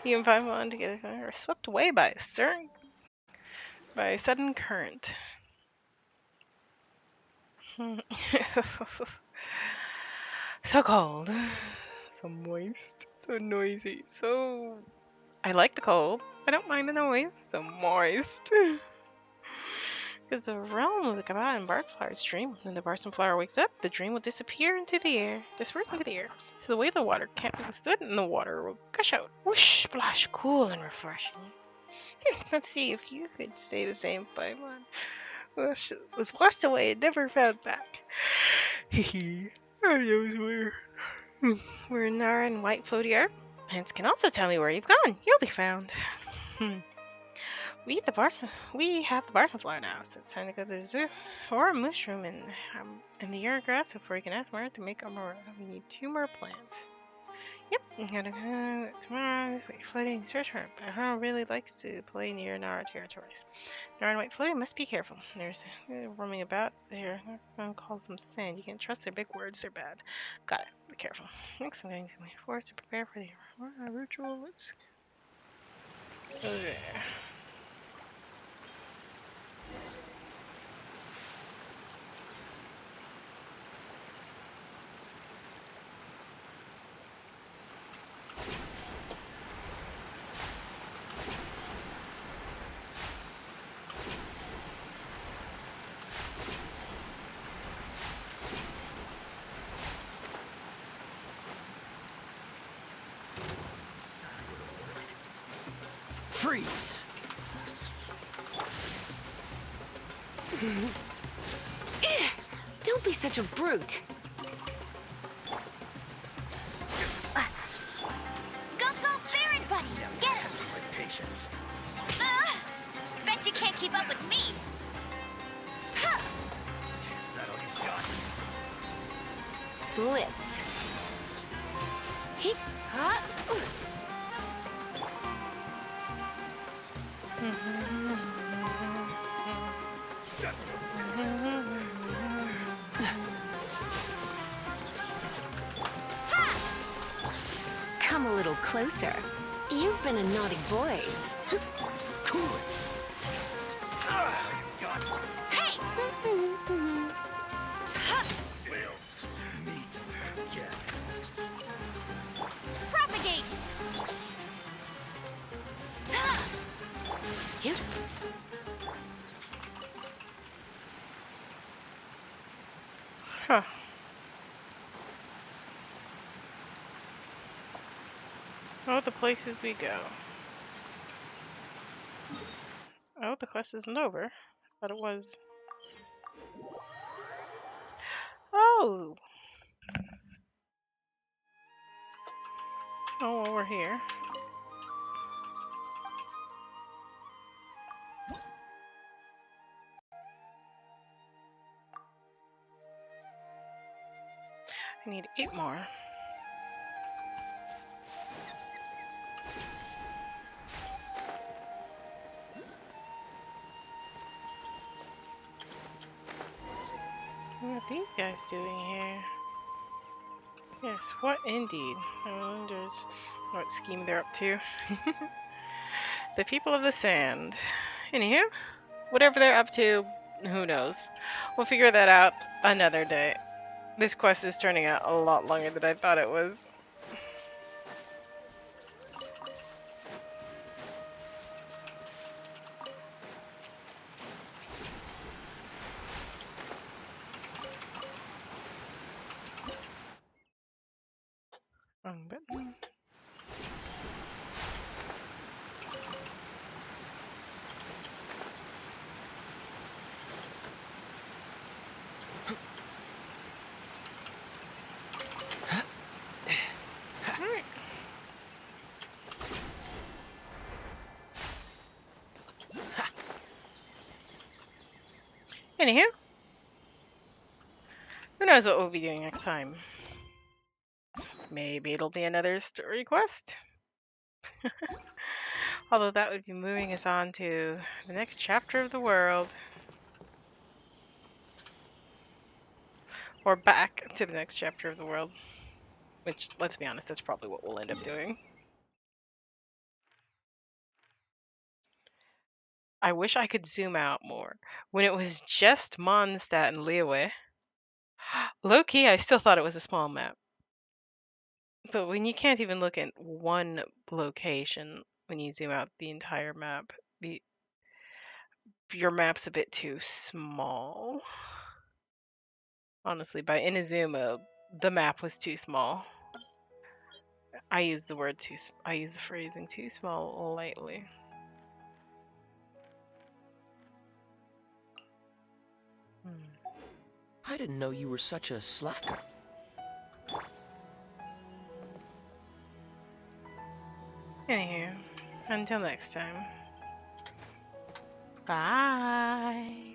You and Paimon together are swept away by a sudden current. So cold, so moist, so noisy, so... I like the cold. I don't mind the noise. So moist. Because the realm of the Kabbalah and Barflower's dream. When the Barson flower wakes up, the dream will disappear into the air. Disperse into the air. So the way the water can't be withstood, and the water will gush out. Whoosh, splash, cool and refreshing. Let's see if you could stay the same, Paimon. Was washed away and never found back. Hee. I knows where Nara and White Floaty are. Hence can also tell me where you've gone. You'll be found. We have the Barson flower now, so it's time to go to the zoo. Or a mushroom in the urine grass before you can ask Mara to make more. We need 2 more plants. Yep, I'm gonna go tomorrow. This White Floaty search for him, but Hara really likes to play near Nara territories. Nara and White Floaty must be careful. There's roaming about there. Everyone calls them sand. You can't trust their big words, they're bad. Got it. Be careful. Next, I'm going to my forest to prepare for the ritual. Let's go there. Freeze. Don't be such a brute. Go, Baron Buddy! Get him! Testing my patience. Bet you can't keep up with me! Is that all you've got? Blitz. He. Come a little closer. You've been a naughty boy. Cool it. Is that all you've got? Hey! We'll meet again. Propagate! Yep. Huh. Oh, the places we go. Oh, the quest isn't over. But it was. Oh! Oh, well, we're here. I need 8 more. What are these guys doing here? Yes, what indeed? I wonders what scheme they're up to. The people of the sand. Anywho, whatever they're up to, who knows? We'll figure that out another day. This quest is turning out a lot longer than I thought it was. Wrong button. Alright. Anywho, who knows what we'll be doing next time? Maybe it'll be another story quest. Although that would be moving us on to the next chapter of the world. Or back to the next chapter of the world. Which, let's be honest, that's probably what we'll end up doing. I wish I could zoom out more. When it was just Mondstadt and Liyue, low-key, I still thought it was a small map. But when you can't even look at one location when you zoom out the entire map, your map's a bit too small. Honestly, by Inazuma, the map was too small. I use the phrasing too small lightly. I didn't know you were such a slacker. Anywho, until next time. Bye.